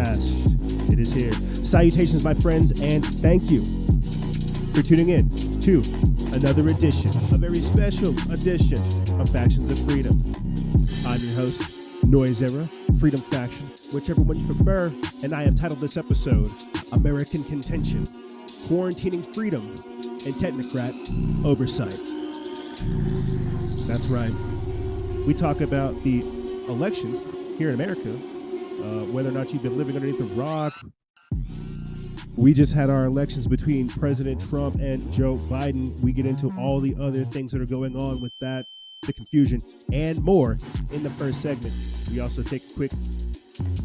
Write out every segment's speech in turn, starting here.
past. It is here. Salutations, my friends, and thank you for tuning in to another edition, a very special edition of Factions of Freedom. I'm your host, Noise Era, Freedom Faction, whichever one you prefer, and I have titled this episode, American Contention, Quarantining Freedom and Technocrat Oversight. That's right. We talk about the elections here in America, whether or not you've been living underneath a rock. We just had our elections between President Trump and Joe Biden. We get into all the other things that are going on with that, the confusion, and more in the first segment. We also take a quick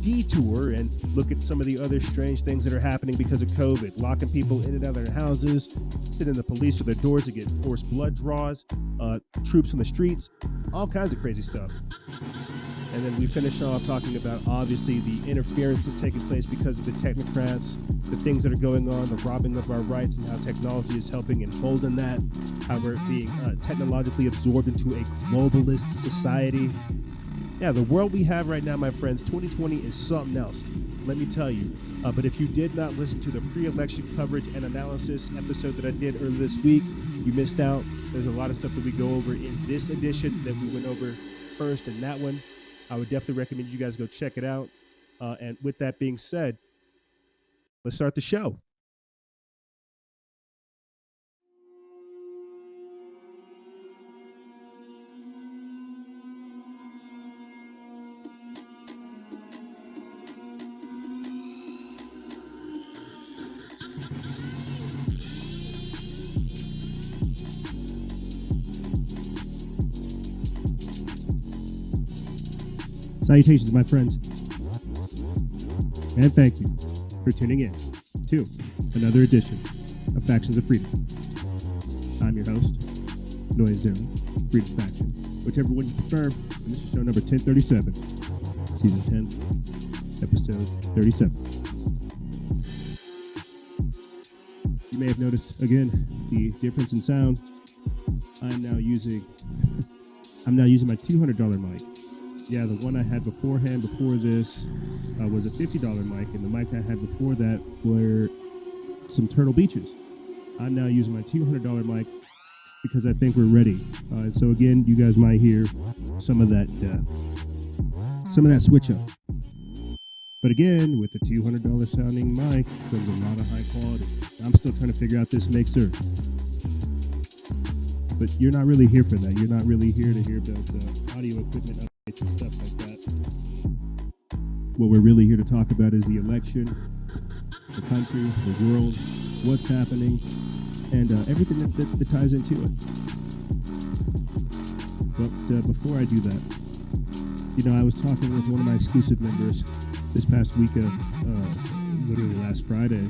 detour and look at some of the other strange things that are happening because of COVID, locking people in and out of their houses, sending the police to their doors to get forced blood draws, troops on the streets, all kinds of crazy stuff. And then we finish off talking about, obviously, the interference that's taking place because of the technocrats, the things that are going on, the robbing of our rights, and how technology is helping embolden that, how we're being technologically absorbed into a globalist society. Yeah, the world we have right now, my friends, 2020 is something else, let me tell you. But if you did not listen to the pre-election coverage and analysis episode that I did earlier this week, you missed out. There's a lot of stuff that we go over in this edition that we went over first in that one. I would definitely recommend you guys go check it out. And with that being said, let's start the show. Salutations, my friends, and thank you for tuning in to another edition of Factions of Freedom. I'm your host, Noise Zero, Freedom Faction, whichever one you prefer, and this is show number 1037, season 10, episode 37. You may have noticed, again, the difference in sound. I'm now using my $200 mic. Yeah, the one I had beforehand, before this, was a $50 mic, and the mic I had before that were some Turtle Beaches. I'm now using my $200 mic because I think we're ready. And so again, you guys might hear some of that switch up. But again, with the $200 sounding mic, comes a lot of high quality. I'm still trying to figure out this mixer. But you're not really here for that. You're not really here to hear about the audio equipment updates and stuff like that. What we're really here to talk about is the election, the country, the world, what's happening, and everything that ties into it. But before I do that, I was talking with one of my exclusive members this past week, literally last Friday,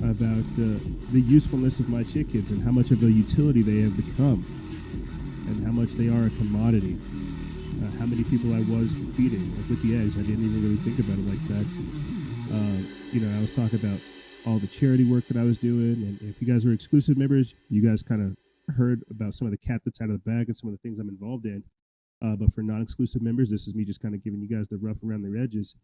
about the usefulness of my chickens and how much of a utility they have become and how much they are a commodity. How many people I was feeding, like with the eggs. I didn't even really think about it like that. I was talking about all the charity work that I was doing, and if you guys are exclusive members, you guys kind of heard about some of the cat that's out of the bag and some of the things I'm involved in. But for non-exclusive members, this is me just kind of giving you guys the rough around the edges.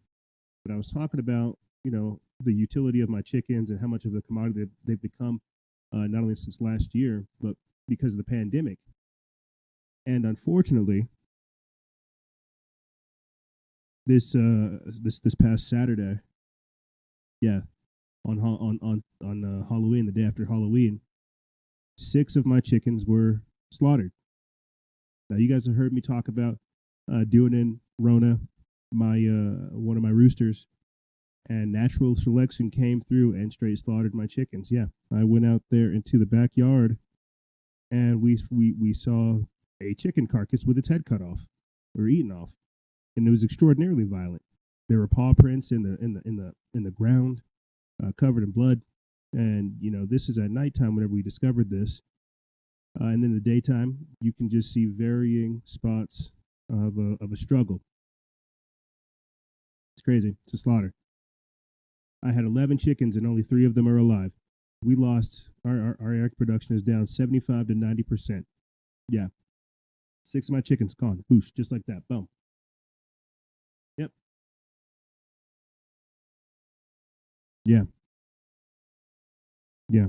But I was talking about, the utility of my chickens and how much of a commodity they've become, not only since last year, but because of the pandemic. And unfortunately, this past Saturday, on Halloween, the day after Halloween, 6 of my chickens were slaughtered. Now, you guys have heard me talk about doing in Rona, one of my roosters, and natural selection came through and straight slaughtered my chickens. Yeah, I went out there into the backyard, and we saw a chicken carcass with its head cut off or eaten off, and it was extraordinarily violent. There were paw prints in the ground, covered in blood, and this is at nighttime whenever we discovered this, and in the daytime you can just see varying spots of a struggle. It's crazy. It's a slaughter. I had 11 chickens and only 3 of them are alive. We lost our egg production is down 75 to 90%. Yeah. 6 of my chickens gone. Boosh, just like that. Boom. Yep. Yeah, yeah.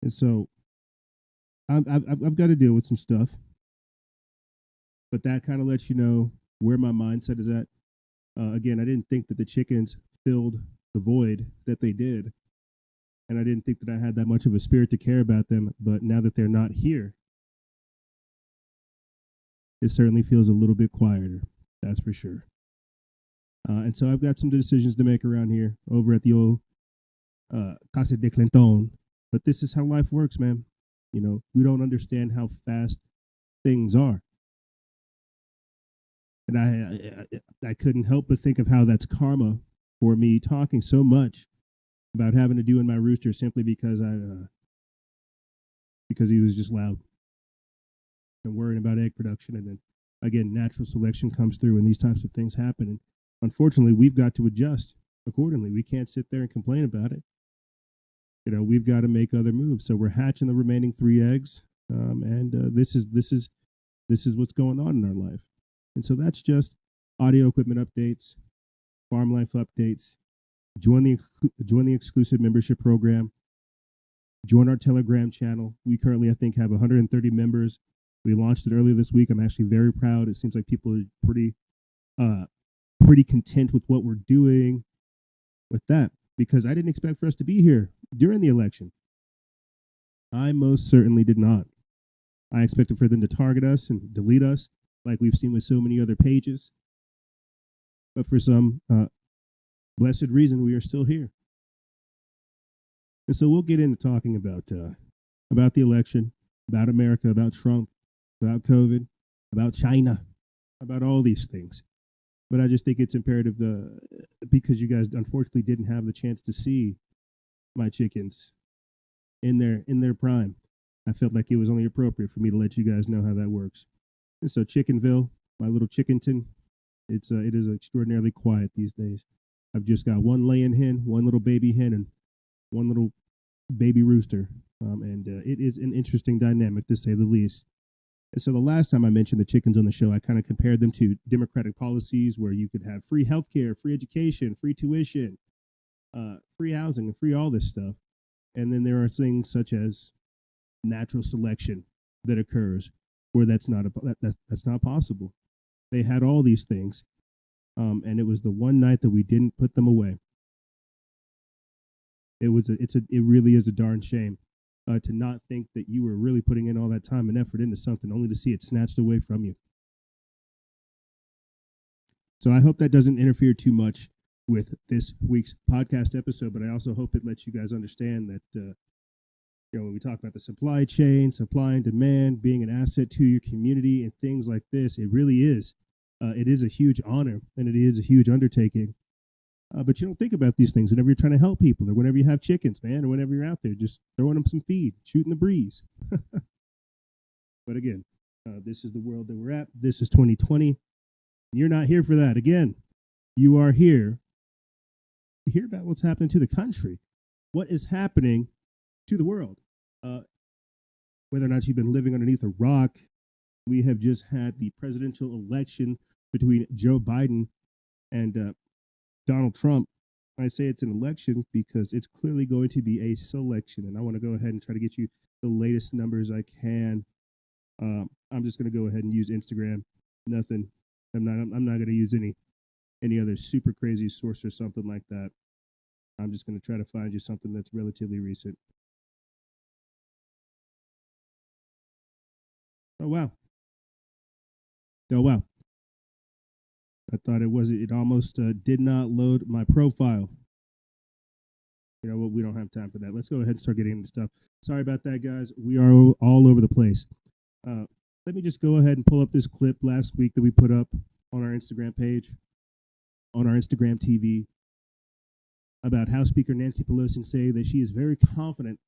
And so I've got to deal with some stuff, but that kind of lets you know where my mindset is at. Again, I didn't think that the chickens filled the void that they did, and I didn't think that I had that much of a spirit to care about them. But now that they're not here, it certainly feels a little bit quieter. That's for sure. And so I've got some decisions to make around here over at the old Casa de Clinton. But this is how life works, man. You know, we don't understand how fast things are. And I couldn't help but think of how that's karma for me talking so much about having to do in my rooster simply because because he was just loud and worrying about egg production. And then again, natural selection comes through and these types of things happen. And unfortunately, we've got to adjust accordingly. We can't sit there and complain about it. You know, we've got to make other moves. So we're hatching the remaining 3 eggs, and this is what's going on in our life. And so that's just audio equipment updates, farm life updates. Join the exclusive membership program. Join our Telegram channel. We currently, I think, have 130 members. We launched it earlier this week. I'm actually very proud. It seems like people are pretty content with what we're doing with that, because I didn't expect for us to be here during the election. I most certainly did not. I expected for them to target us and delete us, like we've seen with so many other pages. But for some blessed reason, we are still here. And so we'll get into talking about the election, about America, about Trump, about COVID, about China, about all these things. But I just think it's imperative because you guys unfortunately didn't have the chance to see my chickens in their prime. I felt like it was only appropriate for me to let you guys know how that works. And so Chickenville, my little Chickenton, it is extraordinarily quiet these days. I've just got one laying hen, one little baby hen, and one little baby rooster. And it is an interesting dynamic, to say the least. And so the last time I mentioned the chickens on the show, I kind of compared them to Democratic policies where you could have free healthcare, free education, free tuition, free housing, and free all this stuff. And then there are things such as natural selection that occurs where that's not possible. They had all these things, and it was the one night that we didn't put them away. It really is a darn shame to not think that you were really putting in all that time and effort into something only to see it snatched away from you. So I hope that doesn't interfere too much with this week's podcast episode, but I also hope it lets you guys understand that when we talk about the supply chain, supply and demand, being an asset to your community and things like this, it really is. It is a huge honor and it is a huge undertaking. But you don't think about these things whenever you're trying to help people or whenever you have chickens, man, or whenever you're out there just throwing them some feed, shooting the breeze. But again, this is the world that we're at. This is 2020. You're not here for that. Again, you are here to hear about what's happening to the country, what is happening to the world. Whether or not you've been living underneath a rock, we have just had the presidential election between Joe Biden and Donald Trump. I say it's an election because it's clearly going to be a selection, and I want to go ahead and try to get you the latest numbers I can. I'm just going to go ahead and use Instagram. Nothing. I'm not going to use any other super crazy source or something like that. I'm just going to try to find you something that's relatively recent. Oh wow. I thought it almost did not load my profile. You know what? We don't have time for that. Let's go ahead and start getting into stuff. Sorry about that, guys. We are all over the place. Let me just go ahead and pull up this clip last week that we put up on our Instagram page, on our Instagram TV, about House Speaker Nancy Pelosi saying that she is very confident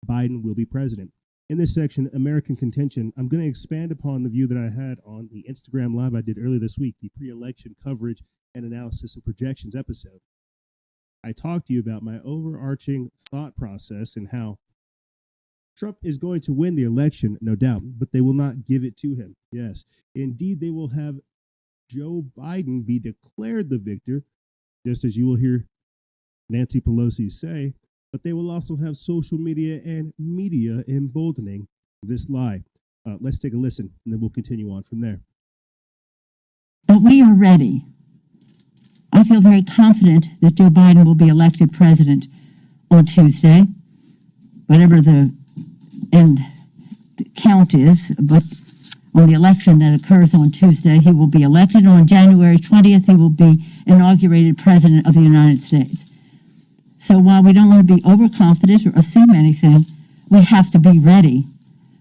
Biden will be president. In this section, American Contention, I'm going to expand upon the view that I had on the Instagram Live I did earlier this week, the pre-election coverage and analysis and projections episode. I talked to you about my overarching thought process and how Trump is going to win the election, no doubt, but they will not give it to him. Yes, indeed, they will have Joe Biden be declared the victor, just as you will hear Nancy Pelosi say, but they will also have social media and media emboldening this lie. Let's take a listen, and then we'll continue on from there. But we are ready. I feel very confident that Joe Biden will be elected president on Tuesday, whatever the end count is, but on the election that occurs on Tuesday, he will be elected. On January 20th, he will be inaugurated president of the United States. So while we don't want to be overconfident or assume anything, we have to be ready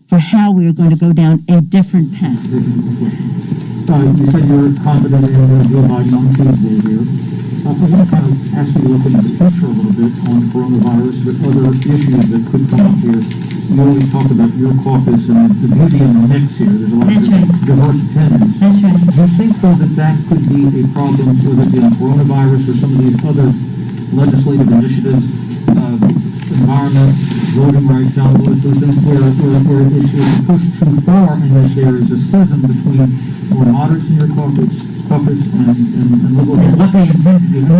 for how we are going to go down a different path. You said you're confident in Joe Biden on Tuesday here. I want to kind of ask you to look into the future a little bit on coronavirus, but other issues that could come up here. You always talk about your caucus and the beauty in the mix here. There's a lot of diverse opinions. That's right. Do you think, though, that could be a problem, whether it be on coronavirus or some of these other legislative initiatives, environment, voting rights, down those things, where it's pushed too far and that there is a schism between more moderates in your caucus and liberals? What they intend to do? No,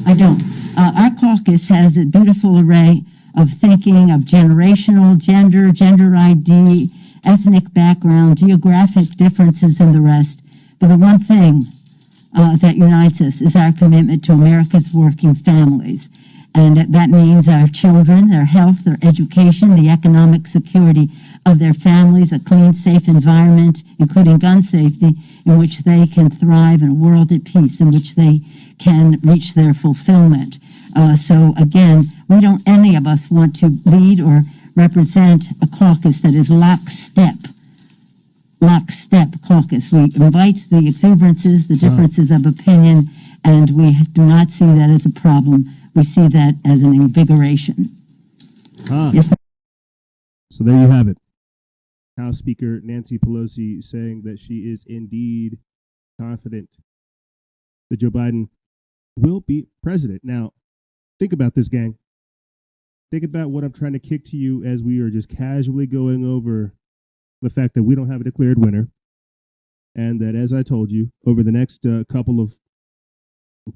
I don't. Our caucus has a beautiful array of thinking, of generational, gender ID, ethnic background, geographic differences, and the rest. But the one thing that unites us is our commitment to America's working families. And that means our children, their health, their education, the economic security of their families, a clean, safe environment, including gun safety, in which they can thrive, in a world at peace, in which they can reach their fulfillment. So again, we don't, any of us want to lead or represent a caucus that is lockstep caucus. We invite the exuberances, the differences of opinion, and we do not see that as a problem. We see that as an invigoration. Yes. So there you have it. House Speaker Nancy Pelosi saying that she is indeed confident that Joe Biden will be president. Now, think about this, gang. Think about what I'm trying to kick to you as we are just casually going over the fact that we don't have a declared winner, and that, as I told you, over the next couple of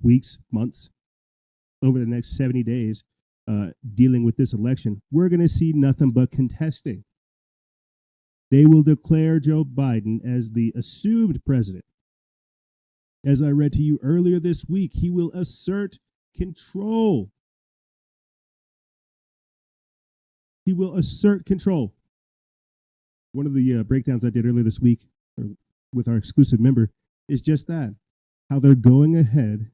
weeks, months, over the next 70 days, dealing with this election, we're going to see nothing but contesting. They will declare Joe Biden as the assumed president. As I read to you earlier this week, he will assert control. He will assert control. One of the breakdowns I did earlier this week with our exclusive member is just that, how they're going ahead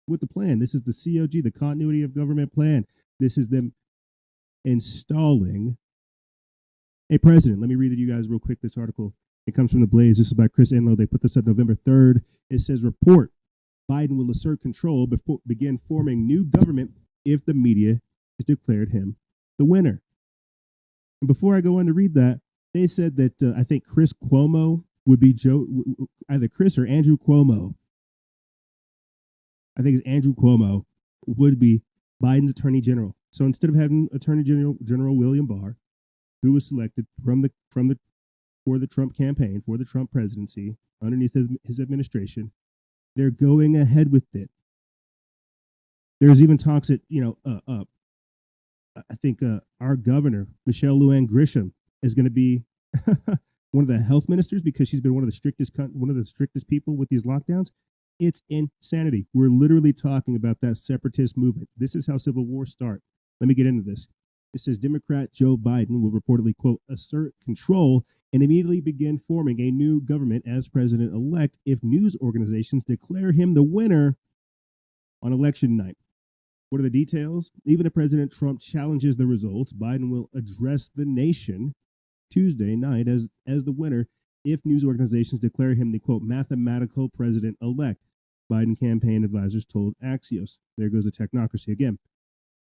with the plan. This is the COG, the continuity of government plan. This is them installing a president. Let me read it to you guys real quick, this article. It comes from The Blaze. This is by Chris Enlow. They put this up November 3rd. It says, report, Biden will assert control before begin forming new government if the media has declared him the winner. And before I go on to read that, they said that I think Chris Cuomo would be either Chris or Andrew Cuomo. I think it's Andrew Cuomo would be Biden's attorney general. So instead of having Attorney General William Barr, who was selected for the Trump campaign, for the Trump presidency, underneath his administration, they're going ahead with it. There's even talks that, I think our governor, Michelle Luann Grisham, is going to be one of the health ministers because she's been one of the strictest people with these lockdowns. It's insanity. We're literally talking about that separatist movement. This is how civil wars start. Let me get into this. It says Democrat Joe Biden will reportedly, quote, assert control and immediately begin forming a new government as president-elect if news organizations declare him the winner on election night. What are the details? Even if President Trump challenges the results, Biden will address the nation Tuesday night as the winner if news organizations declare him the, quote, mathematical president-elect, Biden campaign advisors told Axios. There goes the technocracy again.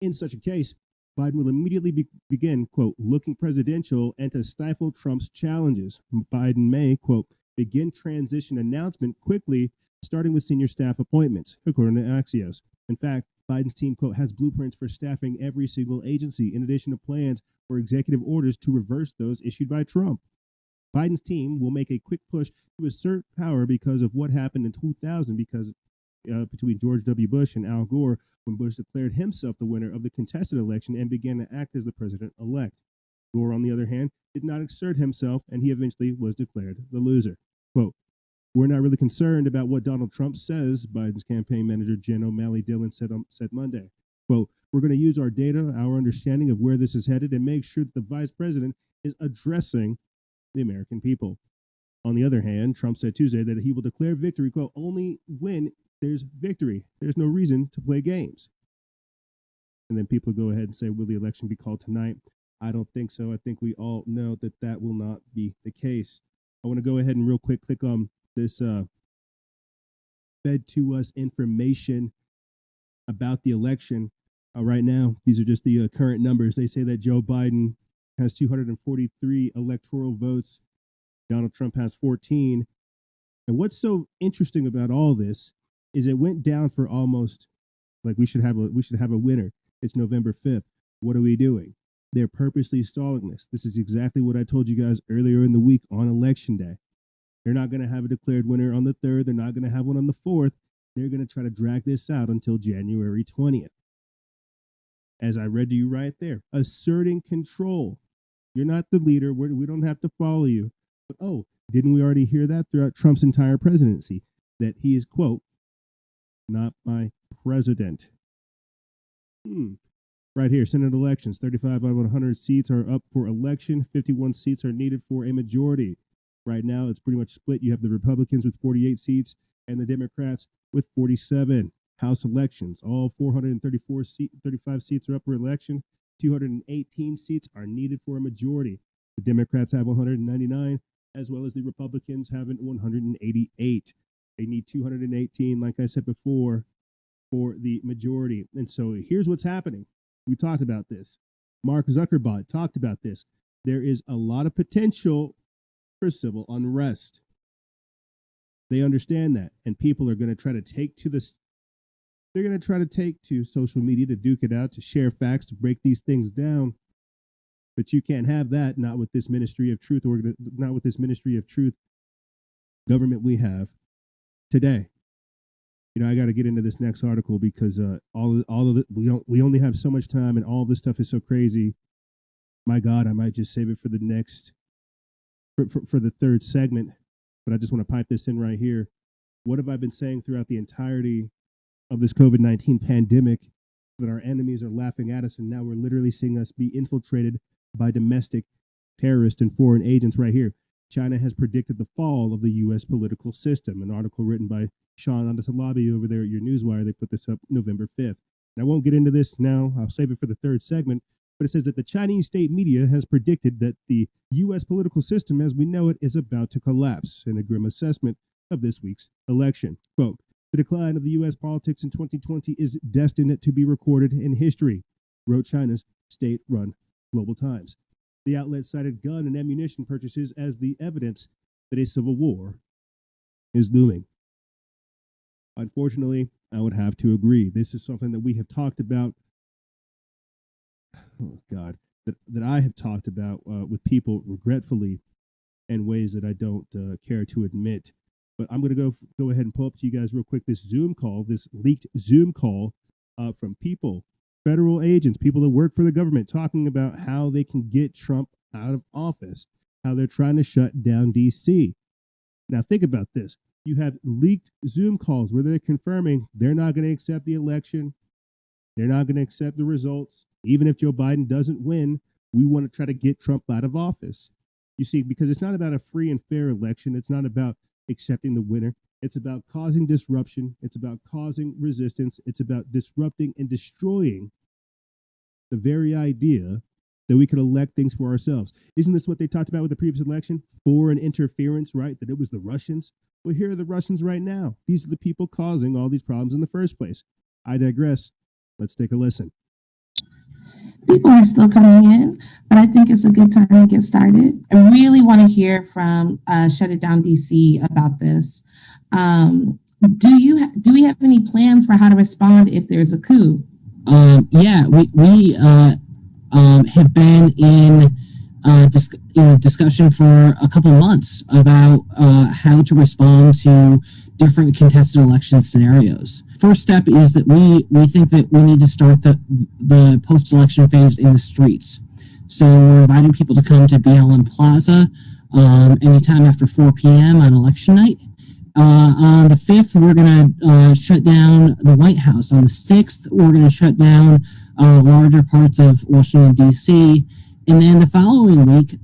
In such a case, Biden will immediately begin, quote, looking presidential and to stifle Trump's challenges. Biden may, quote, begin transition announcement quickly, starting with senior staff appointments, according to Axios. In fact, Biden's team, quote, has blueprints for staffing every single agency, in addition to plans for executive orders to reverse those issued by Trump. Biden's team will make a quick push to assert power because of what happened in 2000, because between George W. Bush and Al Gore when Bush declared himself the winner of the contested election and began to act as the president-elect. Gore, on the other hand, did not exert himself, and he eventually was declared the loser. Quote, "We're not really concerned about what Donald Trump says," Biden's campaign manager Jen O'Malley Dillon said Monday. Quote, "We're going to use our data, our understanding of where this is headed, and make sure that the vice president is addressing the American people." On the other hand, Trump said Tuesday that he will declare victory, quote, "only when there's victory. There's no reason to play games." And then people go ahead and say, will the election be called tonight? I don't think so. I think we all know that that will not be the case. I want to go ahead and real quick click on this fed to us information about the election. Right now, these are just the current numbers. They say that Joe Biden has 243 electoral votes. Donald Trump has 14. And what's so interesting about all this is it went down for almost like we should have a winner. It's November 5th. What are we doing? They're purposely stalling this. This is exactly what I told you guys earlier in the week on election day. They're not going to have a declared winner on the 3rd. They're not going to have one on the 4th. They're going to try to drag this out until January 20th. As I read to you right there, asserting control. You're not the leader. We don't have to follow you. But oh, didn't we already hear that throughout Trump's entire presidency? That he is, quote, "not my president." Right here, Senate elections, 35 out of 100 seats are up for election. 51 seats are needed for a majority. Right now, it's pretty much split. You have the Republicans with 48 seats and the Democrats with 47. House elections, all 35 seats are up for election. 218 seats are needed for a majority. The Democrats have 199, as well as the Republicans having 188. They need 218, like I said before, for the majority. And so here's what's happening. We talked about this. Mark Zuckerberg talked about this. There is a lot of potential for civil unrest. They understand that, and people are going to try to take to this. They're going to try to take to social media to duke it out, to share facts, to break these things down. But you can't have that, not with this Ministry of Truth, not with this Ministry of Truth government we have today. You know, I got to get into this next article because all of it, we only have so much time, and all of this stuff is so crazy. My God, I might just save it for the next, for the third segment. But I just want to pipe this in right here. What have I been saying throughout the entirety of this COVID-19 pandemic? That our enemies are laughing at us, and now we're literally seeing us be infiltrated by domestic terrorists and foreign agents right here. China has predicted the fall of the U.S. political system. An article written by Sean Adesalabi over there at your Newswire. They put this up November 5th. And I won't get into this now. I'll save it for the third segment. But it says that the Chinese state media has predicted that the U.S. political system as we know it is about to collapse in a grim assessment of this week's election. Quote, "The decline of the U.S. politics in 2020 is destined to be recorded in history," wrote China's state-run Global Times. The outlet cited gun and ammunition purchases as the evidence that a civil war is looming. Unfortunately, I would have to agree. This is something that we have talked about, that I have talked about with people regretfully in ways that I don't care to admit. But I'm going to go ahead and pull up to you guys real quick this Zoom call, this leaked Zoom call from people, federal agents, people that work for the government, talking about how they can get Trump out of office, how they're trying to shut down D.C. Now, think about this. You have leaked Zoom calls where they're confirming they're not going to accept the election. They're not going to accept the results. Even if Joe Biden doesn't win, we want to try to get Trump out of office. You see, because it's not about a free and fair election. It's not about accepting the winner. It's about causing disruption. It's about causing resistance. It's about disrupting and destroying the very idea that we could elect things for ourselves. Isn't this what they talked about with the previous election? Foreign interference, right? That it was the Russians. Well, here are the Russians right now. These are the people causing all these problems in the first place. I digress. Let's take a listen. People are still coming in, but I think it's a good time to get started. I really want to hear from Shut It Down DC about this. Do we have any plans for how to respond if there's a coup? Yeah, we have been in discussion for a couple of months about how to respond to different contested election scenarios. First step is that we think that we need to start the post-election phase in the streets. So we're inviting people to come to BLM Plaza anytime after 4 p.m. on election night. On the 5th, we're going to shut down the White House. On the 6th, we're going to shut down larger parts of Washington, D.C. And then the following week,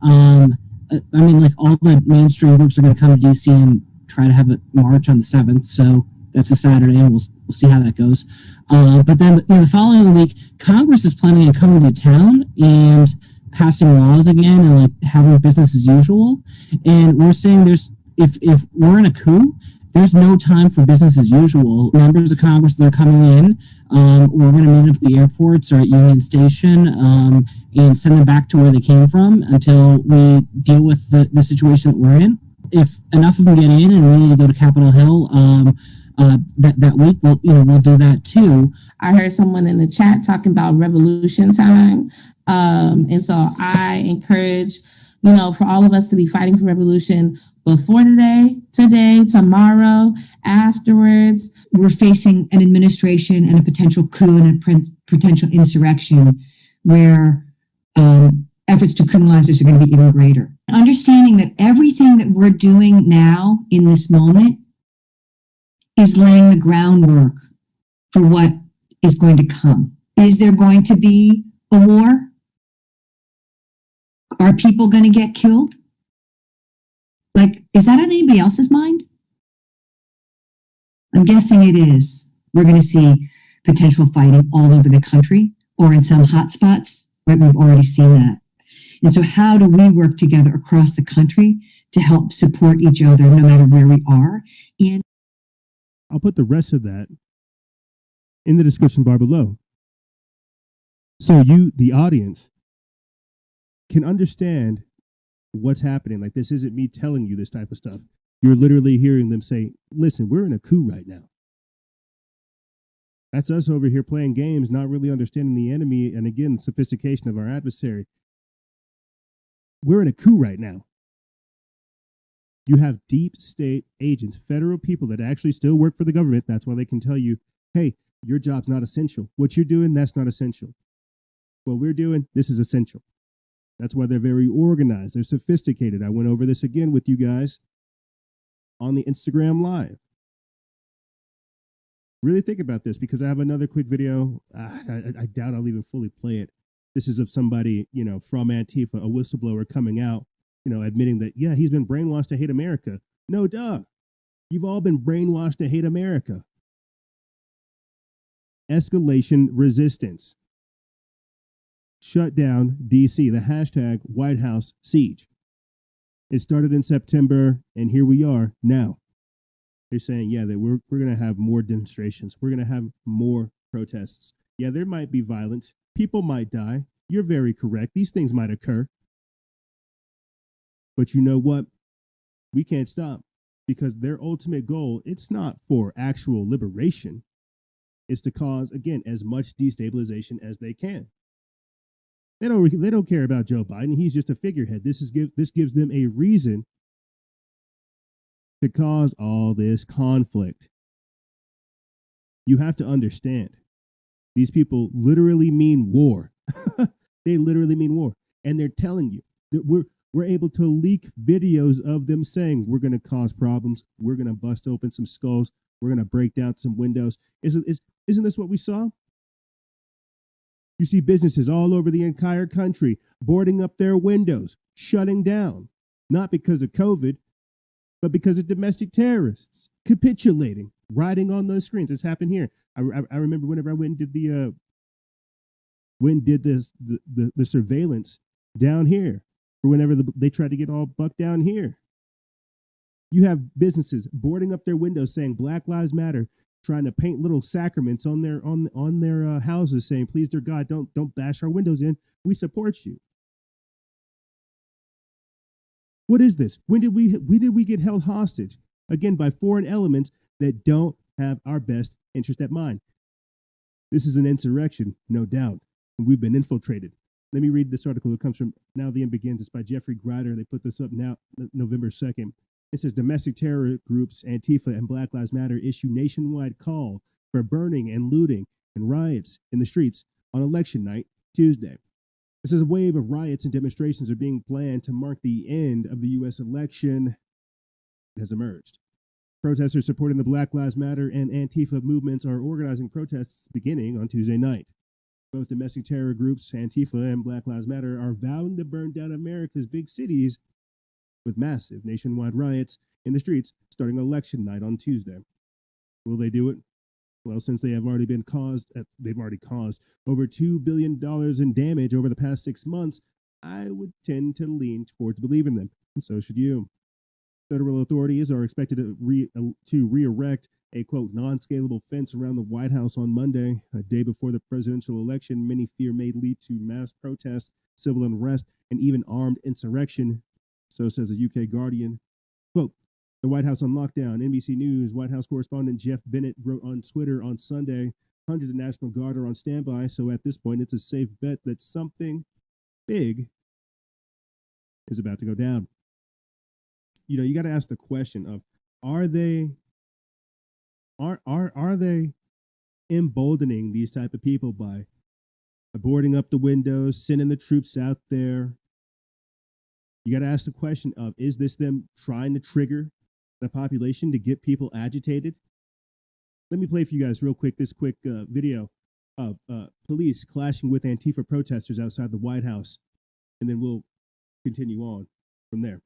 like all the mainstream groups are going to come to D.C. and try to have a march on the 7th. So that's a Saturday, and we'll see how that goes. But then the following week, Congress is planning on coming to town and passing laws again and like having business as usual. And we're saying if we're in a coup, there's no time for business as usual. Members of Congress that are coming in, we're going to meet them at the airports or at Union Station and send them back to where they came from until we deal with the situation that we're in. If enough of them get in and we need to go to Capitol Hill that week, we'll do that too. I heard someone in the chat talking about revolution time. And so I encourage, for all of us to be fighting for revolution before today, tomorrow, afterwards. We're facing an administration and a potential coup and a potential insurrection where efforts to criminalize this are going to be even greater. Understanding that everything that we're doing now in this moment is laying the groundwork for what is going to come. Is there going to be a war? Are people going to get killed? Is that on anybody else's mind? I'm guessing it is. We're going to see potential fighting all over the country or in some hot spots, right? We've already seen that. And so how do we work together across the country to help support each other no matter where we are? And I'll put the rest of that in the description bar below. So you, the audience, can understand what's happening. Like, this isn't me telling you this type of stuff. You're literally hearing them say, listen, we're in a coup right now. That's us over here playing games, not really understanding the enemy, and again, sophistication of our adversary. We're in a coup right now. You have deep state agents, federal people that actually still work for the government. That's why they can tell you, hey, your job's not essential. What you're doing, that's not essential. What we're doing, this is essential. That's why they're very organized. They're sophisticated. I went over this again with you guys on the Instagram Live. Really think about this, because I have another quick video. I doubt I'll even fully play it. This is of somebody, from Antifa, a whistleblower coming out, admitting that, yeah, he's been brainwashed to hate America. No, duh. You've all been brainwashed to hate America. Escalation resistance. Shut down DC, the hashtag White House siege. It started in September, and here we are now. They're saying, yeah, that we're going to have more demonstrations. We're going to have more protests. Yeah, there might be violence. People might die. You're very correct. These things might occur. But you know what? We can't stop, because their ultimate goal, it's not for actual liberation. It's to cause, again, as much destabilization as they can. They don't care about Joe Biden. He's just a figurehead. This gives them a reason to cause all this conflict. You have to understand, these people literally mean war. They literally mean war. And they're telling you that we're able to leak videos of them saying, we're going to cause problems. We're going to bust open some skulls. We're going to break down some windows. Isn't this what we saw? You see businesses all over the entire country boarding up their windows, shutting down, not because of COVID, but because of domestic terrorists capitulating, riding on those screens. It's happened here. I remember whenever I went and did the surveillance down here, or whenever they tried to get all bucked down here. You have businesses boarding up their windows saying Black Lives Matter, trying to paint little sacraments on their houses, saying, please, dear God, don't bash our windows in. We support you. What is this? When did we get held hostage? Again, by foreign elements that don't have our best interest at mind. This is an insurrection, no doubt, and we've been infiltrated. Let me read this article. It comes from Now the End Begins. It's by Jeffrey Grider. They put this up now, November 2nd. It says domestic terror groups, Antifa and Black Lives Matter issue nationwide call for burning and looting and riots in the streets on election night, Tuesday. It says a wave of riots and demonstrations are being planned to mark the end of the U.S. election has emerged. Protesters supporting the Black Lives Matter and Antifa movements are organizing protests beginning on Tuesday night. Both domestic terror groups, Antifa and Black Lives Matter, are vowing to burn down America's big cities with massive nationwide riots in the streets starting election night on Tuesday. Will they do it? Well, since they've already caused over $2 billion in damage over the past 6 months, I would tend to lean towards believing them, and so should you. Federal authorities are expected to re-erect a, quote, non-scalable fence around the White House on Monday, a day before the presidential election many fear may lead to mass protests, civil unrest, and even armed insurrection. So says a UK Guardian. Quote, the White House on lockdown. NBC News White House correspondent Jeff Bennett wrote on Twitter on Sunday, hundreds of National Guard are on standby, so at this point it's a safe bet that something big is about to go down. You know, you got to ask the question of, are they emboldening these type of people by boarding up the windows, sending the troops out there? You got to ask the question of, is this them trying to trigger the population to get people agitated? Let me play for you guys real quick this quick video of police clashing with Antifa protesters outside the White House, and then we'll continue on from there.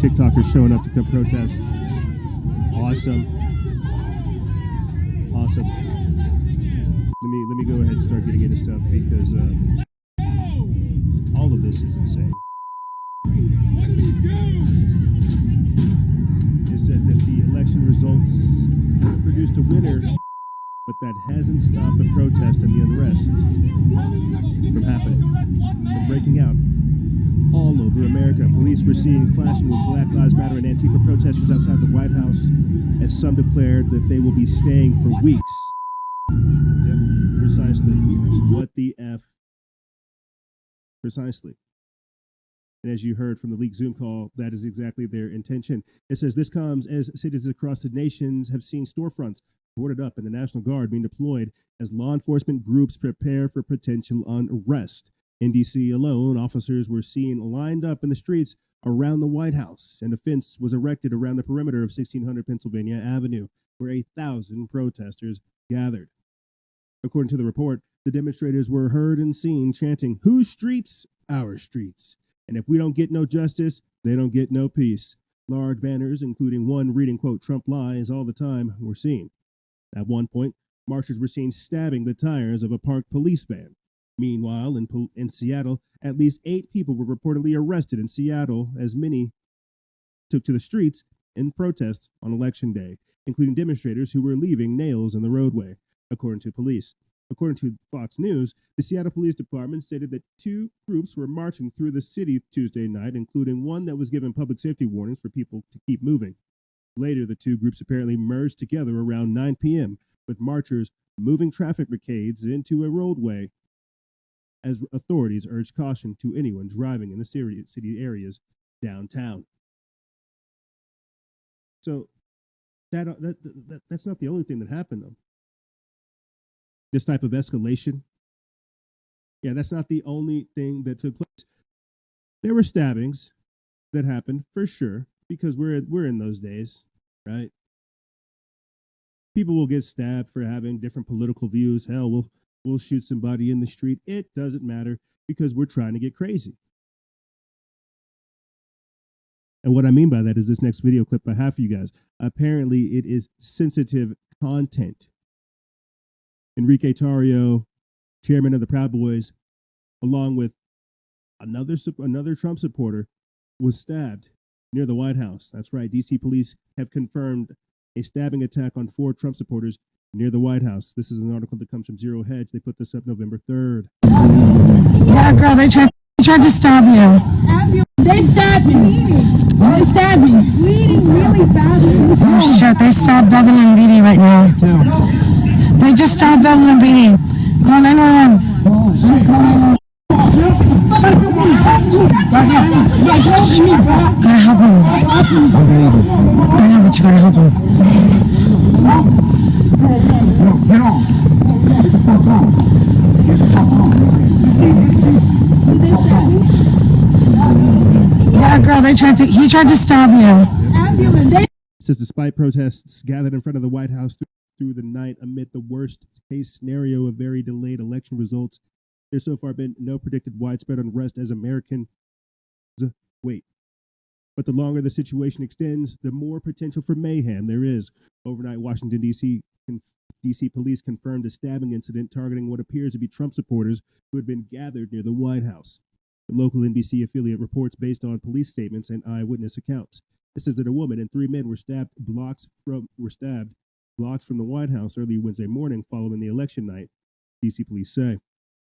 TikTokers showing up to come protest. Awesome. Let me go ahead and start getting into stuff because all of this is insane. It says that the election results produced a winner, but that hasn't stopped the protest and the unrest from happening, from breaking out all over America. Police were seen clashing with Black Lives Matter and Antifa protesters outside the White House, as some declared that they will be staying for weeks. Yep, precisely. What the F? Precisely. And as you heard from the leaked Zoom call, that is exactly their intention. It says this comes as cities across the nations have seen storefronts boarded up and the National Guard being deployed as law enforcement groups prepare for potential unrest. In D.C. alone, officers were seen lined up in the streets around the White House, and a fence was erected around the perimeter of 1600 Pennsylvania Avenue, where 1,000 protesters gathered. According to the report, the demonstrators were heard and seen chanting, "Whose streets? Our streets. And if we don't get no justice, they don't get no peace." Large banners, including one reading, quote, "Trump lies all the time," were seen. At one point, marchers were seen stabbing the tires of a parked police van. Meanwhile, in Seattle, at least 8 people were reportedly arrested in Seattle, as many took to the streets in protest on Election Day, including demonstrators who were leaving nails in the roadway, according to police. According to Fox News, the Seattle Police Department stated that 2 groups were marching through the city Tuesday night, including one that was given public safety warnings for people to keep moving. Later, the 2 groups apparently merged together around 9 p.m., with marchers moving traffic barricades into a roadway, as authorities urged caution to anyone driving in the city areas downtown. So that's not the only thing that happened, though. This type of escalation. Yeah, that's not the only thing that took place. There were stabbings that happened for sure, because we're in those days, right? People will get stabbed for having different political views. Hell, we'll shoot somebody in the street. It doesn't matter, because we're trying to get crazy. And what I mean by that is this next video clip I have for you guys. Apparently, it is sensitive content. Enrique Tarrio, chairman of the Proud Boys, along with another Trump supporter, was stabbed near the White House. That's right. DC police have confirmed a stabbing attack on 4 Trump supporters near the White House. This is an article that comes from Zero Hedge. They put this up November 3rd. Yeah, girl, they tried to stab you. They stabbed me. They stabbed me. Bleeding really badly. Oh shit, they stabbed Bevan and Beatty right now. They just stabbed Bevan and Beatty. Call 911. Gotta help him. I know, but you gotta help him. Get on. Get the fuck on. Get the fuck on. Yeah, girl, he tried to stab you. It says despite protests gathered in front of the White House through the night amid the worst case scenario of very delayed election results, there's so far been no predicted widespread unrest as Americans wait. But the longer the situation extends, the more potential for mayhem there is. Overnight, Washington, D.C. police confirmed a stabbing incident targeting what appears to be Trump supporters who had been gathered near the White House. The local NBC affiliate reports based on police statements and eyewitness accounts. It says that a woman and 3 men were stabbed blocks from the White House early Wednesday morning following the election night, D.C. police say.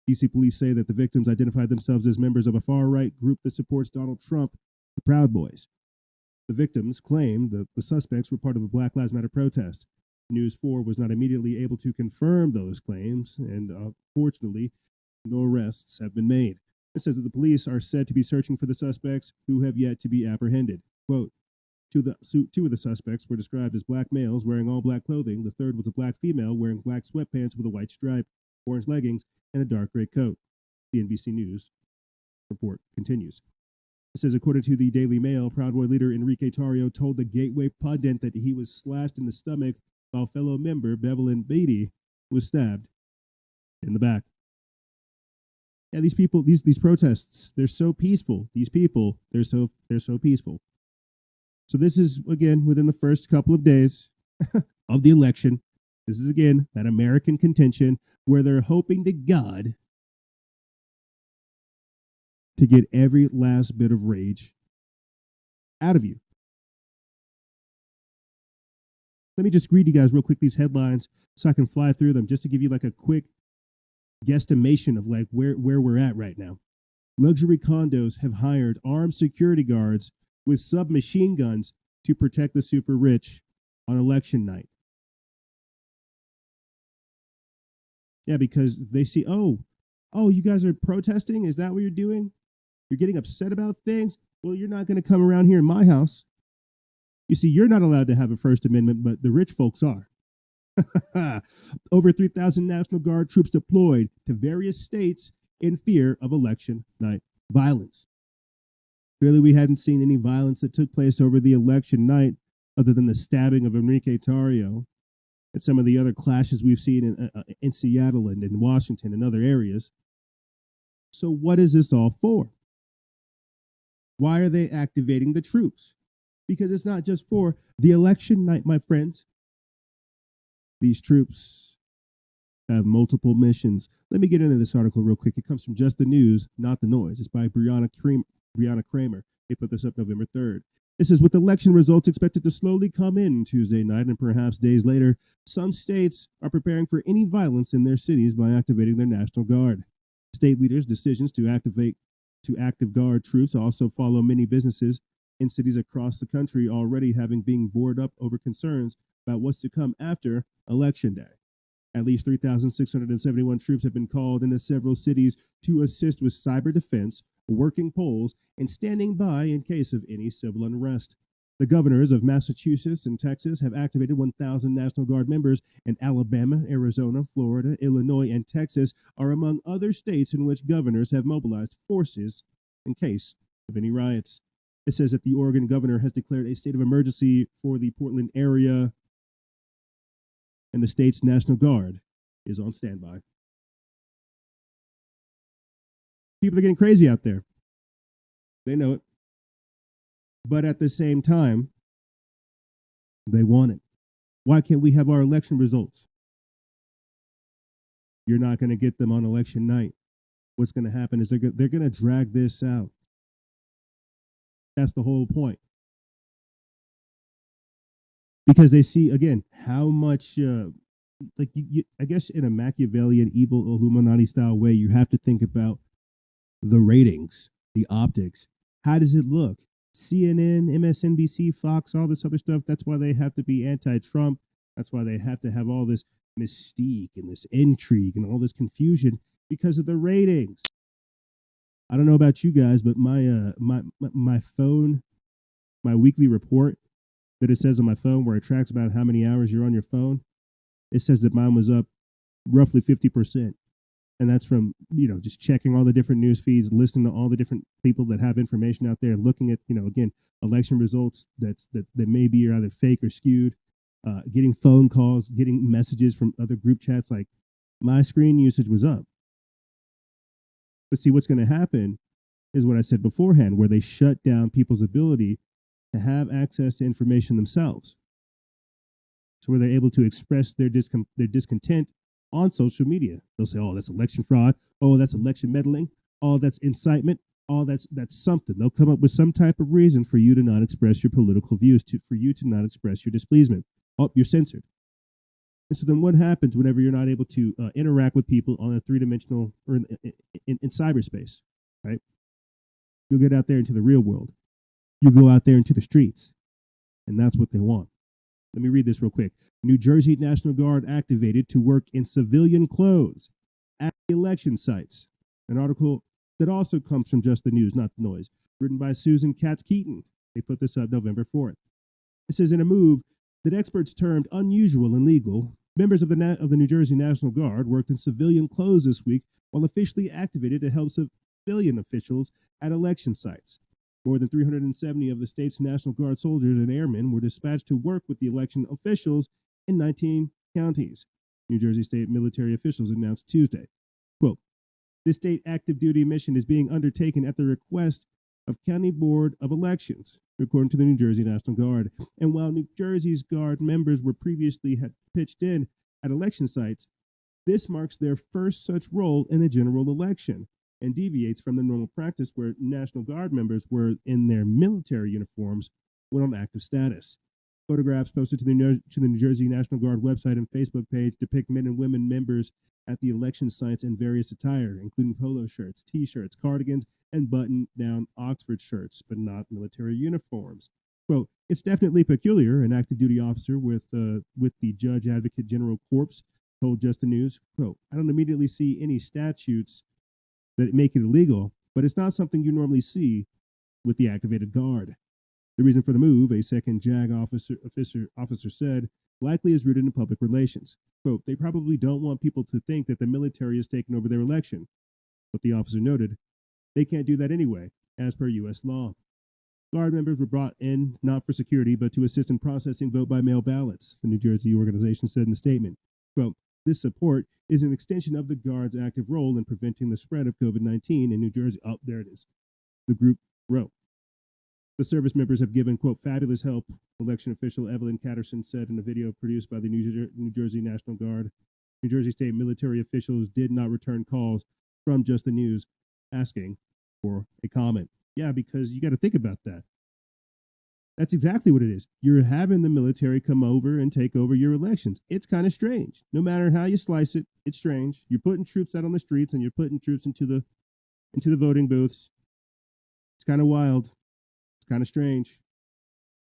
D.C. police say that the victims identified themselves as members of a far-right group that supports Donald Trump, the Proud Boys. The victims claim that the suspects were part of a Black Lives Matter protest. News 4 was not immediately able to confirm those claims, and fortunately, no arrests have been made. It says that the police are said to be searching for the suspects who have yet to be apprehended. Quote, two of the suspects were described as black males wearing all black clothing. The third was a black female wearing black sweatpants with a white stripe, orange leggings, and a dark gray coat. The NBC News report continues. It says, according to the Daily Mail, Proud Boy leader Enrique Tarrio told the Gateway Pundit that he was slashed in the stomach while fellow member Bevelyn Beatty was stabbed in the back. Yeah, these people, these protests, they're so peaceful. These people, they're so peaceful. So this is, again, within the first couple of days of the election. This is, again, that American contention where they're hoping to God to get every last bit of rage out of you. Let me just read you guys real quick these headlines so I can fly through them, just to give you like a quick guesstimation of like where we're at right now. Luxury condos have hired armed security guards with submachine guns to protect the super rich on election night. Yeah, because they see, oh, you guys are protesting? Is that what you're doing? You're getting upset about things? Well, you're not going to come around here in my house. You see, you're not allowed to have a First Amendment, but the rich folks are. Over 3,000 National Guard troops deployed to various states in fear of election night violence. Clearly, we hadn't seen any violence that took place over the election night other than the stabbing of Enrique Tarrio and some of the other clashes we've seen in Seattle and in Washington and other areas. So what is this all for? Why are they activating the troops? Because it's not just for the election night, my friends. These troops have multiple missions. Let me get into this article real quick. It comes from Just the News, Not the Noise. It's by Brianna Kramer. They put this up November 3rd. It says, with election results expected to slowly come in Tuesday night and perhaps days later, some states are preparing for any violence in their cities by activating their National Guard. State leaders' decisions to active guard troops also follow many businesses in cities across the country already having been boarded up over concerns about what's to come after Election Day. At least 3,671 troops have been called into several cities to assist with cyber defense, working polls, and standing by in case of any civil unrest. The governors of Massachusetts and Texas have activated 1,000 National Guard members, and Alabama, Arizona, Florida, Illinois, and Texas are among other states in which governors have mobilized forces in case of any riots. It says that the Oregon governor has declared a state of emergency for the Portland area, and the state's National Guard is on standby. People are getting crazy out there. They know it. But at the same time, they want it. Why can't we have our election results? You're not going to get them on election night. What's going to happen is they're going to drag this out. That's the whole point. Because they see, again, how much, I guess in a Machiavellian, evil Illuminati style way, you have to think about the ratings, the optics. How does it look? CNN, MSNBC, Fox, all this other stuff. That's why they have to be anti-Trump. That's why they have to have all this mystique and this intrigue and all this confusion because of the ratings. I don't know about you guys, but my phone, my weekly report that it says on my phone where it tracks about how many hours you're on your phone, it says that mine was up roughly 50%. And that's from, just checking all the different news feeds, listening to all the different people that have information out there, looking at, again, election results that may be either fake or skewed, getting phone calls, getting messages from other group chats. Like, my screen usage was up. But see, what's going to happen is what I said beforehand, where they shut down people's ability to have access to information themselves. So where they're able to express their discontent on social media. They'll say, oh, that's election fraud. Oh, that's election meddling. Oh, that's incitement. Oh, that's something. They'll come up with some type of reason for you to not express your political views, for you to not express your displeasement. Oh, you're censored. And so then what happens whenever you're not able to interact with people on a three-dimensional or in cyberspace, right? You'll get out there into the real world. You'll go out there into the streets. And that's what they want. Let me read this real quick. New Jersey National Guard activated to work in civilian clothes at the election sites. An article that also comes from Just the News, not the Noise, written by Susan Katz-Keaton. They put this up November 4th. It says, in a move that experts termed unusual and legal, members of the New Jersey National Guard worked in civilian clothes this week while officially activated to help civilian officials at election sites. More than 370 of the state's National Guard soldiers and airmen were dispatched to work with the election officials in 19 counties. New Jersey state military officials announced Tuesday. Quote, this state active duty mission is being undertaken at the request of County Board of Elections, according to the New Jersey National Guard. And while New Jersey's Guard members were previously had pitched in at election sites, this marks their first such role in a general election and deviates from the normal practice where National Guard members were in their military uniforms when on active status. Photographs posted to the New Jersey National Guard website and Facebook page depict men and women members at the election sites in various attire, including polo shirts, t-shirts, cardigans, and button-down Oxford shirts, but not military uniforms. Quote, it's definitely peculiar, an active duty officer with the Judge Advocate General Corps told Just the News. Quote, I don't immediately see any statutes that make it illegal, but it's not something you normally see with the activated guard. The reason for the move, a second JAG officer said, likely is rooted in public relations. Quote, they probably don't want people to think that the military has taken over their election. But the officer noted, they can't do that anyway, as per U.S. law. Guard members were brought in not for security, but to assist in processing vote-by-mail ballots, the New Jersey organization said in a statement. Quote, this support is an extension of the Guard's active role in preventing the spread of COVID-19 in New Jersey. Oh, there it is. The group wrote. The service members have given, quote, fabulous help, election official Evelyn Catterson said in a video produced by the New Jersey National Guard. New Jersey state military officials did not return calls from Just the News asking for a comment. Yeah, because you got to think about that. That's exactly what it is. You're having the military come over and take over your elections. It's kind of strange. No matter how you slice it, it's strange. You're putting troops out on the streets and you're putting troops into the voting booths. It's kind of wild. It's kind of strange.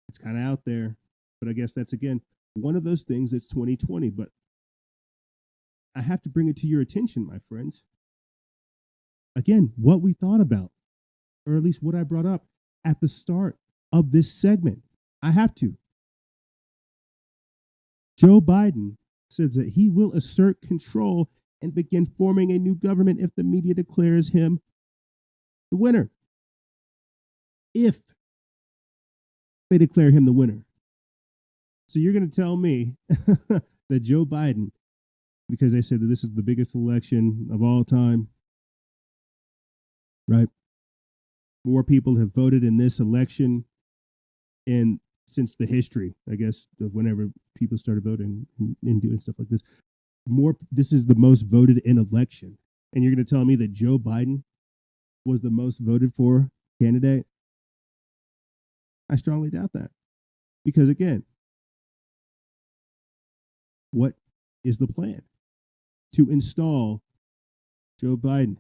It's kind of out there. But I guess that's, again, one of those things that's 2020. But I have to bring it to your attention, my friends. Again, what we thought about, or at least what I brought up at the start of this segment. I have to. Joe Biden says that he will assert control and begin forming a new government if the media declares him the winner. If they declare him the winner. So you're going to tell me that Joe Biden, because they said that this is the biggest election of all time, right? More people have voted in this election in since the history, I guess, of whenever people started voting and doing stuff like this. This is the most voted in election. And you're going to tell me that Joe Biden was the most voted for candidate? I strongly doubt that. Because again, what is the plan? To install Joe Biden.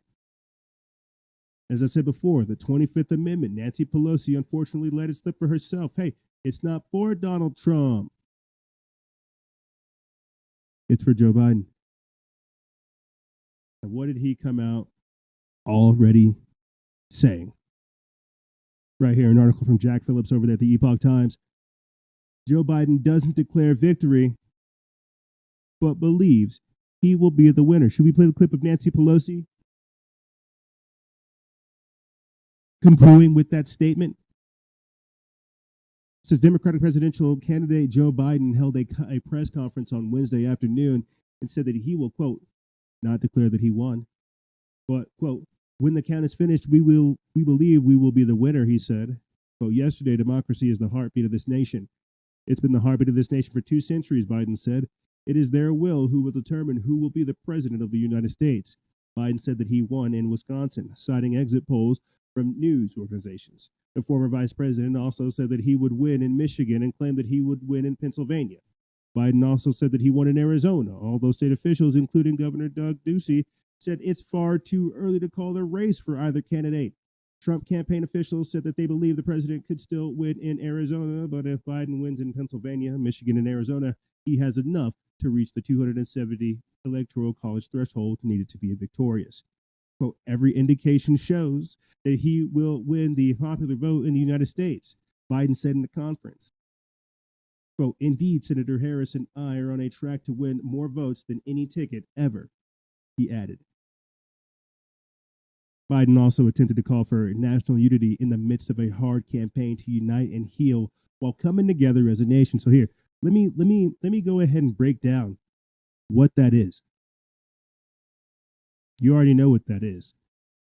As I said before, the 25th Amendment, Nancy Pelosi unfortunately let it slip for herself. Hey, it's not for Donald Trump. It's for Joe Biden. And what did he come out already saying? Right here, an article from Jack Phillips over there at the Epoch Times. Joe Biden doesn't declare victory, but believes he will be the winner. Should we play the clip of Nancy Pelosi concurring with that statement? It says Democratic presidential candidate Joe Biden held a press conference on Wednesday afternoon and said that he will, quote, not declare that he won, but, quote, when the count is finished, we believe we will be the winner, he said. Quote, yesterday, democracy is the heartbeat of this nation. It's been the heartbeat of this nation for 2 centuries, Biden said. It is their will who will determine who will be the president of the United States. Biden said that he won in Wisconsin, citing exit polls from news organizations. The former vice president also said that he would win in Michigan and claimed that he would win in Pennsylvania. Biden also said that he won in Arizona, although state officials, including Governor Doug Ducey, said it's far too early to call the race for either candidate. Trump campaign officials said that they believe the president could still win in Arizona, but if Biden wins in Pennsylvania, Michigan, and Arizona, he has enough to reach the 270 electoral college threshold needed to be victorious. Quote, every indication shows that he will win the popular vote in the United States, Biden said in the conference. Quote, indeed, Senator Harris and I are on a track to win more votes than any ticket ever, he added. Biden also attempted to call for national unity in the midst of a hard campaign to unite and heal while coming together as a nation. So here, let me go ahead and break down what that is. You already know what that is.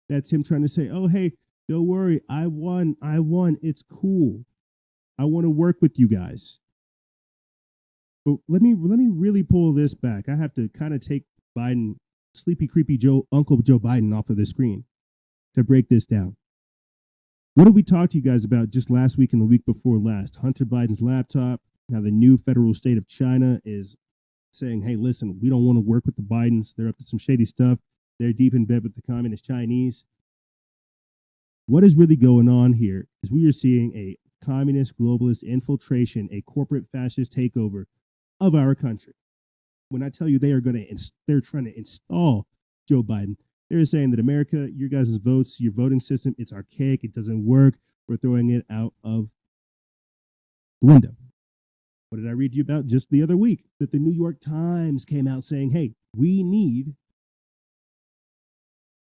That's him trying to say, oh, hey, don't worry, I won, it's cool. I want to work with you guys. But let me really pull this back. I have to kind of take Biden, sleepy, creepy Uncle Joe Biden off of the screen to break this down. What did we talk to you guys about just last week and the week before last? Hunter Biden's laptop. Now the new federal state of China is saying, hey, listen, we don't want to work with the Bidens. They're up to some shady stuff. They're deep in bed with the communist Chinese. What is really going on here is we are seeing a communist globalist infiltration, a corporate fascist takeover of our country. When I tell you they're trying to install Joe Biden, they're saying that America, your guys' votes, your voting system, it's archaic, it doesn't work. We're throwing it out of the window. What did I read you about just the other week? That the New York Times came out saying, hey, we need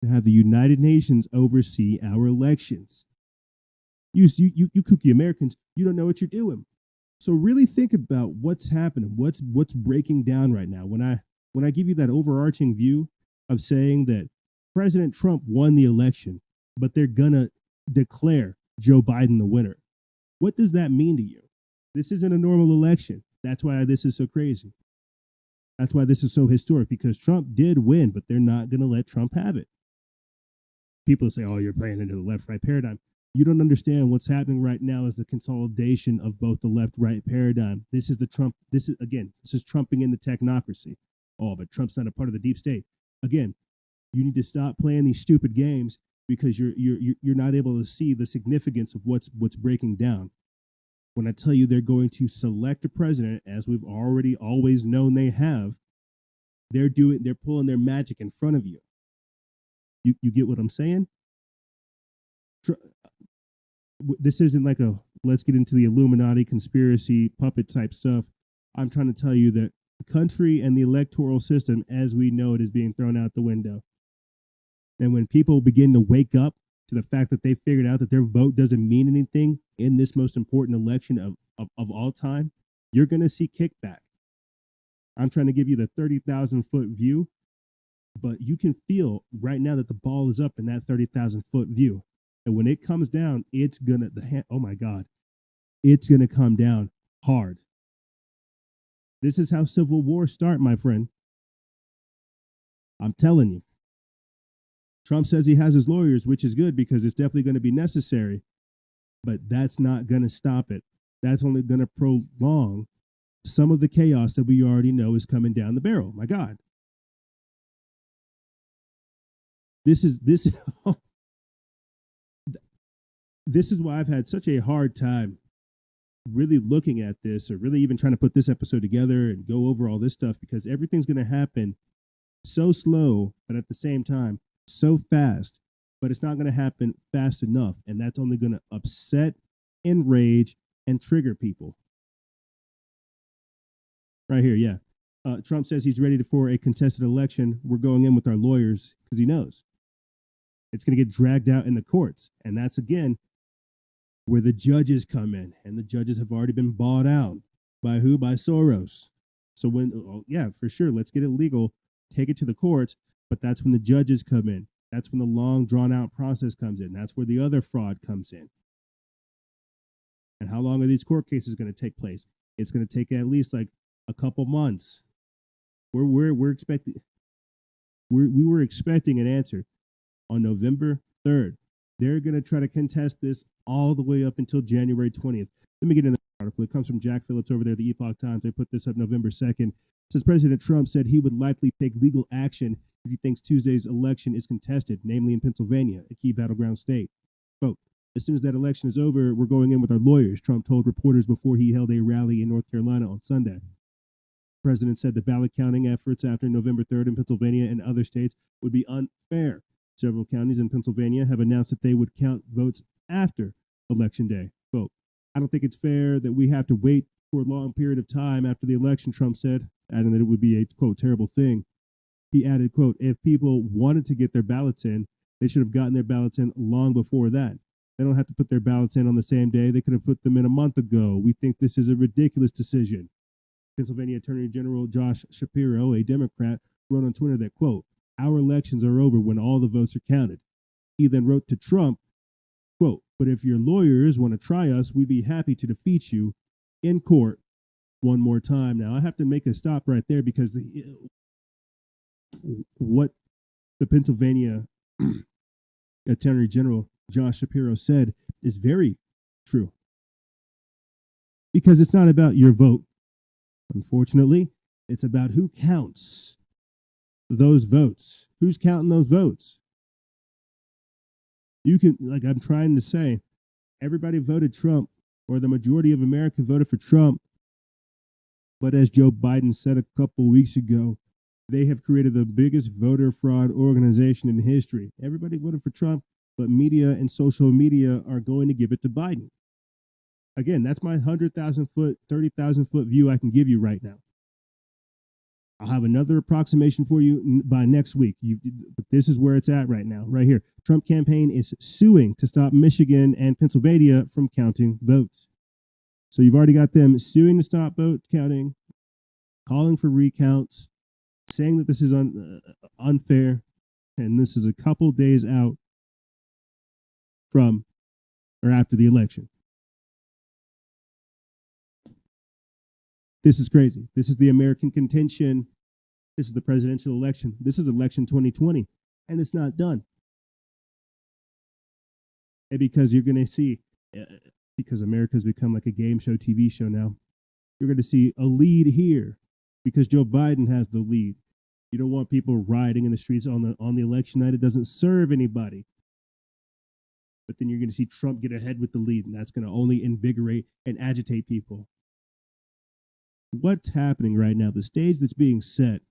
to have the United Nations oversee our elections. You kooky Americans, you don't know what you're doing. So really think about what's happening, what's breaking down right now. When I give you that overarching view of saying that President Trump won the election, but they're gonna declare Joe Biden the winner, what does that mean to you? This isn't a normal election. That's why this is so crazy. That's why this is so historic, because Trump did win, but they're not going to let Trump have it. People say, oh, you're playing into the left-right paradigm. You don't understand what's happening right now is the consolidation of both the left-right paradigm. This is trumping in the technocracy. Oh, but Trump's not a part of the deep state. Again, you need to stop playing these stupid games because you're not able to see the significance of what's breaking down. When I tell you they're going to select a president, as we've already always known they have, they're pulling their magic in front of you. You get what I'm saying? This isn't like let's get into the Illuminati conspiracy puppet type stuff. I'm trying to tell you that the country and the electoral system as we know it is being thrown out the window. And when people begin to wake up to the fact that they figured out that their vote doesn't mean anything in this most important election of all time, you're going to see kickback. I'm trying to give you the 30,000-foot view, but you can feel right now that the ball is up in that 30,000-foot view. And when it comes down, it's going to, oh my God, it's going to come down hard. This is how civil wars start, my friend. I'm telling you. Trump says he has his lawyers, which is good because it's definitely going to be necessary, but that's not going to stop it. That's only going to prolong some of the chaos that we already know is coming down the barrel. My God. This is why I've had such a hard time really looking at this or really even trying to put this episode together and go over all this stuff, because everything's going to happen so slow, but at the same time, so fast, but it's not going to happen fast enough. And that's only going to upset, enrage, and trigger people. Right here, yeah. Trump says he's ready for a contested election. We're going in with our lawyers because he knows it's going to get dragged out in the courts. And that's, again, where the judges come in. And the judges have already been bought out. By who? By Soros. So yeah, for sure, let's get it legal, take it to the courts. But that's when the judges come in. That's when the long, drawn-out process comes in. That's where the other fraud comes in. And how long are these court cases going to take place? It's going to take at least like a couple months. We're expecting. We were expecting an answer on November 3rd. They're going to try to contest this all the way up until January 20th. Let me get in the article. It comes from Jack Phillips over there at the Epoch Times. They put this up November 2nd. It says President Trump said he would likely take legal action if he thinks Tuesday's election is contested, namely in Pennsylvania, a key battleground state. Quote, as soon as that election is over, we're going in with our lawyers, Trump told reporters before he held a rally in North Carolina on Sunday. The president said the ballot counting efforts after November 3rd in Pennsylvania and other states would be unfair. Several counties in Pennsylvania have announced that they would count votes after Election Day. Quote, I don't think it's fair that we have to wait for a long period of time after the election, Trump said, adding that it would be a, quote, terrible thing. He added, quote, if people wanted to get their ballots in, they should have gotten their ballots in long before that. They don't have to put their ballots in on the same day. They could have put them in a month ago. We think this is a ridiculous decision. Pennsylvania Attorney General Josh Shapiro, a Democrat, wrote on Twitter that, quote, our elections are over when all the votes are counted. He then wrote to Trump, quote, but if your lawyers want to try us, we'd be happy to defeat you in court one more time. Now, I have to make a stop right there because what the Pennsylvania Attorney General Josh Shapiro said is very true. Because it's not about your vote. Unfortunately, it's about who counts those votes. Who's counting those votes? You can, like I'm trying to say, everybody voted Trump, or the majority of America voted for Trump. But as Joe Biden said a couple weeks ago, they have created the biggest voter fraud organization in history. Everybody voted for Trump, but media and social media are going to give it to Biden. Again, that's my 100,000-foot, 30,000-foot view I can give you right now. I'll have another approximation for you by next week. But this is where it's at right now, right here. Trump campaign is suing to stop Michigan and Pennsylvania from counting votes. So you've already got them suing to stop vote counting, calling for recounts, saying that this is unfair, and this is a couple days out from or after the election. This is crazy. This is the American contention. This is the presidential election. This is election 2020, and it's not done. And because you're going to see, because America's become like a game show, TV show now, you're going to see a lead here because Joe Biden has the lead. You don't want people rioting in the streets on the election night. It doesn't serve anybody. But then you're going to see Trump get ahead with the lead, and that's going to only invigorate and agitate people. What's happening right now, the stage that's being set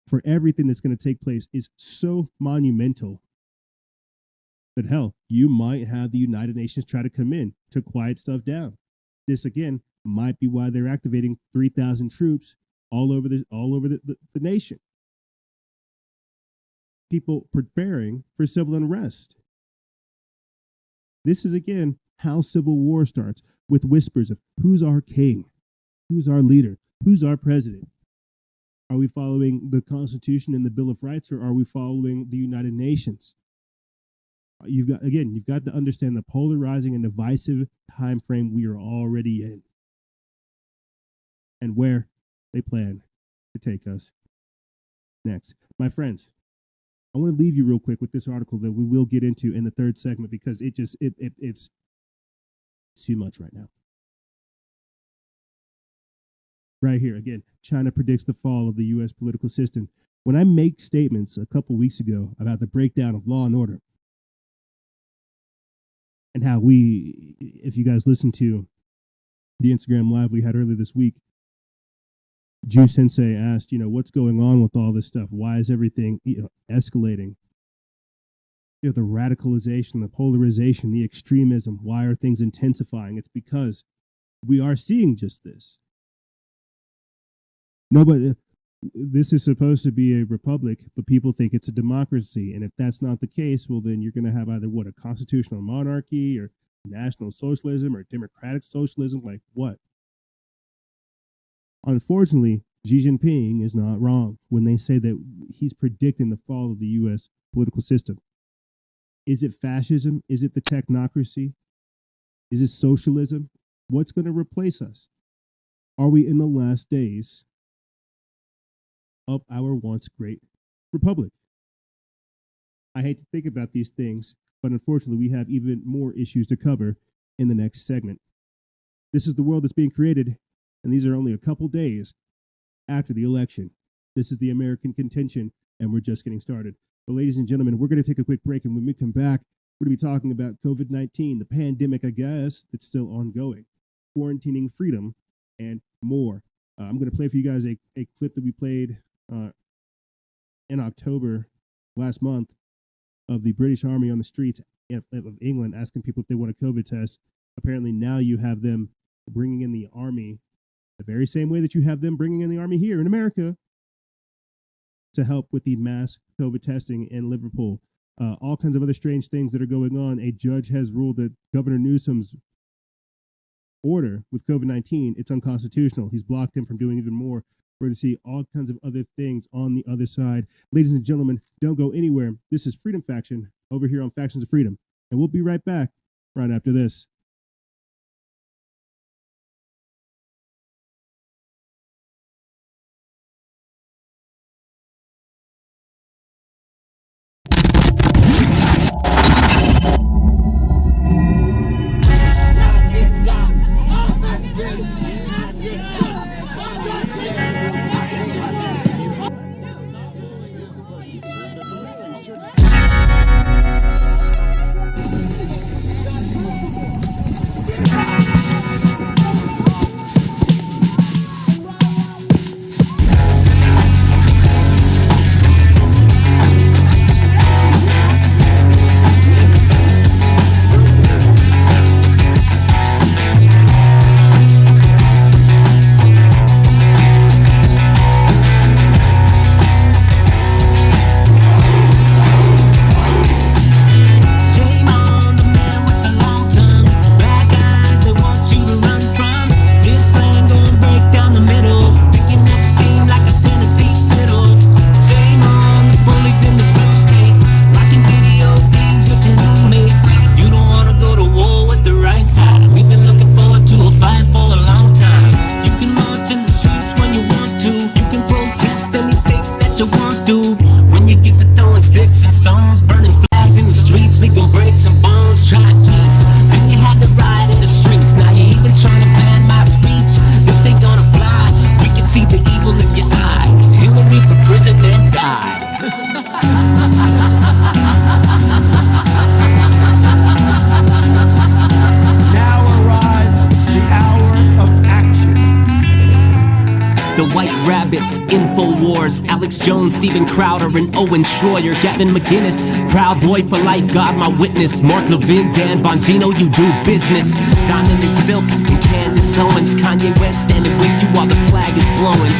for everything that's going to take place is so monumental But hell, you might have the United Nations try to come in to quiet stuff down. This again might be why they're activating 3,000 troops all over the nation. People preparing for civil unrest. This is again how civil war starts, with whispers of who's our king, who's our leader, who's our president. Are we following the Constitution and the Bill of Rights, or are we following the United Nations? You've got to understand the polarizing and divisive time frame we are already in, and where they plan to take us next. My friends, I want to leave you real quick with this article that we will get into in the third segment, because it's too much right now. Right here, again, China predicts the fall of the U.S. political system. When I make statements a couple weeks ago about the breakdown of law and order, and how if you guys listen to the Instagram live we had earlier this week, Jew Sensei asked, what's going on with all this stuff? Why is everything escalating? The radicalization, the polarization, the extremism. Why are things intensifying? It's because we are seeing just this. Nobody. This is supposed to be a republic, but people think it's a democracy. And if that's not the case, well, then you're going to have either a constitutional monarchy, or national socialism, or democratic socialism. Like what? Unfortunately, Xi Jinping is not wrong when they say that he's predicting the fall of the U.S. political system. Is it fascism? Is it the technocracy? Is it socialism? What's going to replace us? Are we in the last days of our once great republic? I hate to think about these things, but unfortunately, we have even more issues to cover in the next segment. This is the world that's being created, and these are only a couple days after the election. This is the American Contention, and we're just getting started. But ladies and gentlemen, we're going to take a quick break, and when we come back, we're going to be talking about COVID-19, the pandemic, I guess, that's still ongoing, quarantining freedom, and more. I'm going to play for you guys a clip that we played in October last month of the British Army on the streets of England asking people if they want a COVID test. Apparently now you have them bringing in the army the very same way that you have them bringing in the army here in America to help with the mass COVID testing in Liverpool. All kinds of other strange things that are going on. A judge has ruled that Governor Newsom's order with COVID-19, it's unconstitutional. He's blocked him from doing even more. We're going to see all kinds of other things on the other side. Ladies and gentlemen, don't go anywhere. This is Freedom Faction over here on Factions of Freedom. And we'll be right back right after this. The the White Rabbits, InfoWars, Alex Jones, Steven Crowder, and Owen Schroyer, Gavin McGinnis, Proud Boy for Life, God my witness, Mark Levin, Dan Bongino, you do business, Diamond and Silk, and Candace Owens, Kanye West standing with you while the flag is blowing.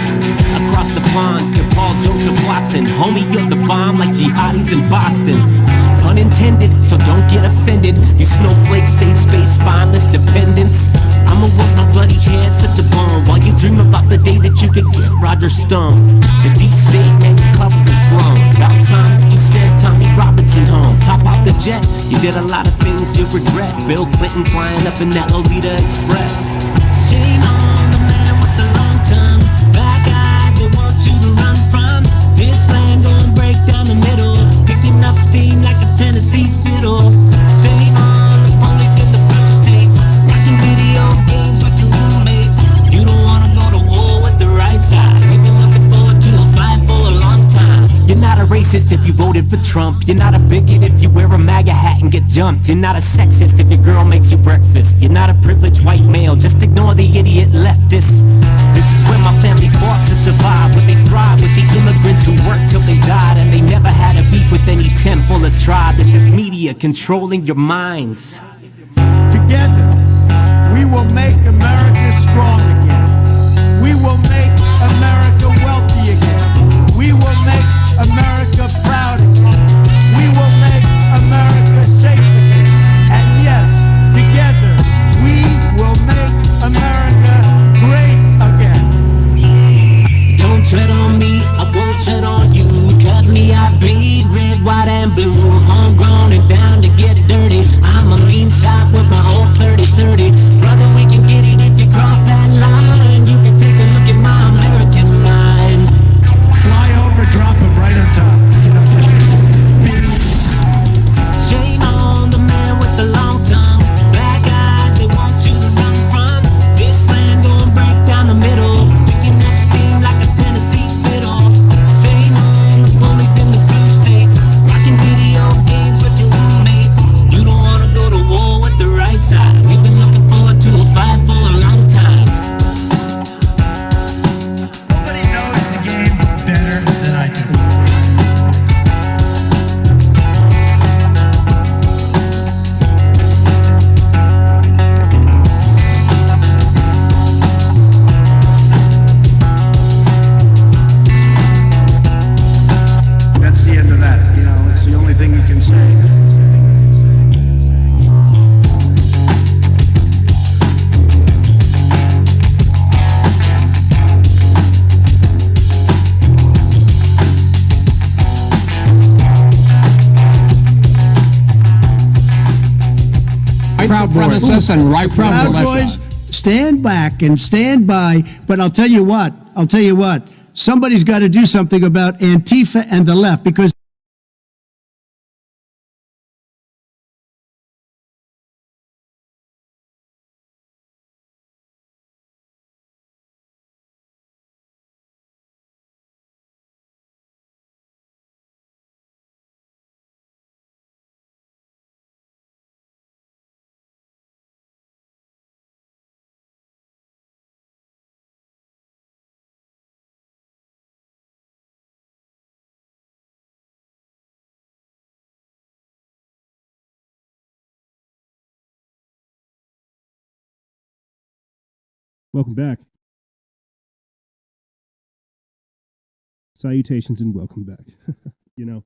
Across the pond, you're Paul Joseph Watson, homie, you're the bomb like jihadis in Boston. Pun intended, so don't get offended, you snowflake, safe space, spineless dependents. I'ma work my bloody hands to the bone while you dream about the day that you could get Roger Stone. The deep state and your cover is blown. About time that you sent Tommy Robinson home. Top off the jet, you did a lot of things you regret. Bill Clinton flying up in that Lolita Express. Shame on the man with the long tongue. Bad guys that want you to run from this land, gonna break down the middle, picking up steam like a Tennessee fiddle. Shame on the police in the blue states, rocking video games with your roommates. You don't wanna go to war with the right side. We've been looking forward to a fight for a long time. You're not a racist if you voted for Trump. You're not a bigot if you wear a MAGA hat and get jumped. You're not a sexist if your girl makes you breakfast. You're not a privileged white male, just ignore the idiot leftists. This is where my family fought to survive, where they thrive with the immigrants who worked till they died, and they never had a beef with any temple or tribe. This is media controlling your minds. Together, we will make America strong again. We will make America wealthy again. We will make America proud again. We will make America safe again. And yes, together, we will make America great again. Don't tread on me, I won't tread on you. Cut me, I bleed red, white, and blue. Homegrown and down to get dirty. I'm a mean shot with my whole 30-30. Brother, we can get it if you cross that line. You can take a look at my American mind. Fly over, drop him right on top. Shame on the man with the long tongue. Bad guys, they want you to run from this land, gonna break down the middle, picking up steam like a Tennessee fiddle. Shame on the police in the blue states, rocking video games with your roommates. You don't wanna go to war with the right side. We've been looking forward to a fight for a long time. Nobody knows the game better than I do. That's the end of that. You know, it's the only thing you can say. Proud Boys and right Proud Boys, stand back and stand by. But I'll tell you what, somebody's got to do something about Antifa and the left, because Welcome back. Salutations and welcome back. You know,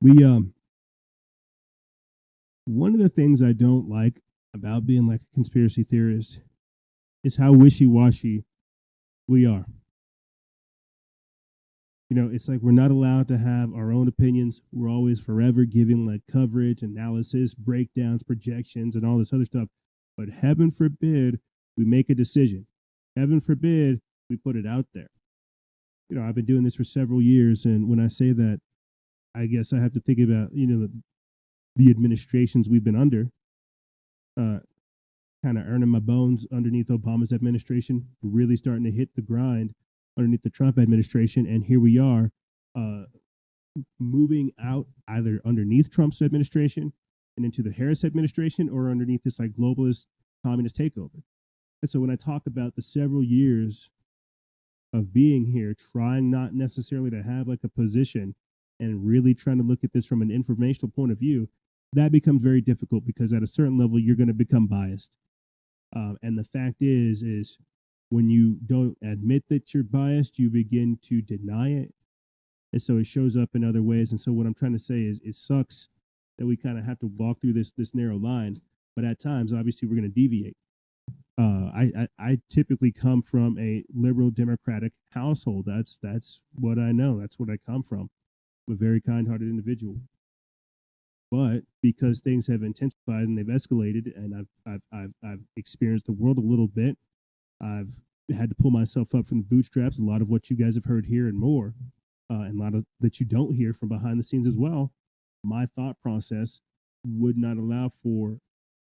we one of the things I don't like about being like a conspiracy theorist is how wishy-washy we are. You know, it's like we're not allowed to have our own opinions. We're always forever giving like coverage, analysis, breakdowns, projections, and all this other stuff. But heaven forbid we make a decision. Heaven forbid we put it out there. You know, I've been doing this for several years, and when I say that, I guess I have to think about, you know, the administrations we've been under, kind of earning my bones underneath Obama's administration, really starting to hit the grind underneath the Trump administration, and here we are, moving out either underneath Trump's administration and into the Harris administration, or underneath this like globalist communist takeover. And so when I talk about the several years of being here, trying not necessarily to have like a position and really trying to look at this from an informational point of view, that becomes very difficult because at a certain level, you're going to become biased. And the fact is when you don't admit that you're biased, you begin to deny it. And so it shows up in other ways. And so what I'm trying to say is it sucks that we kind of have to walk through this narrow line. But at times, obviously, we're going to deviate. I typically come from a liberal democratic household. That's what I know. That's what I come from. I'm a very kind-hearted individual. But because things have intensified and they've escalated, and I've experienced the world a little bit, I've had to pull myself up from the bootstraps. A lot of what you guys have heard here and more, and a lot of that you don't hear from behind the scenes as well. My thought process would not allow for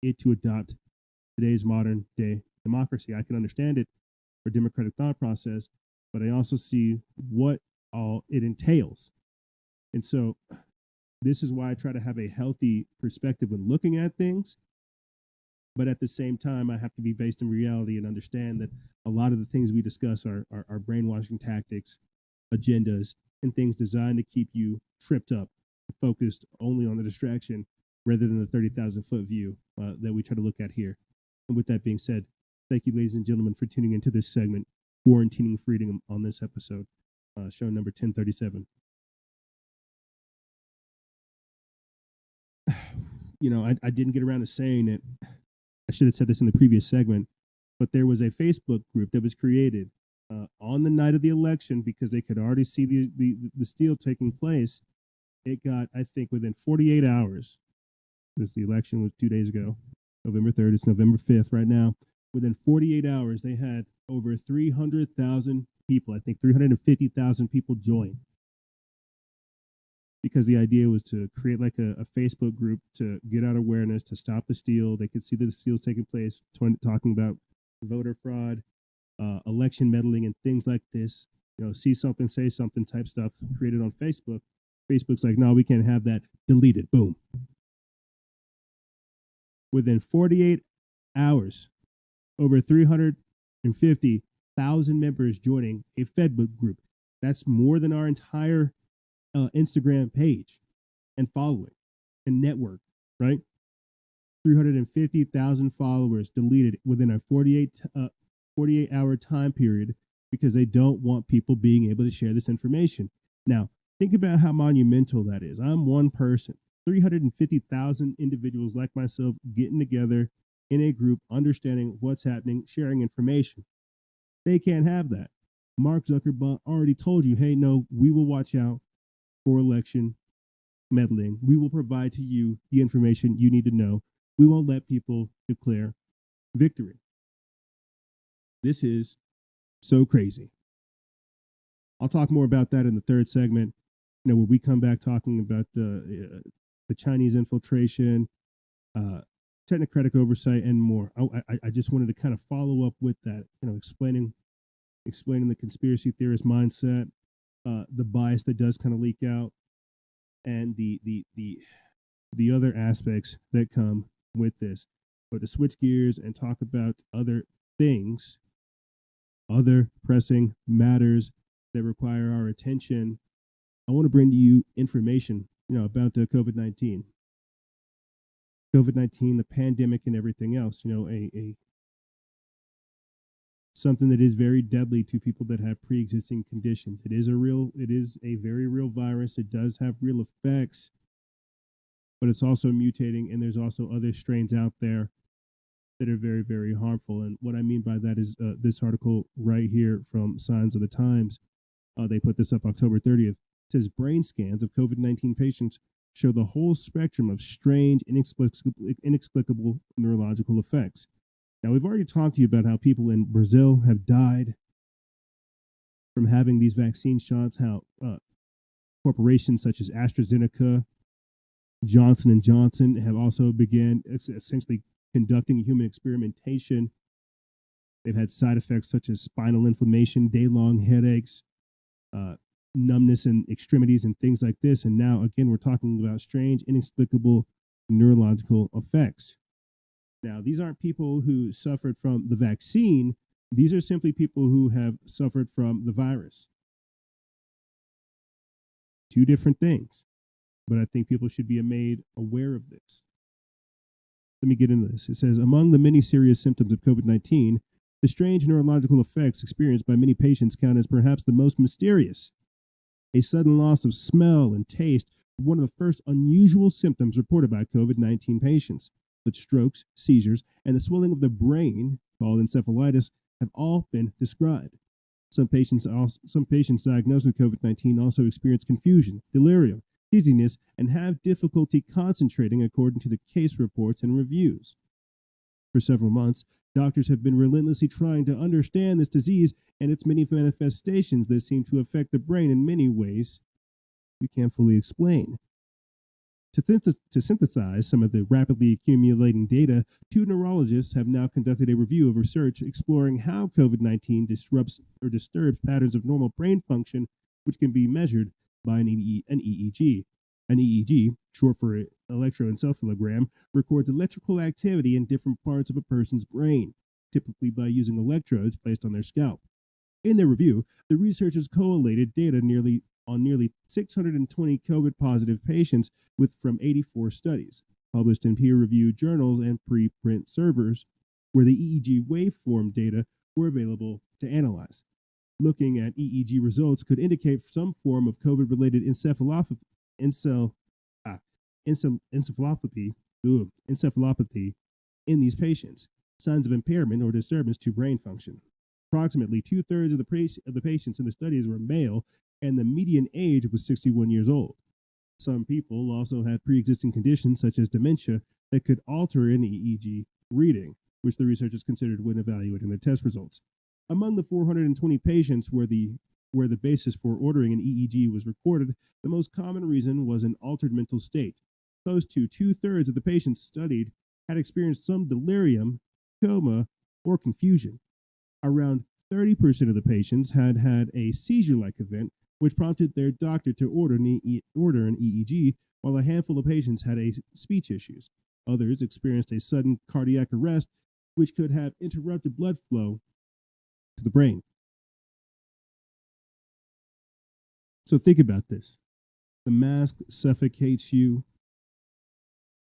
it to adopt today's modern day democracy. I can understand it for democratic thought process, but I also see what all it entails. And so this is why I try to have a healthy perspective when looking at things. But at the same time, I have to be based in reality and understand that a lot of the things we discuss are brainwashing tactics, agendas, and things designed to keep you tripped up, focused only on the distraction rather than the 30,000-foot view that we try to look at here. And with that being said, thank you, ladies and gentlemen, for tuning into this segment, Quarantining Freedom, on this episode, show number 1037. You know, I didn't get around to saying it. I should have said this in the previous segment, but there was a Facebook group that was created on the night of the election because they could already see the steal taking place. It got, I think, within 48 hours, because the election was 2 days ago, November 3rd, it's November 5th right now. Within 48 hours, they had over 300,000 people, I think 350,000 people join. Because the idea was to create like a Facebook group to get out awareness, to stop the steal. They could see that the steal's taking place, talking about voter fraud, election meddling, and things like this. You know, see something, say something type stuff created on Facebook. Facebook's like, no, we can't have that. Delete it. Boom. Within 48 hours, over 350,000 members joining a Facebook group. That's more than our entire Instagram page and following and network, right? 350,000 followers deleted within a 48-hour time period because they don't want people being able to share this information. Now, think about how monumental that is. I'm one person, 350,000 individuals like myself getting together in a group, understanding what's happening, sharing information. They can't have that. Mark Zuckerberg already told you, hey, no, we will watch out for election meddling. We will provide to you the information you need to know. We won't let people declare victory. This is so crazy. I'll talk more about that in the third segment, you know, where we come back talking about the Chinese infiltration, technocratic oversight, and more. I just wanted to kind of follow up with that, you know, explaining the conspiracy theorist mindset, the bias that does kind of leak out, and the other aspects that come with this. But to switch gears and talk about other things, other pressing matters that require our attention, I want to bring to you information, you know, about COVID-19. COVID-19, the pandemic, and everything else. You know, a something that is very deadly to people that have pre-existing conditions. It is a very real virus. It does have real effects, but it's also mutating, and there's also other strains out there that are very, very harmful. And what I mean by that is this article right here from Signs of the Times. They put this up October 30th. It says brain scans of COVID-19 patients show the whole spectrum of strange, inexplicable neurological effects. Now, we've already talked to you about how people in Brazil have died from having these vaccine shots, how corporations such as AstraZeneca, Johnson & Johnson have also began essentially conducting human experimentation. They've had side effects such as spinal inflammation, day-long headaches, numbness in extremities, and things like this. And now, again, we're talking about strange, inexplicable neurological effects. Now, these aren't people who suffered from the vaccine. These are simply people who have suffered from the virus. Two different things, but I think people should be made aware of this. Let me get into this. It says, among the many serious symptoms of COVID-19, the strange neurological effects experienced by many patients count as perhaps the most mysterious. A sudden loss of smell and taste were one of the first unusual symptoms reported by COVID-19 patients, but strokes, seizures, and the swelling of the brain, called encephalitis, have all been described. Some patients diagnosed with COVID-19 also experience confusion, delirium, dizziness, and have difficulty concentrating according to the case reports and reviews. For several months, doctors have been relentlessly trying to understand this disease and its many manifestations that seem to affect the brain in many ways we can't fully explain. To synthesize some of the rapidly accumulating data, two neurologists have now conducted a review of research exploring how COVID-19 disrupts or disturbs patterns of normal brain function, which can be measured by an EEG. An EEG, short for electroencephalogram, records electrical activity in different parts of a person's brain, typically by using electrodes placed on their scalp. In their review, the researchers collated data on nearly 620 COVID-positive patients from 84 studies, published in peer-reviewed journals and preprint servers, where the EEG waveform data were available to analyze. Looking at EEG results could indicate some form of COVID-related encephalopathy in these patients, signs of impairment or disturbance to brain function. Approximately two-thirds of the patients in the studies were male, and the median age was 61 years old. Some people also had pre-existing conditions such as dementia that could alter an EEG reading, which the researchers considered when evaluating the test results. Among the 420 patients where the basis for ordering an EEG was recorded, the most common reason was an altered mental state. Close to two-thirds of the patients studied had experienced some delirium, coma, or confusion. Around 30% of the patients had had a seizure-like event, which prompted their doctor to order an EEG, while a handful of patients had speech issues. Others experienced a sudden cardiac arrest, which could have interrupted blood flow to the brain. So think about this. The mask suffocates you.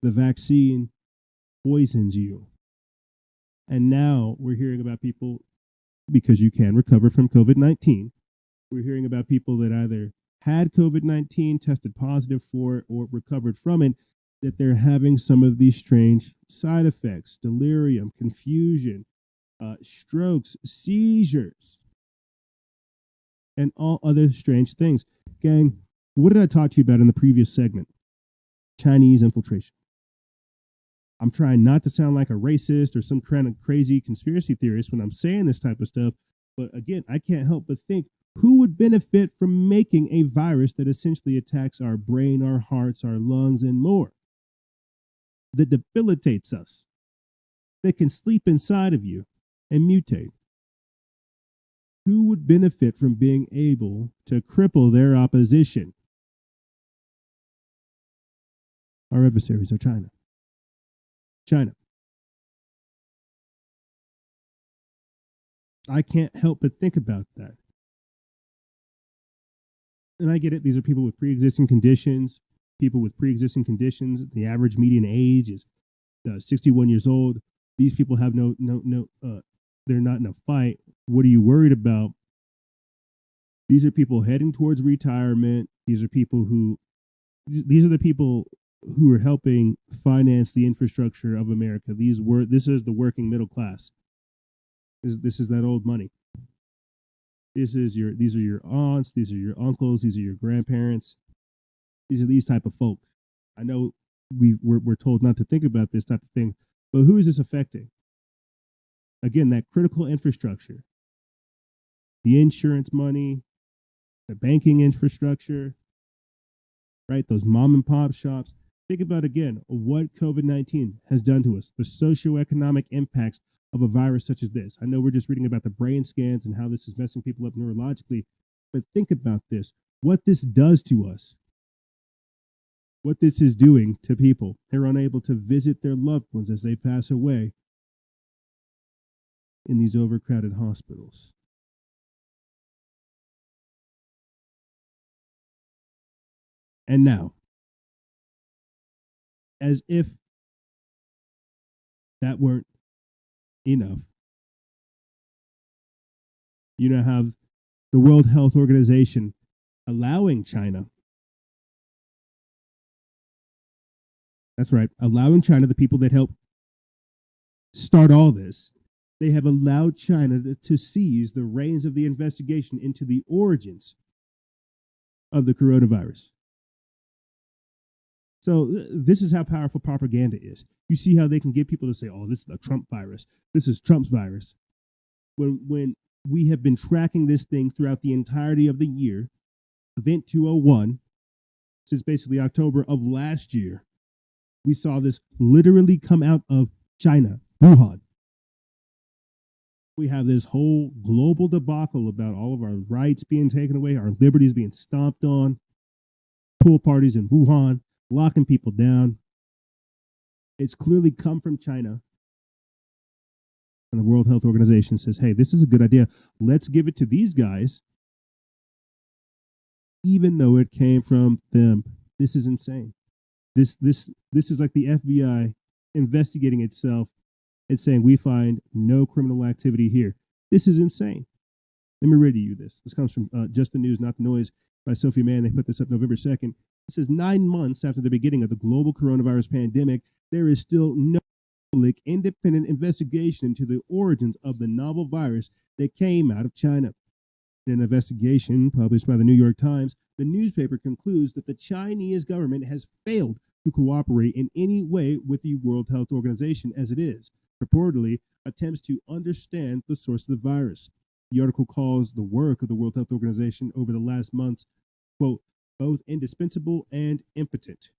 The vaccine poisons you. And now we're hearing about people, because you can recover from COVID-19, we're hearing about people that either had COVID-19, tested positive for it, or recovered from it, that they're having some of these strange side effects, delirium, confusion, strokes, seizures, and all other strange things. Gang, what did I talk to you about in the previous segment? Chinese infiltration. I'm trying not to sound like a racist or some kind of crazy conspiracy theorist when I'm saying this type of stuff, but again, I can't help but think, who would benefit from making a virus that essentially attacks our brain, our hearts, our lungs, and more? That debilitates us, that can sleep inside of you and mutate. Who would benefit from being able to cripple their opposition? Our adversaries are China. China. I can't help but think about that. And I get it. These are people with pre-existing conditions. The average median age is 61 years old. These people have they're not in a fight. What are you worried about? These are people heading towards retirement. These are the people who are helping finance the infrastructure of America. This is the working middle class. This is that old money. These are your aunts, these are your uncles, these are your grandparents. These are these type of folk. I know we're told not to think about this type of thing, but who is this affecting? Again, that critical infrastructure, the insurance money, the banking infrastructure, right? Those mom and pop shops. Think about again what COVID-19 has done to us, the socioeconomic impacts of a virus such as this. I know we're just reading about the brain scans and how this is messing people up neurologically, but think about this, what this does to us, what this is doing to people. They're unable to visit their loved ones as they pass away. in these overcrowded hospitals. And now, as if that weren't enough, you now have the World Health Organization allowing China, that's right, allowing China, the people that helped start all this, they have allowed China to seize the reins of the investigation into the origins of the coronavirus. So this is how powerful propaganda is. You see how they can get people to say, oh, this is the Trump virus. This is Trump's virus. When we have been tracking this thing throughout the entirety of the year, Event 201, since basically October of last year, we saw this literally come out of China, Wuhan. We have this whole global debacle about all of our rights being taken away, our liberties being stomped on, pool parties in Wuhan, locking people down. It's clearly come from China. And the World Health Organization says, hey, this is a good idea. Let's give it to these guys, even though it came from them. This is insane. This is like the FBI investigating itself. It's saying we find no criminal activity here. This is insane. Let me read you this. This comes from Just the News, Not the Noise by Sophie Mann. They put this up November 2nd. It says 9 months after the beginning of the global coronavirus pandemic, there is still no public independent investigation into the origins of the novel virus that came out of China. In an investigation published by the New York Times, the newspaper concludes that the Chinese government has failed to cooperate in any way with the World Health Organization as it is, purportedly attempts to understand the source of the virus. The article calls the work of the World Health Organization over the last months, quote, both indispensable and impotent,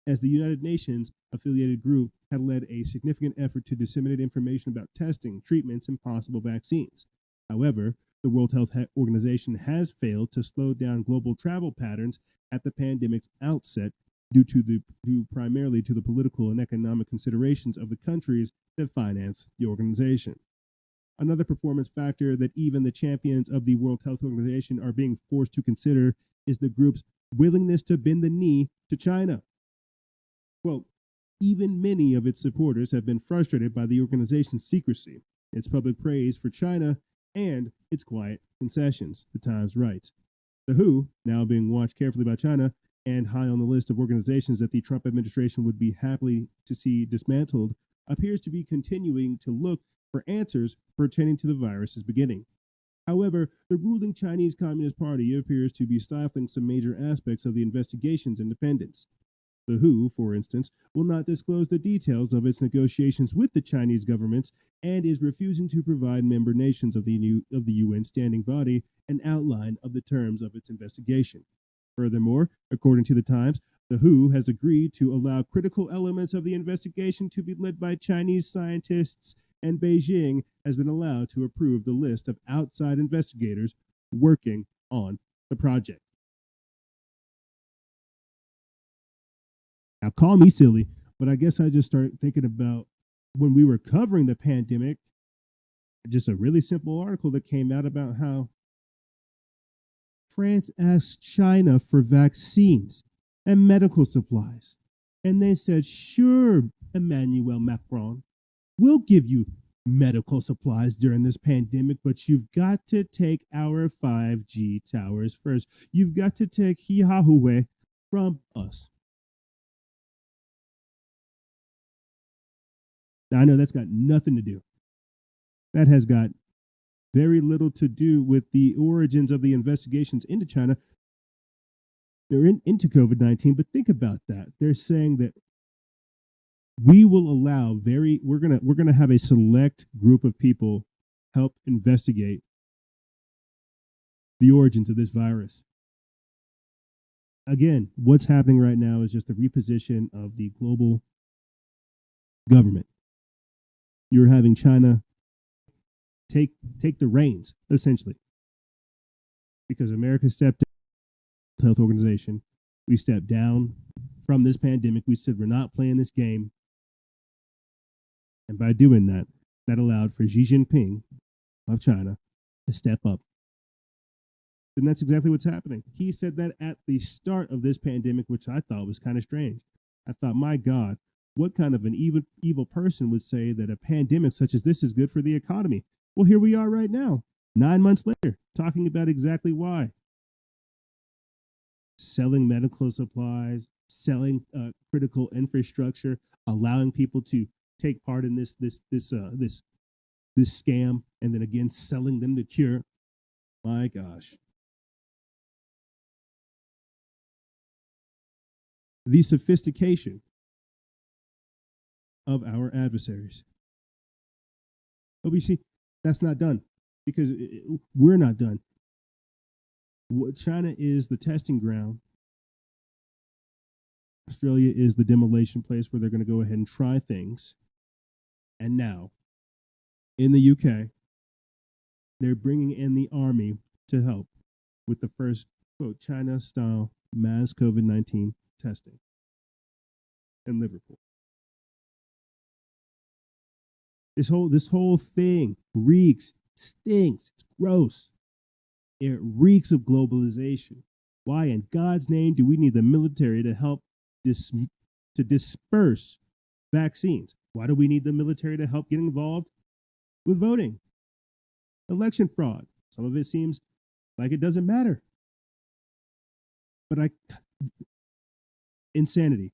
as the United Nations affiliated group had led a significant effort to disseminate information about testing, treatments, and possible vaccines. However, the World Health Organization has failed to slow down global travel patterns at the pandemic's outset due primarily to the political and economic considerations of the countries that finance the organization. Another performance factor that even the champions of the World Health Organization are being forced to consider is the group's willingness to bend the knee to China. Quote, even many of its supporters have been frustrated by the organization's secrecy, its public praise for China, and its quiet concessions, the Times writes. The WHO, now being watched carefully by China and high on the list of organizations that the Trump administration would be happy to see dismantled, appears to be continuing to look for answers pertaining to the virus's beginning. However, the ruling Chinese Communist Party appears to be stifling some major aspects of the investigation's independence. The WHO, for instance, will not disclose the details of its negotiations with the Chinese governments and is refusing to provide member nations of the UN standing body an outline of the terms of its investigation. Furthermore, according to the Times, the WHO has agreed to allow critical elements of the investigation to be led by Chinese scientists, and Beijing has been allowed to approve the list of outside investigators working on the project. Now, call me silly, but I guess I just started thinking about when we were covering the pandemic, just a really simple article that came out about how France asked China for vaccines and medical supplies. And they said, sure, Emmanuel Macron, we'll give you medical supplies during this pandemic, but you've got to take our 5G towers first. You've got to take Huawei from us. Now, I know that's got nothing to do. That has got very little to do with the origins of the investigations into China. They're into COVID-19, but think about that. They're saying that we will allow we're gonna have a select group of people help investigate the origins of this virus. Again, what's happening right now is just the reposition of the global government. You're having China take the reins, essentially, because America stepped down from the Health Organization. We stepped down from this pandemic. We said we're not playing this game, and by doing that, that allowed for Xi Jinping of China to step up. And that's exactly what's happening. He said that at the start of this pandemic, which I thought was kind of strange. I thought, my God, what kind of an evil person would say that a pandemic such as this is good for the economy? Well, here we are right now, 9 months later, talking about exactly why. Selling medical supplies, selling critical infrastructure, allowing people to take part in this scam, and then again selling them the cure. My gosh. The sophistication of our adversaries. But we see that's not done because we're not done. China is the testing ground. Australia is the demolition place where they're going to go ahead and try things. And now, in the UK, they're bringing in the army to help with the first, quote, China-style mass COVID-19 testing in Liverpool. This whole thing reeks, stinks, it's gross. It reeks of globalization. Why in God's name do we need the military to help to disperse vaccines? Why do we need the military to help get involved with voting? Election fraud. Some of it seems like it doesn't matter. But insanity.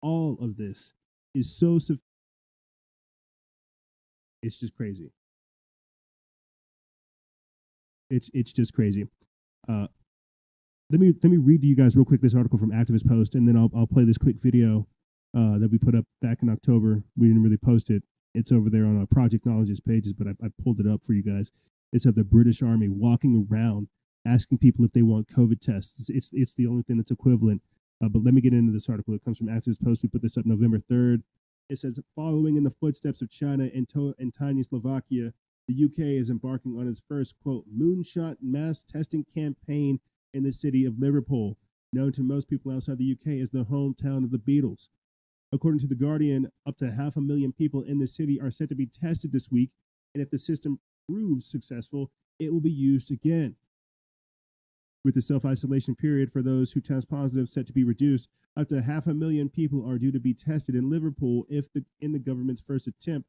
All of this is so it's just crazy. It's just crazy. Let me read to you guys real quick this article from Activist Post, and then I'll play this quick video that we put up back in October. We didn't really post it. It's over there on our Project Knowledge's pages, but I pulled it up for you guys. It's of the British Army walking around asking people if they want COVID tests. It's the only thing that's equivalent. But let me get into this article. It comes from Activist Post. We put this up November 3rd. It says, following in the footsteps of China and tiny Slovakia, the UK is embarking on its first, quote, moonshot mass testing campaign in the city of Liverpool, known to most people outside the UK as the hometown of the Beatles. According to The Guardian, up to 500,000 people in the city are set to be tested this week, and if the system proves successful, it will be used again. With the self-isolation period for those who test positive set to be reduced, up to 500,000 people are due to be tested in Liverpool in the government's first attempt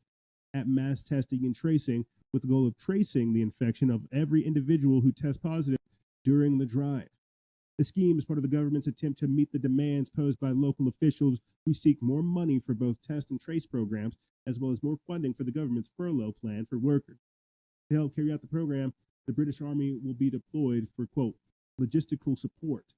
at mass testing and tracing, with the goal of tracing the infection of every individual who tests positive during the drive. The scheme is part of the government's attempt to meet the demands posed by local officials who seek more money for both test and trace programs, as well as more funding for the government's furlough plan for workers. To help carry out the program, the British Army will be deployed for, quote, logistical support.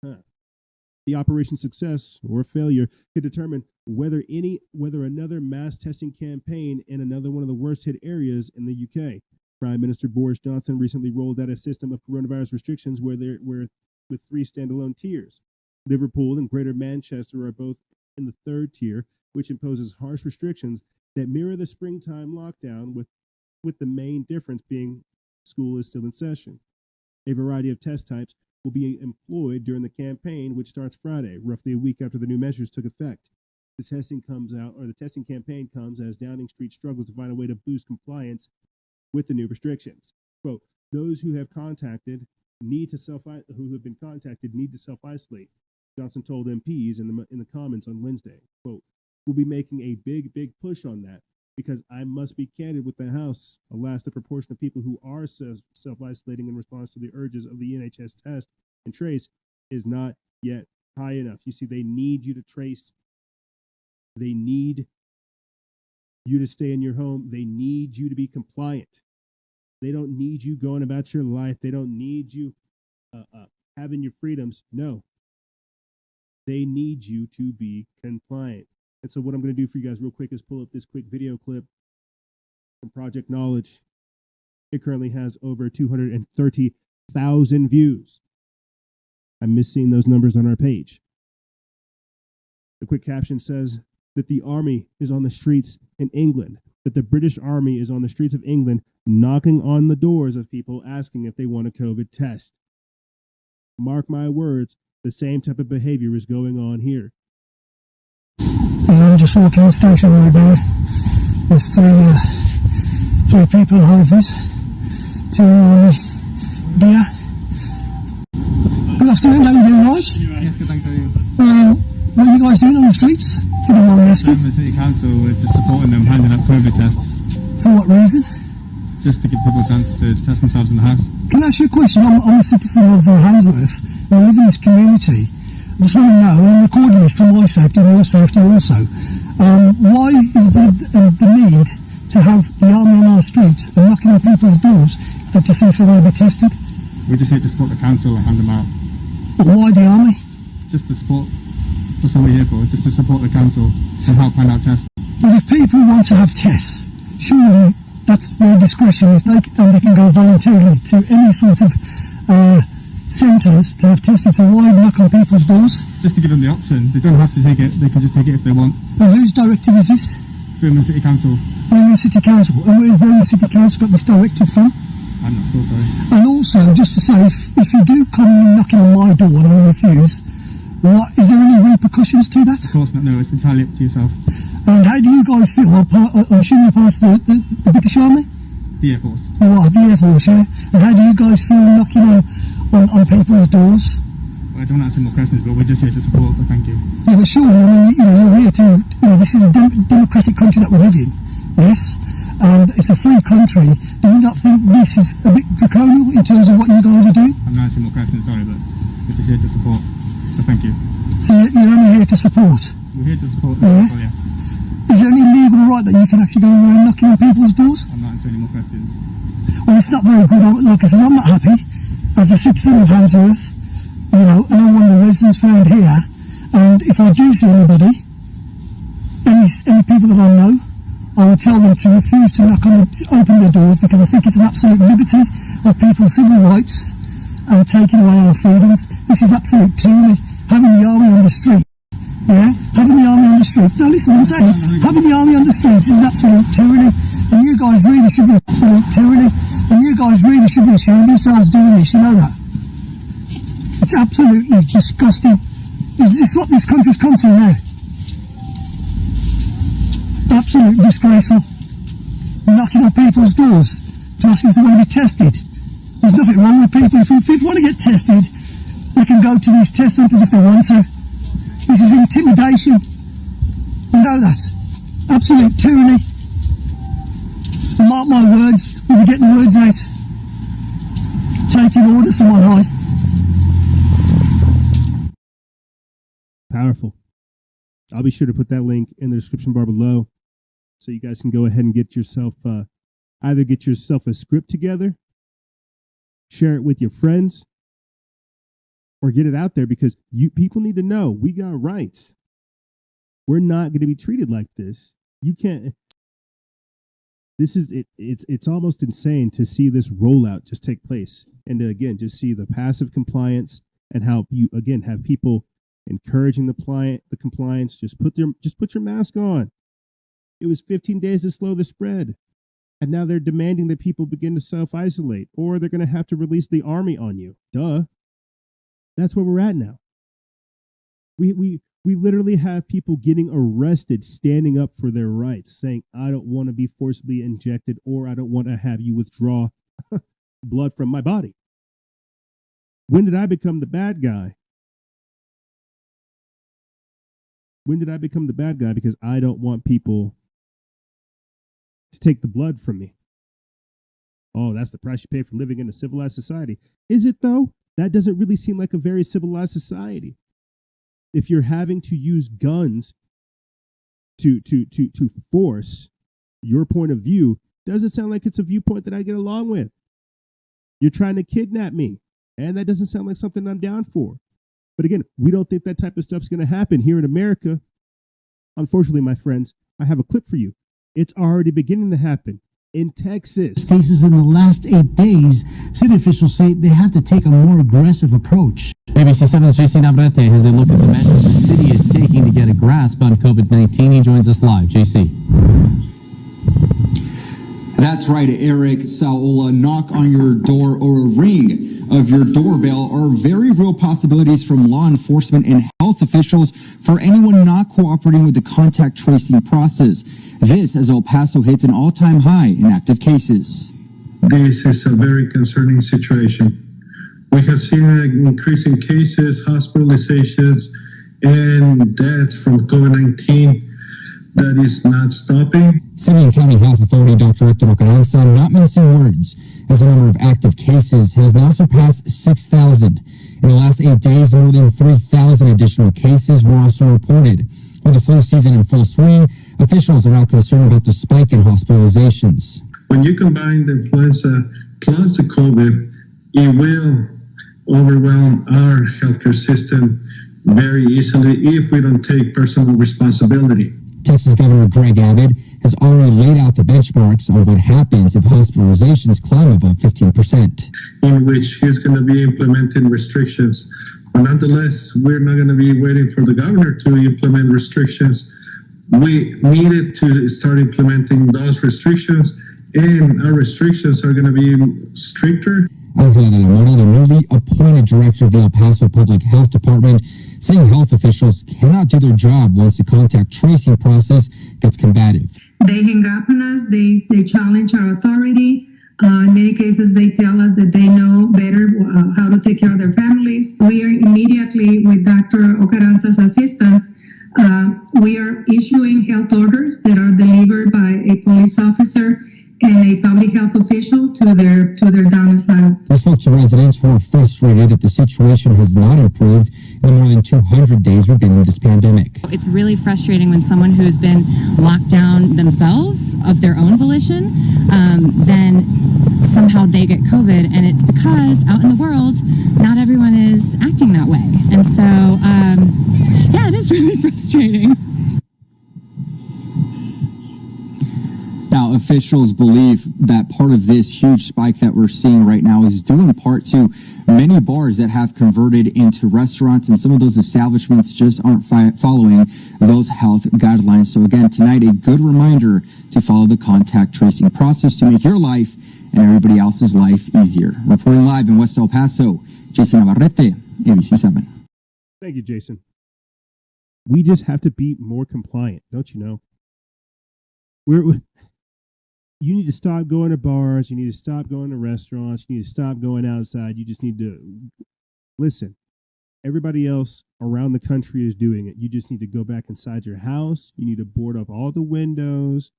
The operation's success or failure could determine whether another mass testing campaign in another one of the worst hit areas in the UK. Prime Minister Boris Johnson recently rolled out a system of coronavirus restrictions with 3 standalone tiers. Liverpool and Greater Manchester are both in the 3rd tier, which imposes harsh restrictions that mirror the springtime lockdown, with the main difference being school is still in session. A variety of test types will be employed during the campaign, which starts Friday, roughly a week after the new measures took effect. The testing campaign comes as Downing Street struggles to find a way to boost compliance with the new restrictions. Quote, those who have been contacted need to self-isolate, Johnson told MPs in the Commons on Wednesday. Quote, we'll be making a big push on that because I must be candid with the House. Alas, the proportion of people who are self-isolating in response to the urges of the NHS test and trace is not yet high enough. You see, they need you to trace. They need you to stay in your home. They need you to be compliant. They don't need you going about your life. They don't need you having your freedoms. No. They need you to be compliant. And so what I'm going to do for you guys real quick is pull up this quick video clip from Project Knowledge. It currently has over 230,000 views. I miss seeing those numbers on our page. The quick caption says that the army is on the streets in England, that the British Army is on the streets of England knocking on the doors of people asking if they want a COVID test. Mark my words, the same type of behavior is going on here. I'm just walking the station every day. There's three people in high-vis, 2 army gear. Good afternoon, how you doing, guys? Yes, good, thanks, how are you? What are you guys doing on the streets? If you don't mind me asking. The City Council, we're just supporting them, handing out COVID tests. For what reason? Just to give people a chance to test themselves in the house. Can I ask you a question? I'm a citizen of Handsworth. I live in this community. I just want to know, and I'm recording this for my safety and your safety also, why is the need to have the army on our streets and knocking on people's doors and to see if they want to be tested? We're just here to support the council and hand them out. But why the army? Just to support. That's what we're here for, just to support the council and help hand out tests. But if people want to have tests, surely that's their discretion. If they can go voluntarily to any sort of centres to have tested. So why knock on people's doors? Just to give them the option. They don't have to take it, they can just take it if they want. And whose directive is this? Birmingham City Council. Birmingham City Council. And where's Birmingham City Council got this directive from? I'm not sure, sorry. And also, just to say, if you do come knocking on my door and I refuse, is there any repercussions to that? Of course not, no, it's entirely up to yourself. And how do you guys feel? I'm assuming you're part of the British Army? The Air Force. You are, the Air Force, yeah? And how do you guys feel knocking on people's doors? Well, I don't answer more questions, but we're just here to support, but thank you. Yeah, but surely, I mean, you're here to, this is a democratic country that we live in, yes? And it's a free country. Do you not think this is a bit draconian in terms of what you guys are doing? I'm not answering more questions, sorry, but we're just here to support, but thank you. So you're only here to support? We're here to support the Yeah? council, yeah. Is there any legal right that you can actually go around knocking on people's doors? I'm not answering any more questions. Well, it's not very good. Like I said, I'm not happy as a citizen of Handsworth, and I'm one of the residents around here. And if I do see anybody, any people that I know, I will tell them to refuse to open their doors, because I think it's an absolute liberty of people's civil rights and taking away our freedoms. This is absolute tyranny. Having the army on the street. Yeah, having the army on the streets. Now listen, I'm saying, having the army on the streets is absolute tyranny, and you guys really should be absolute tyranny, and you guys really should be ashamed of yourselves doing this. You know that? It's absolutely disgusting. Is this what this country's come to now? Absolutely disgraceful. Knocking on people's doors to ask if they want to be tested. There's nothing wrong with people. If people want to get tested, they can go to these test centres if they want to. This is intimidation. You know that. Absolute tyranny. And mark my words, when we get the words out. Taking orders from on high. Powerful. I'll be sure to put that link in the description bar below, so you guys can go ahead and get yourself, either get yourself a script together, share it with your friends, or get it out there, because people need to know we got rights. We're not going to be treated like this. You can't. This is it. It's almost insane to see this rollout just take place, and to, again, just see the passive compliance and how you again have people encouraging the compliance. Just put your mask on. It was 15 days to slow the spread, and now they're demanding that people begin to self-isolate, or they're going to have to release the army on you. Duh. That's where we're at now. We literally have people getting arrested, standing up for their rights, saying, I don't want to be forcibly injected, or I don't want to have you withdraw blood from my body. When did I become the bad guy? When did I become the bad guy because I don't want people to take the blood from me? Oh, that's the price you pay for living in a civilized society. Is it though? That doesn't really seem like a very civilized society. If you're having to use guns to force your point of view, doesn't sound like it's a viewpoint that I get along with. You're trying to kidnap me, and that doesn't sound like something I'm down for. But again, we don't think that type of stuff's going to happen here in America. Unfortunately, my friends, I have a clip for you. It's already beginning to happen in Texas. Cases in the last 8 days, city officials say they have to take a more aggressive approach. ABC 7's JC Navarrete has a look at the measures the city is taking to get a grasp on COVID-19. He joins us live. JC. That's right, Eric. Saola, knock on your door or a ring of your doorbell are very real possibilities from law enforcement and health officials for anyone not cooperating with the contact tracing process. This as El Paso hits an all-time high in active cases. This is a very concerning situation. We have seen an increase in cases, hospitalizations, and deaths from COVID-19 that is not stopping. City and County Health Authority Dr. Technocrat not mincing words, as the number of active cases has now surpassed 6,000. In the last 8 days, more than 3,000 additional cases were also reported. With the flu season in full swing, officials are now concerned about the spike in hospitalizations. When you combine the influenza plus the COVID, it will overwhelm our healthcare system very easily if we don't take personal responsibility. Texas Governor Greg Abbott has already laid out the benchmarks on what happens if hospitalizations climb above 15%. In which he's going to be implementing restrictions. But nonetheless, we're not going to be waiting for the governor to implement restrictions. We needed to start implementing those restrictions, and our restrictions are going to be stricter. Angela de la Mora, the newly appointed director of the El Paso Public Health Department, saying health officials cannot do their job once the contact tracing process gets combative. They hang up on us, they challenge our authority. In many cases, they tell us that they know better how to take care of their families. We are immediately, with Dr. Ocaranza's assistance, we are issuing health orders that are delivered by a police officer and a public health official to their domicile. We spoke to residents who are frustrated that the situation has not improved in the more than 200 days we've been in this pandemic. It's really frustrating when someone who's been locked down themselves of their own volition, then somehow they get COVID, and it's because out in the world, not everyone is acting that way. And so, yeah, it is really frustrating. Now, officials believe that part of this huge spike that we're seeing right now is due in part to many bars that have converted into restaurants, and some of those establishments just aren't following those health guidelines. So again, tonight, a good reminder to follow the contact tracing process to make your life and everybody else's life easier. Reporting live in West El Paso, Jason Navarrete, ABC7. Thank you, Jason. We just have to be more compliant, don't you know? You need to stop going to bars. You need to stop going to restaurants. You need to stop going outside. You just need to listen. Everybody else around the country is doing it. You just need to go back inside your house. You need to board up all the windows,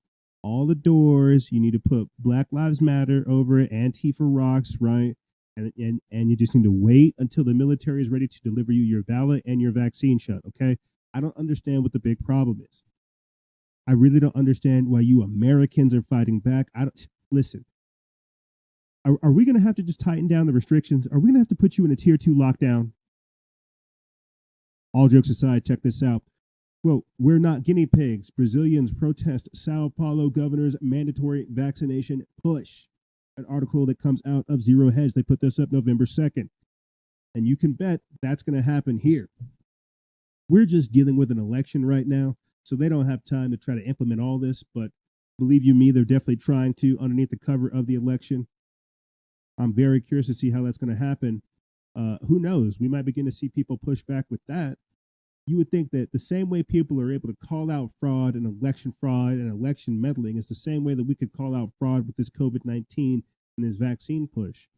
all the doors. You need to put Black Lives Matter over it, Antifa rocks, right? And you just need to wait until the military is ready to deliver you your ballot and your vaccine shot, okay? I don't understand what the big problem is. I really don't understand why you Americans are fighting back. Listen. Are we going to have to just tighten down the restrictions? Are we going to have to put you in a tier 2 lockdown? All jokes aside, check this out. Quote, "We're not guinea pigs. Brazilians protest Sao Paulo governor's mandatory vaccination push." An article that comes out of Zero Hedge. They put this up November 2nd. And you can bet that's going to happen here. We're just dealing with an election right now, so they don't have time to try to implement all this. But believe you me, they're definitely trying to underneath the cover of the election. I'm very curious to see how that's going to happen. Who knows? We might begin to see people push back with that. You would think that the same way people are able to call out fraud and election meddling is the same way that we could call out fraud with this COVID-19 and this vaccine push.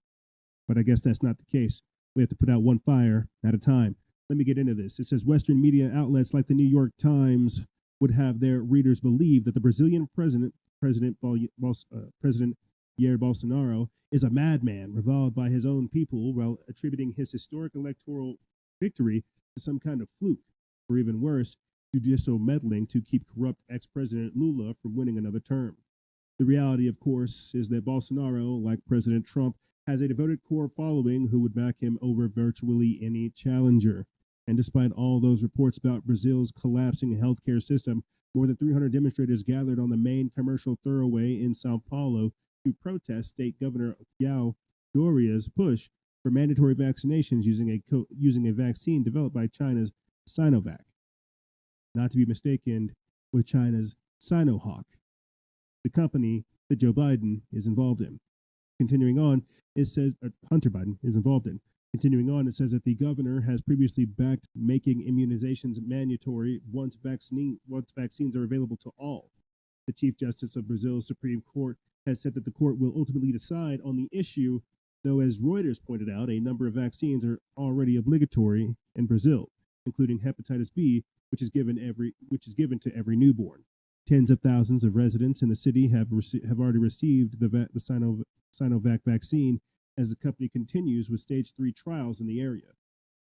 But I guess that's not the case. We have to put out one fire at a time. Let me get into this. It says Western media outlets like the New York Times would have their readers believe that the Brazilian President Jair Bolsonaro is a madman reviled by his own people while attributing his historic electoral victory to some kind of fluke, or even worse, judicial meddling to keep corrupt ex-President Lula from winning another term. The reality, of course, is that Bolsonaro, like President Trump, has a devoted core following who would back him over virtually any challenger. And despite all those reports about Brazil's collapsing healthcare system, more than 300 demonstrators gathered on the main commercial thoroughway in Sao Paulo to protest State Governor João Doria's push for mandatory vaccinations using a vaccine developed by China's Sinovac, not to be mistaken with China's Sinohawk, the company that Joe Biden is involved in. Continuing on, it says Hunter Biden is involved in. Continuing on, it says that the governor has previously backed making immunizations mandatory once vaccines are available to all. The Chief Justice of Brazil's Supreme Court has said that the court will ultimately decide on the issue, though, as Reuters pointed out, a number of vaccines are already obligatory in Brazil, including hepatitis B, which is given to every newborn. Tens of thousands of residents in the city have already received the Sinovac vaccine as the company continues with stage 3 trials in the area.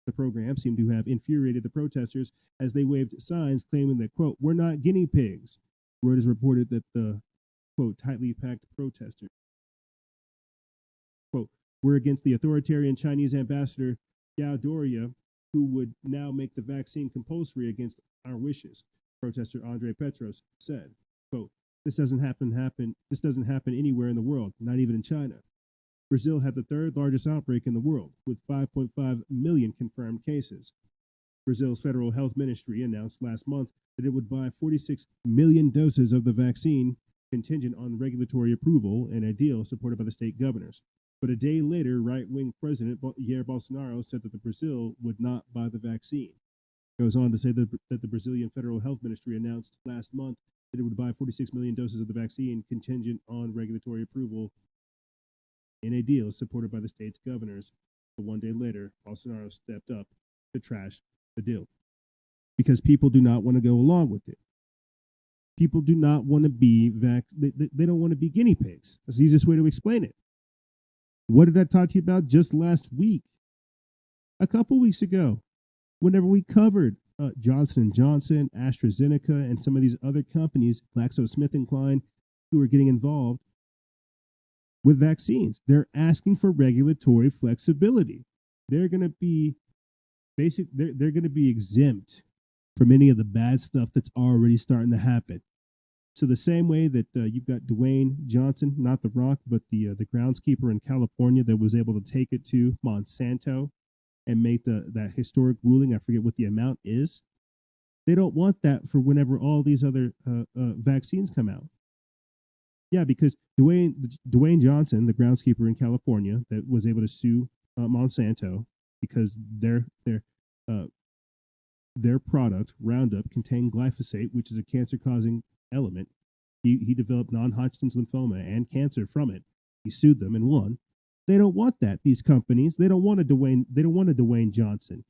The program seemed to have infuriated the protesters as they waved signs claiming that, quote, "We're not guinea pigs." Reuters reported that the, quote, tightly packed protesters, quote, "were against the authoritarian Chinese ambassador Yao Doria, who would now make the vaccine compulsory against our wishes," protester Andre Petros said. Quote, This doesn't happen anywhere in the world, not even in China. Brazil had the third largest outbreak in the world, with 5.5 million confirmed cases. Brazil's Federal Health Ministry announced last month that it would buy 46 million doses of the vaccine, contingent on regulatory approval, in a deal supported by the state governors. But a day later, right-wing President Jair Bolsonaro said that Brazil would not buy the vaccine. It goes on to say that the Brazilian Federal Health Ministry announced last month that it would buy 46 million doses of the vaccine, contingent on regulatory approval, in a deal supported by the state's governors. But one day later, Bolsonaro stepped up to trash the deal because people do not want to go along with it. People do not want to be they don't want to be guinea pigs. That's the easiest way to explain it. What did I talk to you about just last week? A couple weeks ago, whenever we covered Johnson & Johnson, AstraZeneca, and some of these other companies, GlaxoSmithKline, who are getting involved with vaccines. They're asking for regulatory flexibility. They're going to be they're going to be exempt from any of the bad stuff that's already starting to happen. So the same way that you've got Dwayne Johnson, not The Rock, but the groundskeeper in California that was able to take it to Monsanto and make that historic ruling. I forget what the amount is. They don't want that for whenever all these other vaccines come out. Yeah, because Dwayne Johnson, the groundskeeper in California, that was able to sue Monsanto because their product Roundup contained glyphosate, which is a cancer-causing element. He developed non-Hodgkin's lymphoma and cancer from it. He sued them and won. They don't want that. These companies, they don't want a Dwayne Johnson.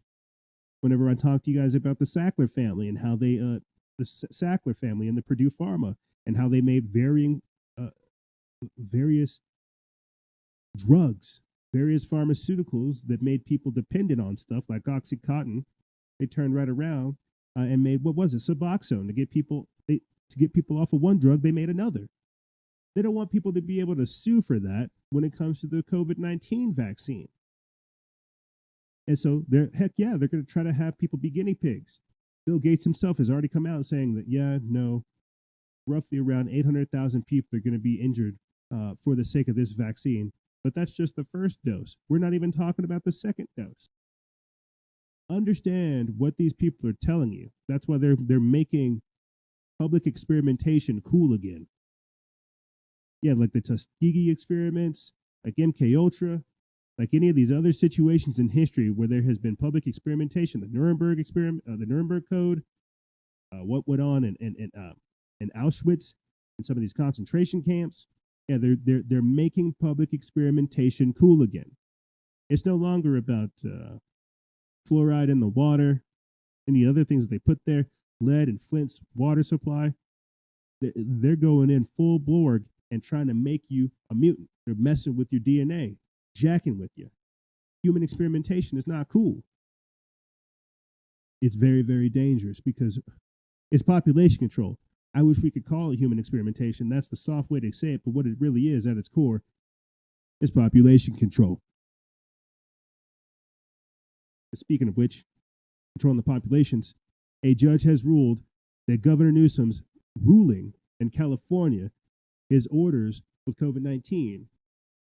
Whenever I talk to you guys about the Sackler family and how they the Sackler family and the Purdue Pharma and how they made various drugs, various pharmaceuticals that made people dependent on stuff like OxyContin, they turned right around and made, what was it, Suboxone to get people off of one drug. They made another. They don't want people to be able to sue for that when it comes to the COVID-19 vaccine. And so they're going to try to have people be guinea pigs. Bill Gates himself has already come out saying that, roughly around 800,000 people are going to be injured for the sake of this vaccine. But that's just the first dose. We're not even talking about the second dose. Understand what these people are telling you. That's why they're making public experimentation cool again. Yeah, like the Tuskegee experiments, like MKUltra, like any of these other situations in history where there has been public experimentation, the Nuremberg experiment, the Nuremberg Code, what went on in Auschwitz and some of these concentration camps. Yeah, they're making public experimentation cool again. It's no longer about fluoride in the water, any other things that they put there, lead and Flint's water supply. They're going in full blorg and trying to make you a mutant. They're messing with your DNA, jacking with you. Human experimentation is not cool. It's very, very dangerous because it's population control. I wish we could call it human experimentation. That's the soft way to say it, but what it really is at its core is population control. Speaking of which, controlling the populations, a judge has ruled that Governor Newsom's ruling in California, his orders with COVID-19,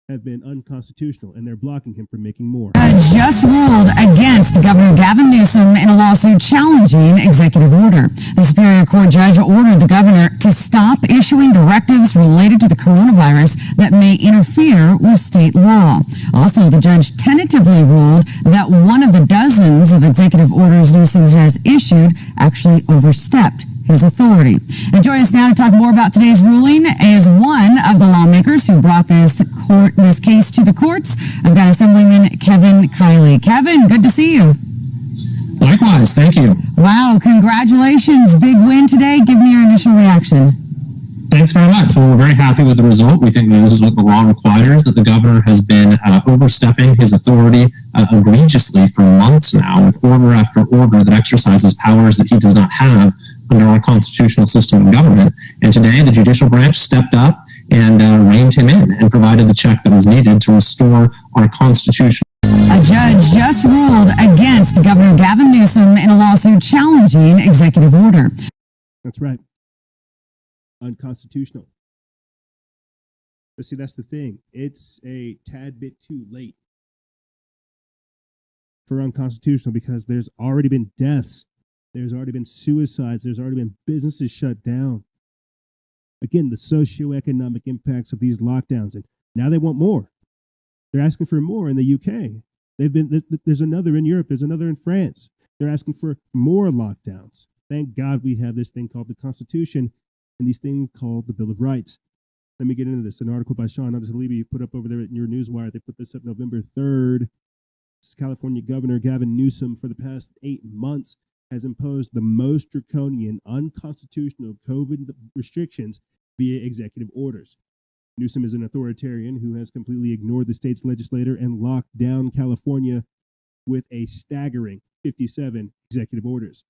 have been unconstitutional, and they're blocking him from making more. Just ruled against Governor Gavin Newsom in a lawsuit challenging executive order. The Superior Court judge ordered the governor to stop issuing directives related to the coronavirus that may interfere with state law. Also, the judge tentatively ruled that one of the dozens of executive orders Newsom has issued actually overstepped his authority. And joining us now to talk more about today's ruling is one of the lawmakers who brought this case to the courts. I've got Assemblyman Kevin Kiley. Kevin, good to see you. Likewise, thank you. Wow, congratulations. Big win today. Give me your initial reaction. Thanks very much. Well, we're very happy with the result. We think that this is what the law requires, that the governor has been overstepping his authority egregiously for months now, with order after order that exercises powers that he does not have under our constitutional system of government. And today, the judicial branch stepped up and reined him in and provided the check that was needed to restore our constitutional. A judge just ruled against Governor Gavin Newsom in a lawsuit challenging executive order. That's right. Unconstitutional. But see, that's the thing. It's a tad bit too late for unconstitutional because there's already been deaths. There's already been suicides. There's already been businesses shut down. Again, the socioeconomic impacts of these lockdowns. And now they want more. They're asking for more in the UK. There's another in Europe. There's another in France. They're asking for more lockdowns. Thank God we have this thing called the Constitution and these things called the Bill of Rights. Let me get into this. An article by Sean Adesalibi put up over there at your newswire. They put this up November 3rd. California Governor Gavin Newsom, for the past 8 months, has imposed the most draconian, unconstitutional COVID restrictions via executive orders. Newsom is an authoritarian who has completely ignored the state's legislature and locked down California with a staggering 57 executive orders.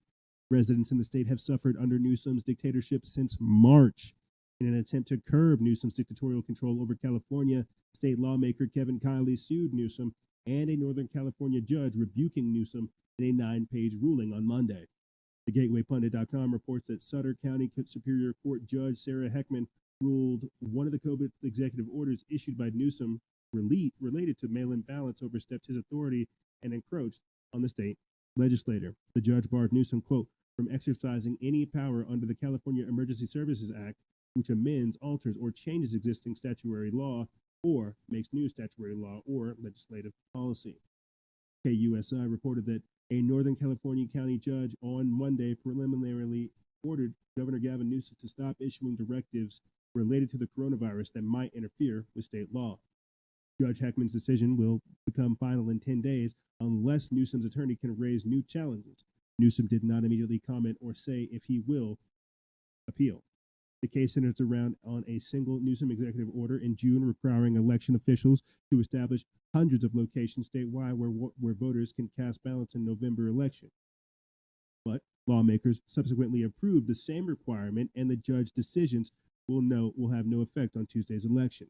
Residents in the state have suffered under Newsom's dictatorship since March. In an attempt to curb Newsom's dictatorial control over California, state lawmaker Kevin Kiley sued Newsom and a Northern California judge, rebuking Newsom in a 9-page ruling on Monday. The GatewayPundit.com reports that Sutter County Superior Court Judge Sarah Heckman ruled one of the COVID executive orders issued by Newsom related to mail-in ballots overstepped his authority and encroached on the state legislature. The judge barred Newsom, quote, from exercising any power under the California Emergency Services Act, which amends, alters, or changes existing statutory law or makes new statutory law or legislative policy. KUSI reported that a Northern California county judge on Monday preliminarily ordered Governor Gavin Newsom to stop issuing directives related to the coronavirus that might interfere with state law. Judge Heckman's decision will become final in 10 days unless Newsom's attorney can raise new challenges. Newsom did not immediately comment or say if he will appeal. The case centers around on a single Newsom executive order in June requiring election officials to establish hundreds of locations statewide where voters can cast ballots in November election. But lawmakers subsequently approved the same requirement, and the judge's decisions will have no effect on Tuesday's election.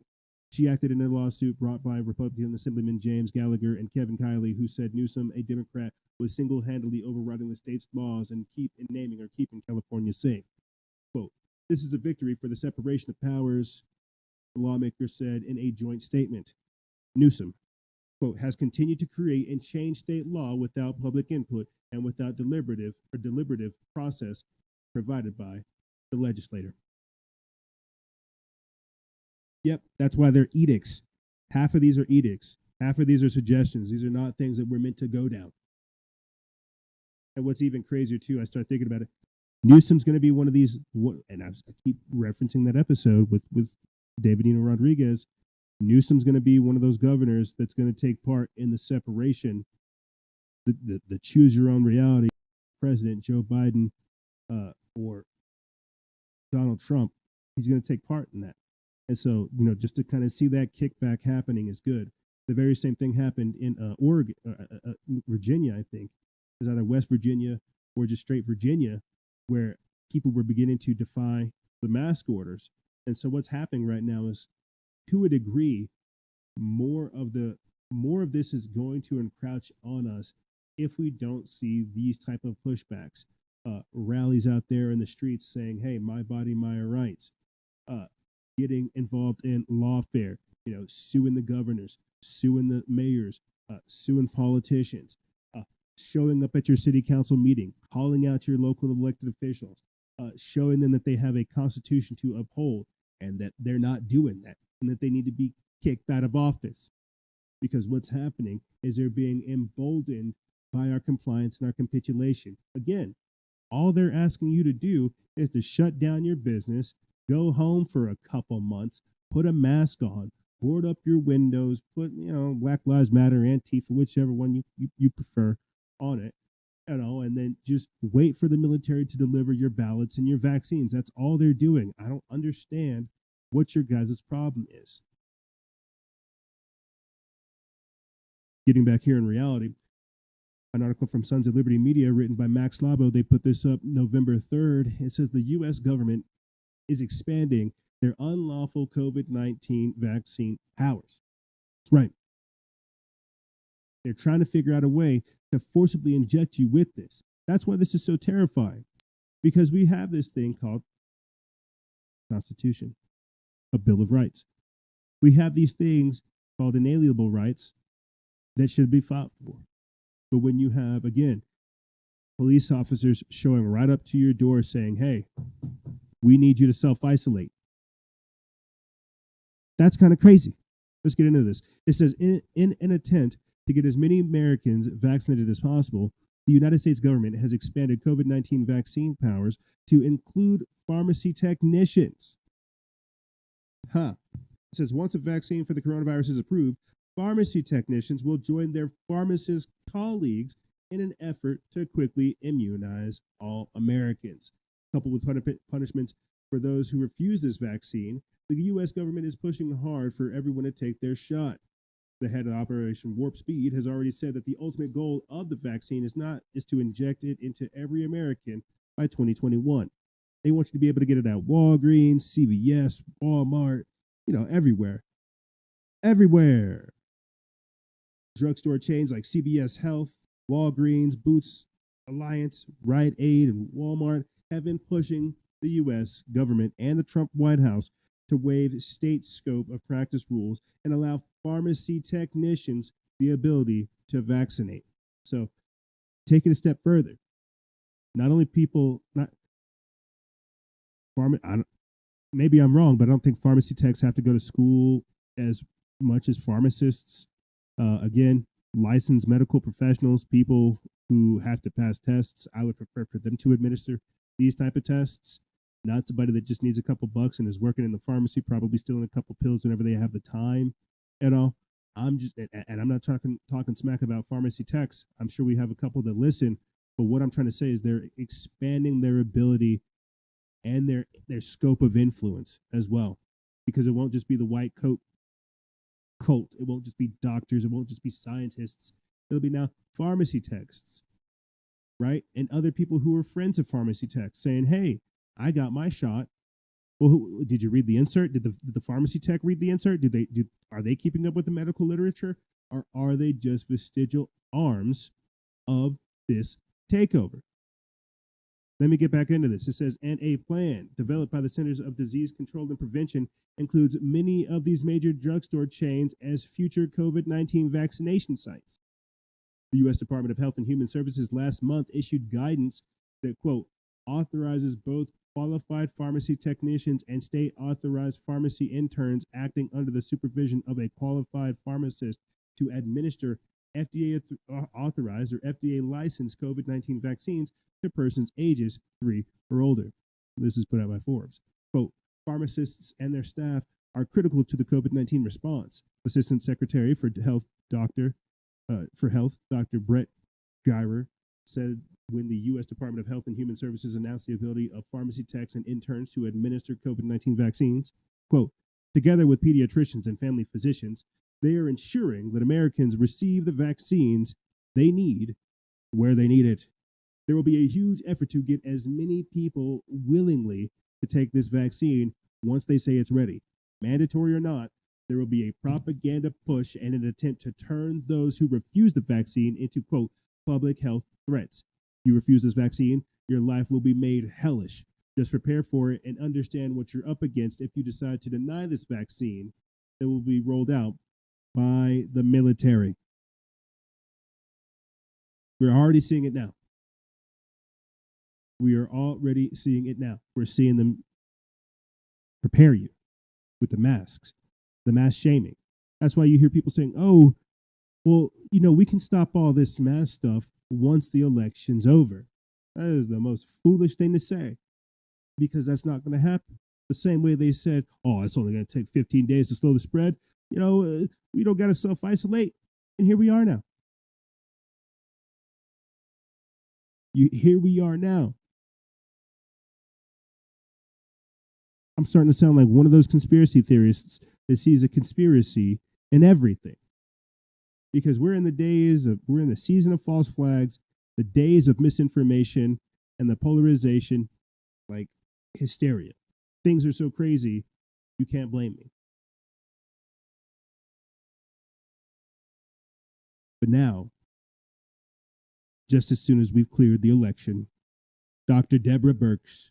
She acted in a lawsuit brought by Republican Assemblyman James Gallagher and Kevin Kiley, who said Newsom, a Democrat, was single-handedly overriding the state's laws and keeping California safe. Quote, "This is a victory for the separation of powers," the lawmaker said in a joint statement. Newsom, quote, has continued to create and change state law without public input and without deliberative process provided by the legislator. Yep, that's why they're edicts. Half of these are edicts. Half of these are suggestions. These are not things that we're meant to go down. And what's even crazier, too, I start thinking about it. Newsom's going to be one of these, and I keep referencing that episode with Davidino Rodriguez. Newsom's going to be one of those governors that's going to take part in the separation, the choose your own reality. President Joe Biden or Donald Trump, he's going to take part in that. And so, just to kind of see that kickback happening is good. The very same thing happened in Virginia, I think. It was either West Virginia or just straight Virginia, where people were beginning to defy the mask orders. And so what's happening right now is, to a degree, more of this is going to encroach on us if we don't see these type of pushbacks, rallies out there in the streets saying, hey, my body, my rights, getting involved in lawfare, suing the governors, suing the mayors, suing politicians, showing up at your city council meeting, calling out your local elected officials, showing them that they have a constitution to uphold and that they're not doing that and that they need to be kicked out of office. Because what's happening is they're being emboldened by our compliance and our capitulation. Again, All they're asking you to do is to shut down your business, go home for a couple months, put a mask on, board up your windows, put, Black Lives Matter, Antifa, whichever one you prefer on it, and then just wait for the military to deliver your ballots and your vaccines. That's all they're doing. I don't understand what your guys' problem is. Getting back here in reality, an article from Sons of Liberty Media written by Max Labo, they put this up November 3rd. It says the U.S. government is expanding their unlawful COVID-19 vaccine powers. That's right. They're trying to figure out a way to forcibly inject you with this. That's why this is so terrifying, because we have this thing called Constitution, a Bill of Rights. We have these things called inalienable rights that should be fought for. But when you have, again, police officers showing right up to your door saying, hey, we need you to self-isolate, that's kind of crazy. Let's get into this. It says, in an attempt to get as many Americans vaccinated as possible, the United States government has expanded COVID-19 vaccine powers to include pharmacy technicians. It says once a vaccine for the coronavirus is approved, pharmacy technicians will join their pharmacist colleagues in an effort to quickly immunize all Americans. Coupled with punishments for those who refuse this vaccine, the U.S. government is pushing hard for everyone to take their shot. The head of Operation Warp Speed has already said that the ultimate goal of the vaccine is to inject it into every American by 2021. They want you to be able to get it at Walgreens, CVS, Walmart, everywhere. Everywhere. Drugstore chains like CVS Health, Walgreens, Boots Alliance, Rite Aid, and Walmart have been pushing the U.S. government and the Trump White House to waive state scope of practice rules and allow pharmacy technicians the ability to vaccinate. So, take it a step further. Not only people, maybe I'm wrong, but I don't think pharmacy techs have to go to school as much as pharmacists. Again, licensed medical professionals, people who have to pass tests, I would prefer for them to administer these type of tests, not somebody that just needs a couple bucks and is working in the pharmacy, probably stealing a couple pills whenever they have the time. I'm not talking smack about pharmacy techs. I'm sure we have a couple that listen, but what I'm trying to say is they're expanding their ability and their scope of influence as well, because it won't just be the white coat cult. It won't just be doctors. It won't just be scientists. It'll be now pharmacy techs, right? And other people who are friends of pharmacy techs saying, hey, I got my shot. Well, did you read the insert? Did the pharmacy tech read the insert? Are they keeping up with the medical literature? Or are they just vestigial arms of this takeover? Let me get back into this. It says, and a plan developed by the Centers of Disease Control and Prevention includes many of these major drugstore chains as future COVID-19 vaccination sites. The U.S. Department of Health and Human Services last month issued guidance that, quote, authorizes both qualified pharmacy technicians and state authorized pharmacy interns acting under the supervision of a qualified pharmacist to administer FDA authorized or FDA licensed COVID-19 vaccines to persons ages 3 or older. This is put out by Forbes. Quote, pharmacists and their staff are critical to the COVID-19 response. Assistant Secretary for Health, Dr. Brett Gyrer, said when the U.S. Department of Health and Human Services announced the ability of pharmacy techs and interns to administer COVID-19 vaccines, quote, together with pediatricians and family physicians, they are ensuring that Americans receive the vaccines they need where they need it. There will be a huge effort to get as many people willingly to take this vaccine once they say it's ready. Mandatory or not, there will be a propaganda push and an attempt to turn those who refuse the vaccine into, quote, public health threats. You refuse this vaccine, your life will be made hellish. Just prepare for it and understand what you're up against if you decide to deny this vaccine that will be rolled out by the military. We're already seeing it now. We are already seeing it now. We're seeing them prepare you with the masks, the mask shaming. That's why you hear people saying, oh, well, we can stop all this mask stuff once the election's over. That is the most foolish thing to say, because that's not going to happen. The same way they said, oh, it's only going to take 15 days to slow the spread. We don't got to self-isolate. And here we are now. Here we are now. I'm starting to sound like one of those conspiracy theorists that sees a conspiracy in everything. Because we're in the season of false flags, the days of misinformation and the polarization, like hysteria. Things are so crazy, you can't blame me. But now, just as soon as we've cleared the election, Dr. Deborah Birx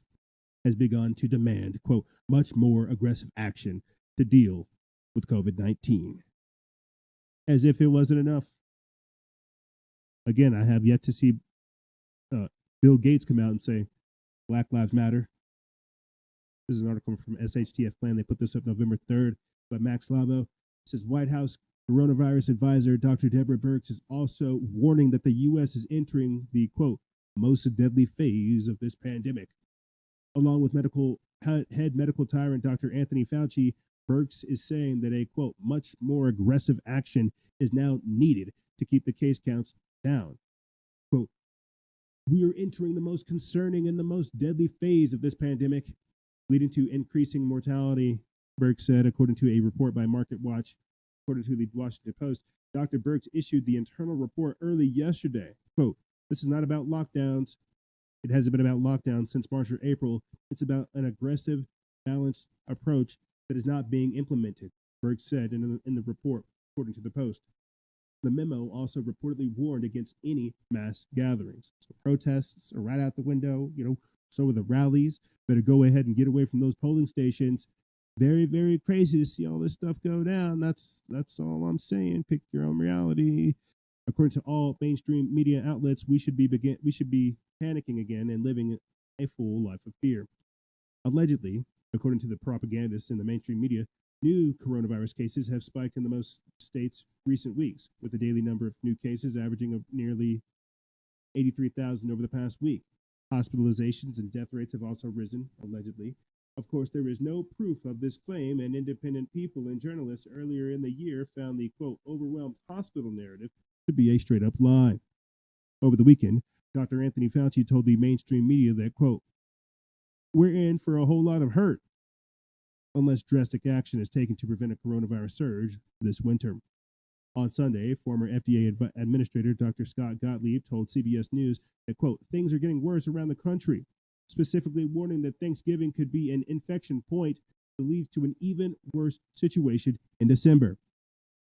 has begun to demand, quote, much more aggressive action to deal with COVID-19. As if it wasn't enough. Again, I have yet to see Bill Gates come out and say, Black Lives Matter. This is an article from SHTF Plan. They put this up November 3rd by Max Labo. It says White House coronavirus advisor Dr. Deborah Birx is also warning that the U.S. is entering the, quote, most deadly phase of this pandemic. Along with head medical tyrant Dr. Anthony Fauci, Birx is saying that a, quote, much more aggressive action is now needed to keep the case counts down. Quote, we are entering the most concerning and the most deadly phase of this pandemic, leading to increasing mortality, Birx said, according to a report by MarketWatch. According to the Washington Post, Dr. Birx issued the internal report early yesterday. Quote, this is not about lockdowns. It hasn't been about lockdowns since March or April. It's about an aggressive, balanced approach that is not being implemented, Birx said in the report, according to the Post. The memo also reportedly warned against any mass gatherings. So protests are right out the window, so are the rallies. Better go ahead and get away from those polling stations. Very, very crazy to see all this stuff go down. That's all I'm saying. Pick your own reality. According to all mainstream media outlets, we should be panicking again and living a full life of fear. Allegedly, according to the propagandists in the mainstream media, new coronavirus cases have spiked in the most states recent weeks, with the daily number of new cases averaging of nearly 83,000 over the past week. Hospitalizations and death rates have also risen, allegedly. Of course, there is no proof of this claim, and independent people and journalists earlier in the year found the, quote, overwhelmed hospital narrative to be a straight-up lie. Over the weekend, Dr. Anthony Fauci told the mainstream media that, quote, we're in for a whole lot of hurt unless drastic action is taken to prevent a coronavirus surge this winter. On Sunday, former FDA Administrator Dr. Scott Gottlieb told CBS News that, quote, things are getting worse around the country, specifically warning that Thanksgiving could be an infection point that leads to an even worse situation in December.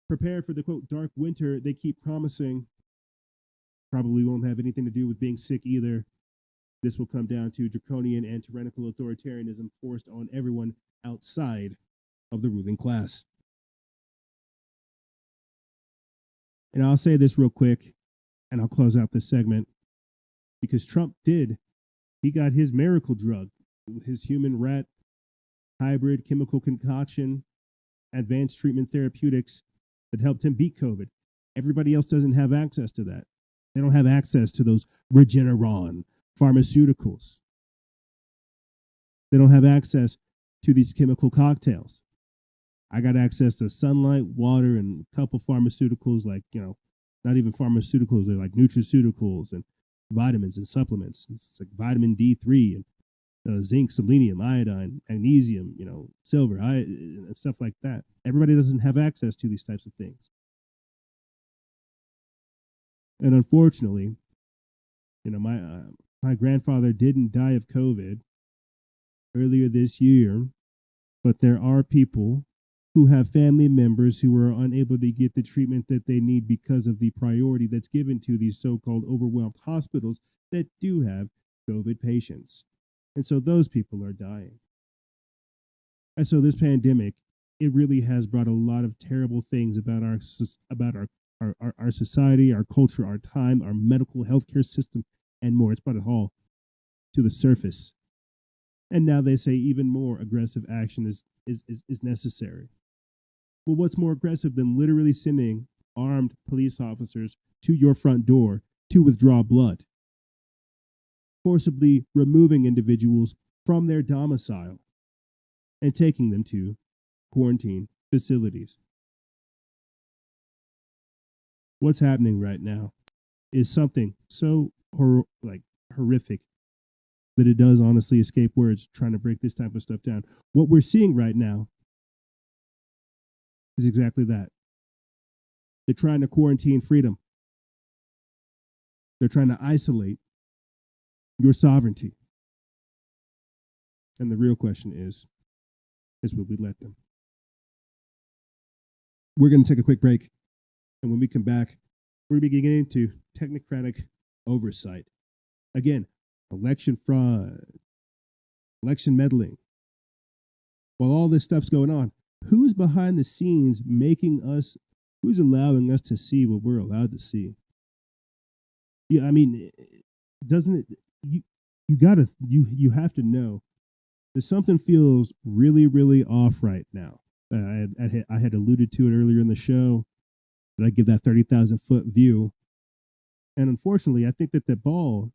Prepare for the, quote, dark winter they keep promising. Probably won't have anything to do with being sick either. This will come down to draconian and tyrannical authoritarianism forced on everyone outside of the ruling class. And I'll say this real quick, and I'll close out this segment, because he got his miracle drug, his human rat hybrid chemical concoction, advanced treatment therapeutics that helped him beat COVID. Everybody else doesn't have access to that. They don't have access to those Regeneron pharmaceuticals. They don't have access to these chemical cocktails. I got access to sunlight, water, and a couple pharmaceuticals, like, not even pharmaceuticals, they're like nutraceuticals and vitamins and supplements. It's like vitamin D3 and zinc, selenium, iodine, magnesium, silver, and stuff like that. Everybody doesn't have access to these types of things. And unfortunately, my grandfather didn't die of COVID earlier this year, but there are people who have family members who are unable to get the treatment that they need because of the priority that's given to these so-called overwhelmed hospitals that do have COVID patients. And so those people are dying. And so this pandemic, it really has brought a lot of terrible things about our society, our culture, our time, our medical healthcare system, and more. It's brought it all to the surface. And now they say even more aggressive action is necessary. Well, what's more aggressive than literally sending armed police officers to your front door to withdraw blood? forcibly removing individuals from their domicile and taking them to quarantine facilities. What's happening right now is something so horrific that it does honestly escape words trying to break this type of stuff down. What we're seeing right now is exactly that. They're trying to quarantine freedom. They're trying to isolate your sovereignty. And the real question is will we let them? We're going to take a quick break. And when we come back, we're going to be getting into technocratic oversight. Again, election fraud, election meddling. While all this stuff's going on, who's behind the scenes who's allowing us to see what we're allowed to see? Yeah, I mean, doesn't it, you have to know that something feels really, really off right now. I had alluded to it earlier in the show that I give that 30,000 foot view. And unfortunately, I think that the ball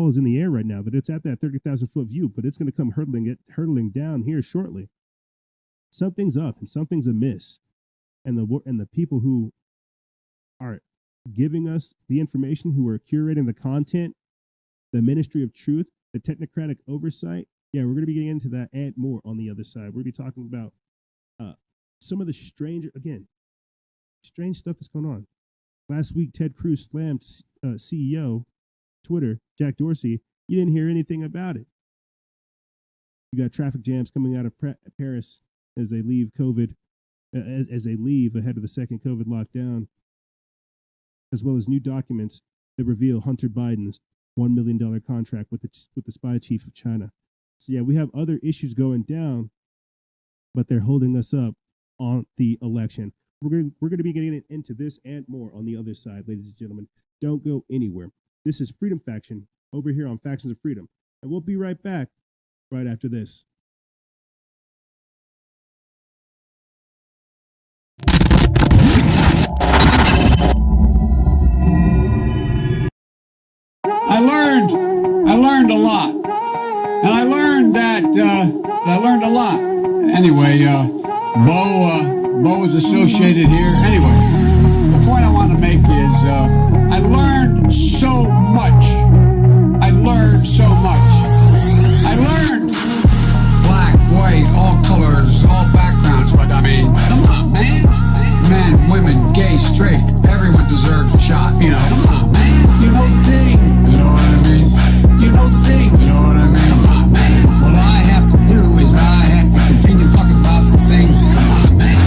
is in the air right now, that it's at that 30,000 foot view, but it's going to come hurtling down here shortly. Something's up and something's amiss. And the people who are giving us the information, who are curating the content, the Ministry of Truth, the technocratic oversight. Yeah, we're going to be getting into that and more on the other side. We're going to be talking about some of the strange stuff that's going on. Last week, Ted Cruz slammed CEO Twitter, Jack Dorsey. You didn't hear anything about it. You got traffic jams coming out of Paris as they leave as they leave ahead of the second COVID lockdown, as well as new documents that reveal Hunter Biden's $1 million contract with the spy chief of China. So yeah, we have other issues going down, but they're holding us up on the election. We're going to be getting into this and more on the other side, ladies and gentlemen. Don't go anywhere. This is Freedom Faction over here on Factions of Freedom, and we'll be right back right after this. I learned a lot. And I learned that, I learned a lot. Anyway, Bo is associated here. Anyway, the point I want to make is, I learned so much. I learned black, white, all colors, all backgrounds, but I mean, come on, man. Men, women, gay, straight, everyone deserves a shot, you know. Come on, man. You know the thing. You know what I mean? You know the thing. You know what I mean? Come on, man. What I have to do is I have to continue talking about the things. Come on, man.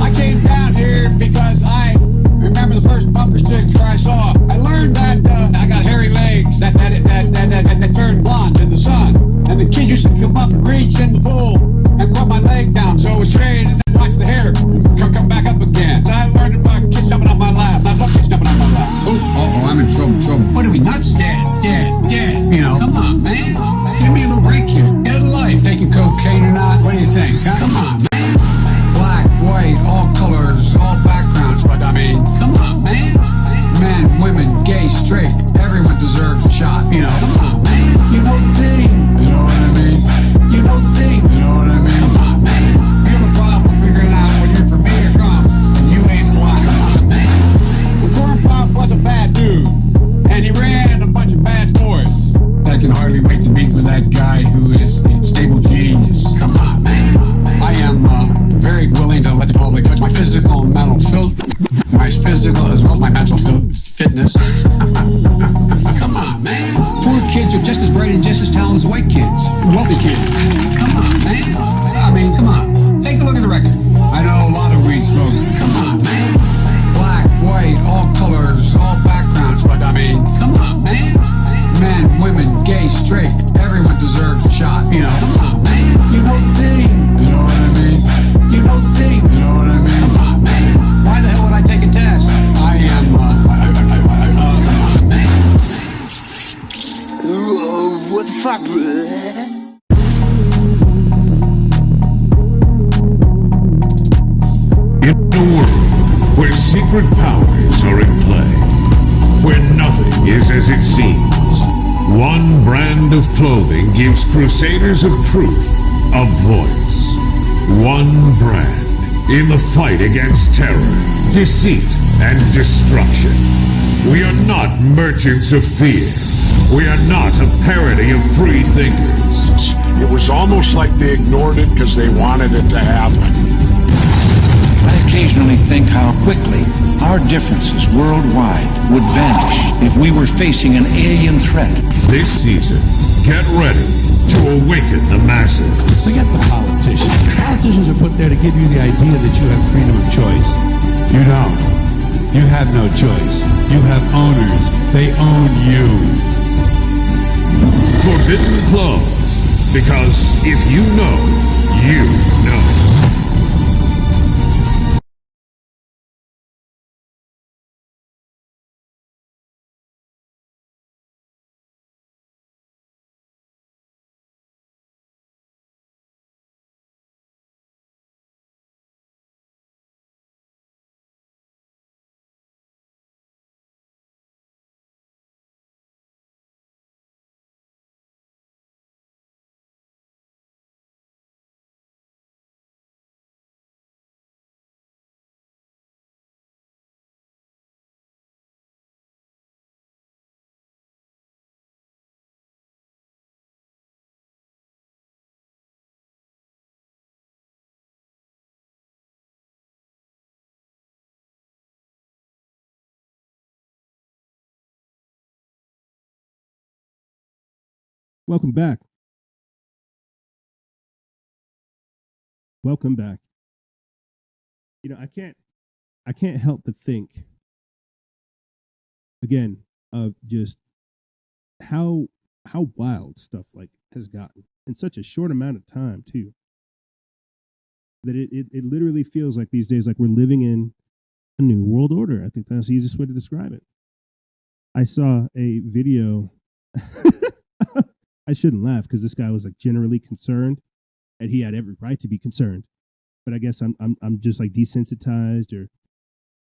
I came down here because I remember the first bumper sticker I saw. I learned that I got hairy legs that turned blonde in the sun. And the kids used to come up and reach in the pool and rub my leg down so it was straight and then watch the hair come back up again. And I learned about kids jumping on my lap. I love kids jumping on my lap. Oh, I'm in trouble. What are we, nuts? Dead. You know, come on, man. Give me a little break here. Get a life. Taking cocaine or not? What do you think? Huh? Come on, man. Black, white, all colors, all backgrounds. But I mean, come on, man. Men, women, gay, straight, everyone deserves a shot. You know, come on, man. You know the thing. You know what I mean? You know the thing. You know what I mean? Come on, man. You have a problem figuring out whether you're from me or Trump, and you ain't black. Come on, man. The corn pop was a bad dude, and he ran a bunch of bad boys. I can hardly wait to meet with that guy who is the stable genius. Come on, man. I am very willing to let the public judge my physical and mental my physical as well as my mental fitness. Come on, man. Poor kids are just as bright and just as talented as white kids, wealthy kids. Come on, man. I mean, come on. Take a look at the record. I know a lot of weed smoking. Come on, man. Black, white, all colors, all backgrounds. But I mean, come on, man. Men, women, gay, straight, everyone deserves a shot. You know, come on, man. You know the thing. You know what I mean? You know the thing. You know what I mean? Come on, man. Why the hell would I take a test? I am, come on, man. What the fuck, In a world where secret powers are in play, where nothing is as it seems, One brand of clothing gives crusaders of truth a voice. One brand in the fight against terror, deceit, and destruction. We are not merchants of fear. We are not a parody of free thinkers. It was almost like they ignored it because they wanted it to happen. I occasionally think how quickly our differences worldwide would vanish if we were facing an alien threat. This season, get ready to awaken the masses. Forget the politicians. Politicians are put there to give you the idea that you have freedom of choice. You don't. You have no choice. You have owners. They own you. Forbidden clothes. Because if you know, you know. Welcome back. Welcome back. You know, I can't help but think again of just how wild stuff like has gotten in such a short amount of time too. That it literally feels like these days like we're living in a new world order. I think that's the easiest way to describe it. I saw a video. I shouldn't laugh because this guy was like generally concerned, and he had every right to be concerned. But I guess I'm just like desensitized or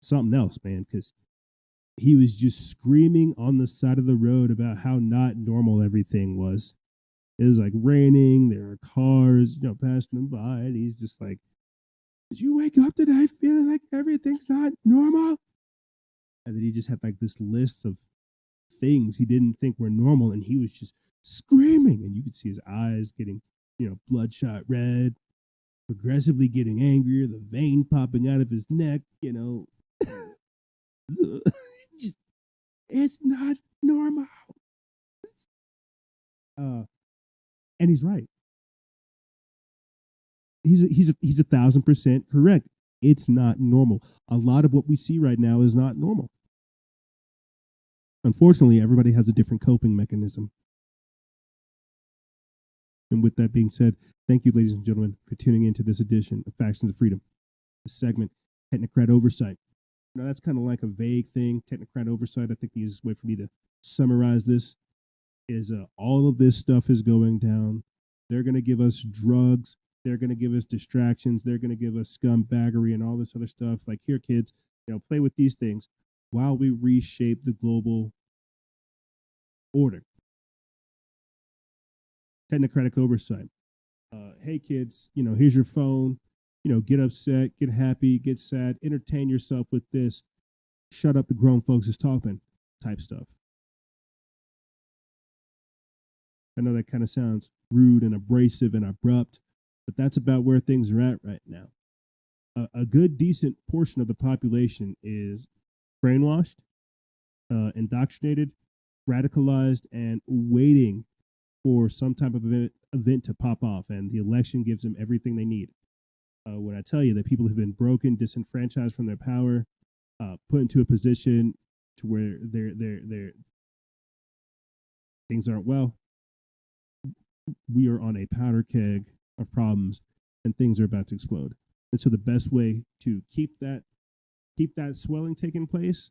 something else, man. Because he was just screaming on the side of the road about how not normal everything was. It was like raining. There are cars, passing him by, and he's just like, "Did you wake up today feeling like everything's not normal?" And then he just had like this list of things he didn't think were normal, and he was just screaming, and you could see his eyes getting, bloodshot red, progressively getting angrier, the vein popping out of his neck, it's not normal. And he's right. He's 1,000% correct. It's not normal. A lot of what we see right now is not normal. Unfortunately, everybody has a different coping mechanism. And with that being said, thank you, ladies and gentlemen, for tuning into this edition of Factions of Freedom. This segment, Technocrat Oversight. Now, that's kind of like a vague thing. Technocrat Oversight, I think the easiest way for me to summarize this is all of this stuff is going down. They're going to give us drugs. They're going to give us distractions. They're going to give us scumbaggery and all this other stuff. Like, here, kids, play with these things while we reshape the global order. Technocratic oversight. Hey, kids, here's your phone. Get upset, get happy, get sad, entertain yourself with this. Shut up, the grown folks is talking type stuff. I know that kind of sounds rude and abrasive and abrupt, but that's about where things are at right now. A good, decent portion of the population is brainwashed, indoctrinated, radicalized, and waiting for some type of event to pop off, and the election gives them everything they need. When I tell you that people have been broken, disenfranchised from their power, put into a position to where their things aren't well, we are on a powder keg of problems, and things are about to explode. And so the best way to keep that swelling taking place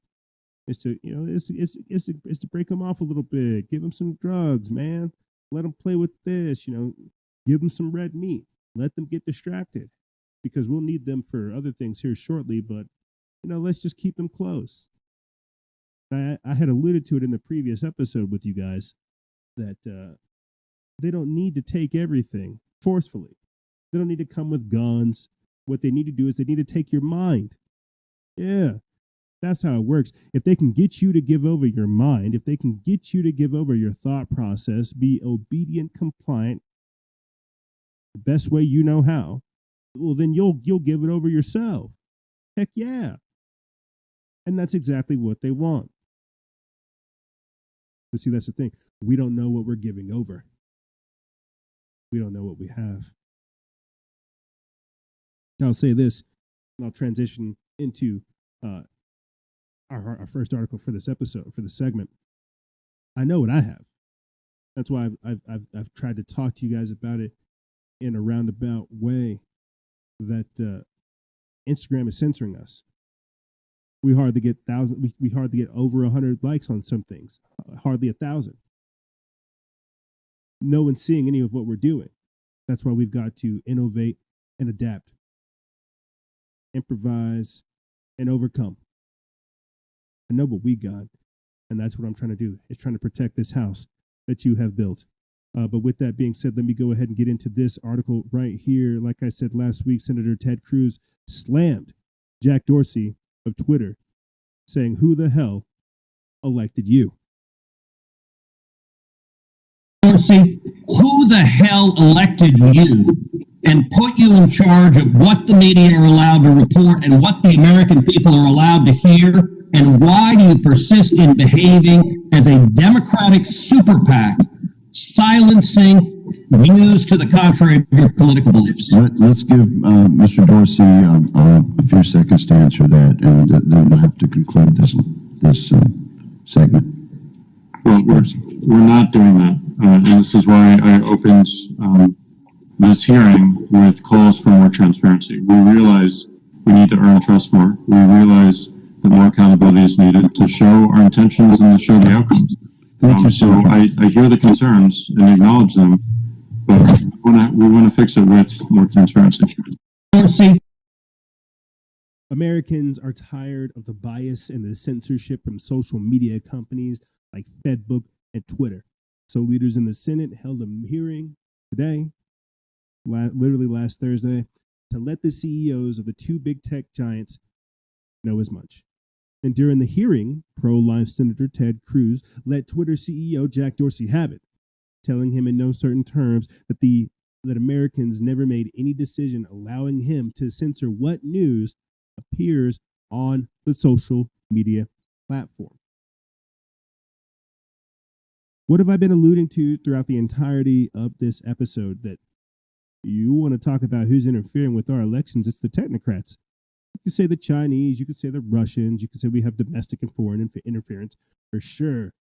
is to is to break them off a little bit, give them some drugs, man. Let them play with this, give them some red meat, let them get distracted, because we'll need them for other things here shortly, but let's just keep them close. I had alluded to it in the previous episode with you guys, that they don't need to take everything forcefully. They don't need to come with guns. What they need to do is they need to take your mind. Yeah, that's how it works. If they can get you to give over your mind, if they can get you to give over your thought process, be obedient, compliant, the best way you know how, well, then you'll give it over yourself. Heck yeah. And that's exactly what they want. But see, that's the thing. We don't know what we're giving over. We don't know what we have. Now I'll say this, and I'll transition into our first article for this episode, for this segment. I know what I have. That's why I've tried to talk to you guys about it in a roundabout way, that Instagram is censoring us. We hardly get we hardly get over 100 likes on some things, hardly 1,000. No one's seeing any of what we're doing. That's why we've got to innovate and adapt, improvise, and overcome. I know what we got, and that's what I'm trying to do, is trying to protect this house that you have built. But with that being said, let me go ahead and get into this article right here. Like I said last week, Senator Ted Cruz slammed Jack Dorsey of Twitter, saying, "Who the hell elected you?" Dorsey, who the hell elected you and put you in charge of what the media are allowed to report and what the American people are allowed to hear? And why do you persist in behaving as a Democratic super PAC, silencing views to the contrary of your political beliefs? Let's give Mr. Dorsey a few seconds to answer that, and then we'll have to conclude this segment. Well, we're not doing that. And this is why I opened this hearing with calls for more transparency. We realize we need to earn trust more. We realize that more accountability is needed to show our intentions and to show the outcomes. Thank you, so Senator. I hear the concerns and acknowledge them, but we want to fix it with more transparency. Dorsey. Americans are tired of the bias and the censorship from social media companies like Facebook and Twitter. So leaders in the Senate held a hearing today, literally last Thursday, to let the CEOs of the two big tech giants know as much. And during the hearing, pro-life Senator Ted Cruz let Twitter CEO Jack Dorsey have it, telling him in no certain terms that Americans never made any decision allowing him to censor what news appears on the social media platform. What have I been alluding to throughout the entirety of this episode? That you want to talk about who's interfering with our elections? It's the technocrats. You could say the Chinese, you could say the Russians, you could say we have domestic and foreign interference, for sure.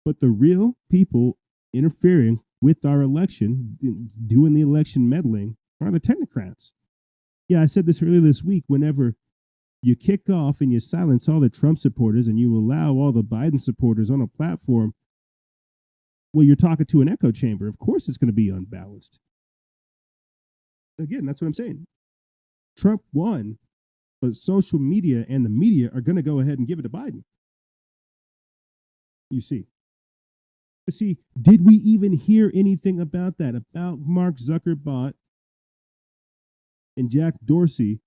But the real people interfering with our election, doing the election meddling, are the technocrats. Yeah, I said this earlier this week. Whenever you kick off and you silence all the Trump supporters and you allow all the Biden supporters on a platform, well, you're talking to an echo chamber. Of course it's going to be unbalanced. Again, that's what I'm saying. Trump won, but social media and the media are going to go ahead and give it to Biden. You see. But see, did we even hear anything about that? About Mark Zuckerberg and Jack Dorsey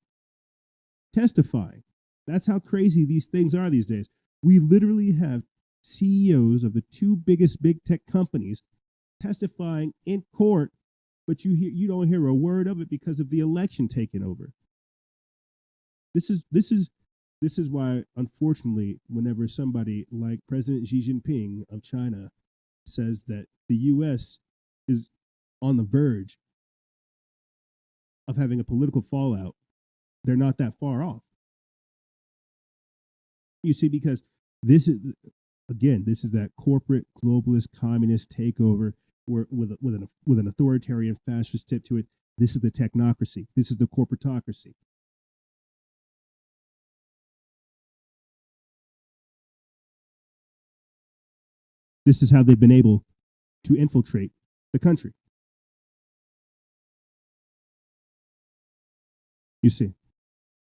testifying? That's how crazy these things are these days. We literally have CEOs of the two biggest big tech companies testifying in court, but you don't hear a word of it because of the election taking over. This is why, unfortunately, whenever somebody like President Xi Jinping of China says that the U.S. is on the verge of having a political fallout, they're not that far off. You see, because this is that corporate globalist communist takeover where, with an authoritarian fascist tip to it. This is the technocracy. This is the corporatocracy. This is how they've been able to infiltrate the country. You see,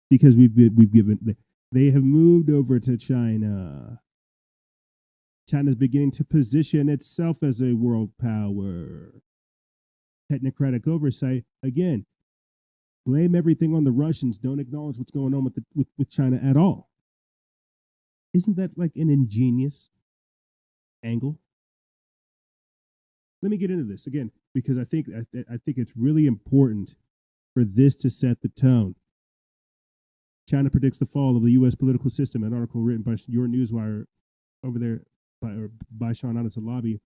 because they have moved over to China. China's beginning to position itself as a world power. Technocratic oversight, again, blame everything on the Russians. Don't acknowledge what's going on with China at all. Isn't that like an ingenious angle? Let me get into this again, because I think it's really important for this to set the tone. China predicts the fall of the U.S. political system. An article written by your Newswire over there by Sean Anatolabi.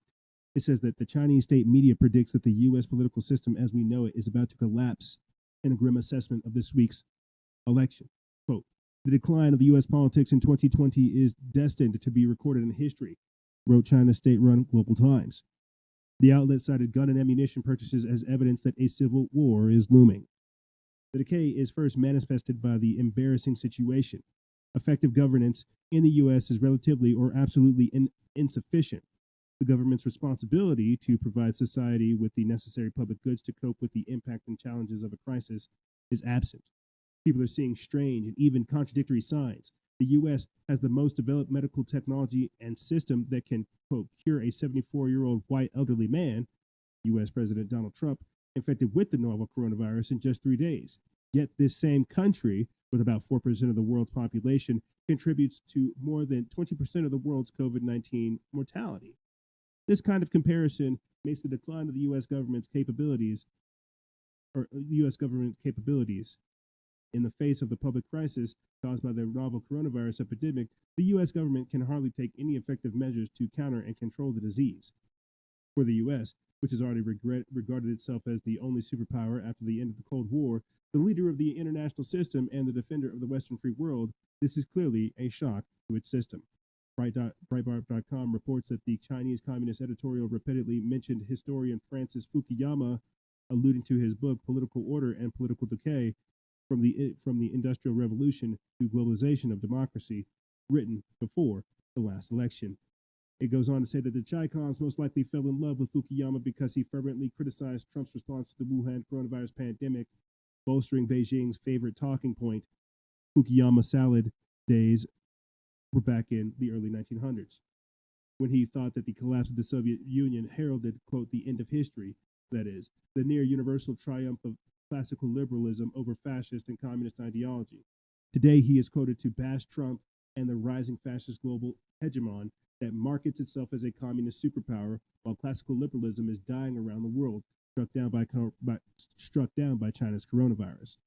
It says that the Chinese state media predicts that the U.S. political system as we know it is about to collapse in a grim assessment of this week's election. Quote, the decline of the U.S. politics in 2020 is destined to be recorded in history, wrote China's state-run Global Times. The outlet cited gun and ammunition purchases as evidence that a civil war is looming. The decay is first manifested by the embarrassing situation. Effective governance in the U.S. is relatively or absolutely insufficient. The government's responsibility to provide society with the necessary public goods to cope with the impact and challenges of a crisis is absent. People are seeing strange and even contradictory signs. The U.S. has the most developed medical technology and system that can, quote, cure a 74-year-old white elderly man, U.S. President Donald Trump, infected with the novel coronavirus in just 3 days. Yet this same country, with about 4% of the world's population, contributes to more than 20% of the world's COVID-19 mortality. This kind of comparison makes the decline of the U.S. government's capabilities, in the face of the public crisis caused by the novel coronavirus epidemic. The U.S. government can hardly take any effective measures to counter and control the disease. For the U.S., which has already regarded itself as the only superpower after the end of the Cold War, the leader of the international system and the defender of the Western free world, this is clearly a shock to its system. Breitbart.com reports that the Chinese Communist editorial repeatedly mentioned historian Francis Fukuyama, alluding to his book Political Order and Political Decay, from the Industrial Revolution to Globalization of Democracy, written before the last election. It goes on to say that the Chi-Coms most likely fell in love with Fukuyama because he fervently criticized Trump's response to the Wuhan coronavirus pandemic, bolstering Beijing's favorite talking point. Fukuyama salad days were back in the early 1900s, when he thought that the collapse of the Soviet Union heralded, quote, the end of history, that is, the near universal triumph of classical liberalism over fascist and communist ideology. Today, he is quoted to bash Trump and the rising fascist global hegemon that markets itself as a communist superpower, while classical liberalism is dying around the world, struck down by China's coronavirus.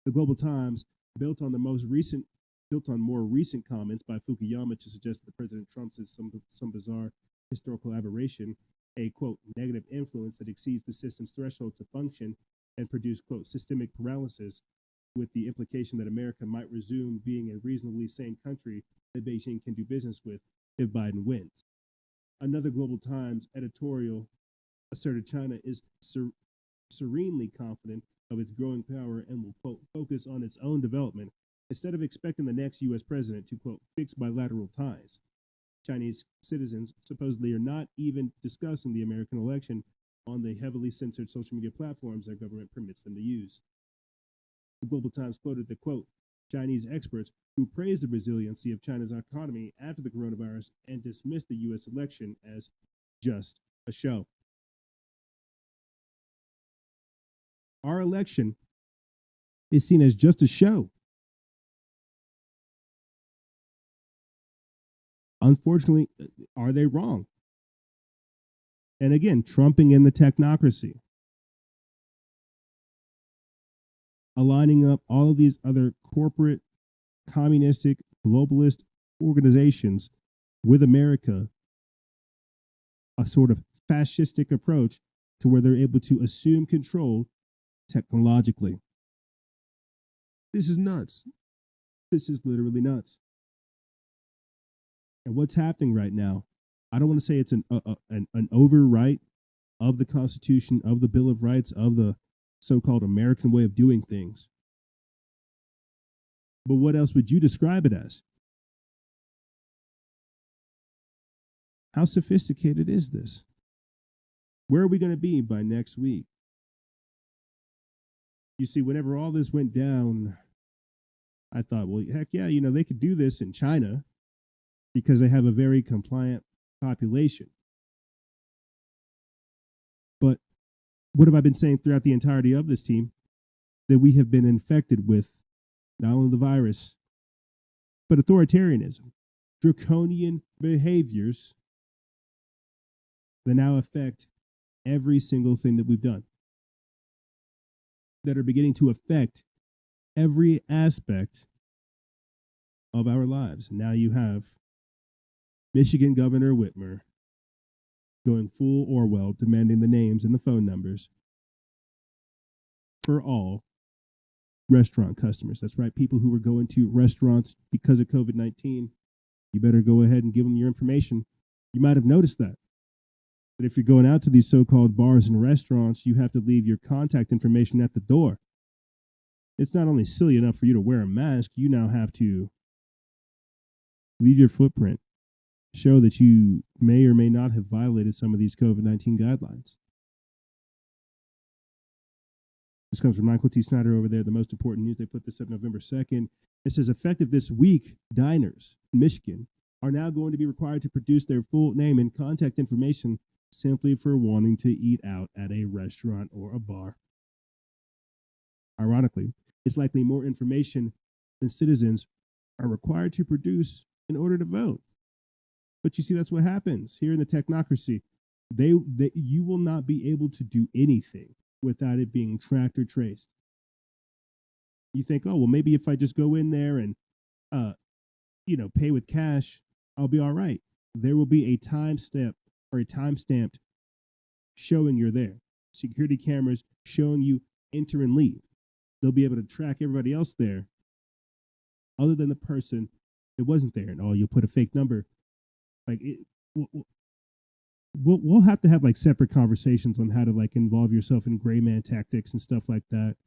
The Global Times, built on more recent comments by Fukuyama to suggest that President Trump is some bizarre historical aberration, a, quote, negative influence that exceeds the system's threshold to function and produce, quote, systemic paralysis, with the implication that America might resume being a reasonably sane country that Beijing can do business with if Biden wins. Another Global Times editorial asserted China is serenely confident of its growing power and will, quote, focus on its own development instead of expecting the next U.S. president to, quote, fix bilateral ties. Chinese citizens supposedly are not even discussing the American election on the heavily censored social media platforms their government permits them to use. The Global Times quoted the, quote, Chinese experts who praised the resiliency of China's economy after the coronavirus and dismissed the U.S. election as just a show. Our election is seen as just a show. Unfortunately, are they wrong? And again, trumping in the technocracy, aligning up all of these other corporate, communistic, globalist organizations with America, a sort of fascistic approach to where they're able to assume control technologically. This is nuts. This is literally nuts. And what's happening right now, I don't want to say it's an overwrite of the Constitution, of the Bill of Rights, of the so-called American way of doing things. But what else would you describe it as? How sophisticated is this? Where are we going to be by next week? You see, whenever all this went down, I thought, well, heck yeah, they could do this in China because they have a very compliant population. But what have I been saying throughout the entirety of this team? That we have been infected with not only the virus, but authoritarianism, draconian behaviors that now affect every single thing that we've done, that are beginning to affect every aspect of our lives. Now you have Michigan Governor Whitmer going full Orwell, demanding the names and the phone numbers for all restaurant customers. That's right, people who were going to restaurants because of COVID-19. You better go ahead and give them your information. You might have noticed that if you're going out to these so-called bars and restaurants, you have to leave your contact information at the door. It's not only silly enough for you to wear a mask, you now have to leave your footprint, show that you may or may not have violated some of these COVID-19 guidelines. This comes from Michael T. Snyder over there, the most important news. They put this up November 2nd. It says, effective this week, diners in Michigan are now going to be required to produce their full name and contact information simply for wanting to eat out at a restaurant or a bar. Ironically, it's likely more information than citizens are required to produce in order to vote. But you see, that's what happens here in the technocracy. You will not be able to do anything without it being tracked or traced. You think, oh, well, maybe if I just go in there and, pay with cash, I'll be all right. There will be a timestamp or a timestamped showing you're there. Security cameras showing you enter and leave. They'll be able to track everybody else there other than the person that wasn't there. And you'll put a fake number. We'll have to have like separate conversations on how to like involve yourself in gray man tactics and stuff like that,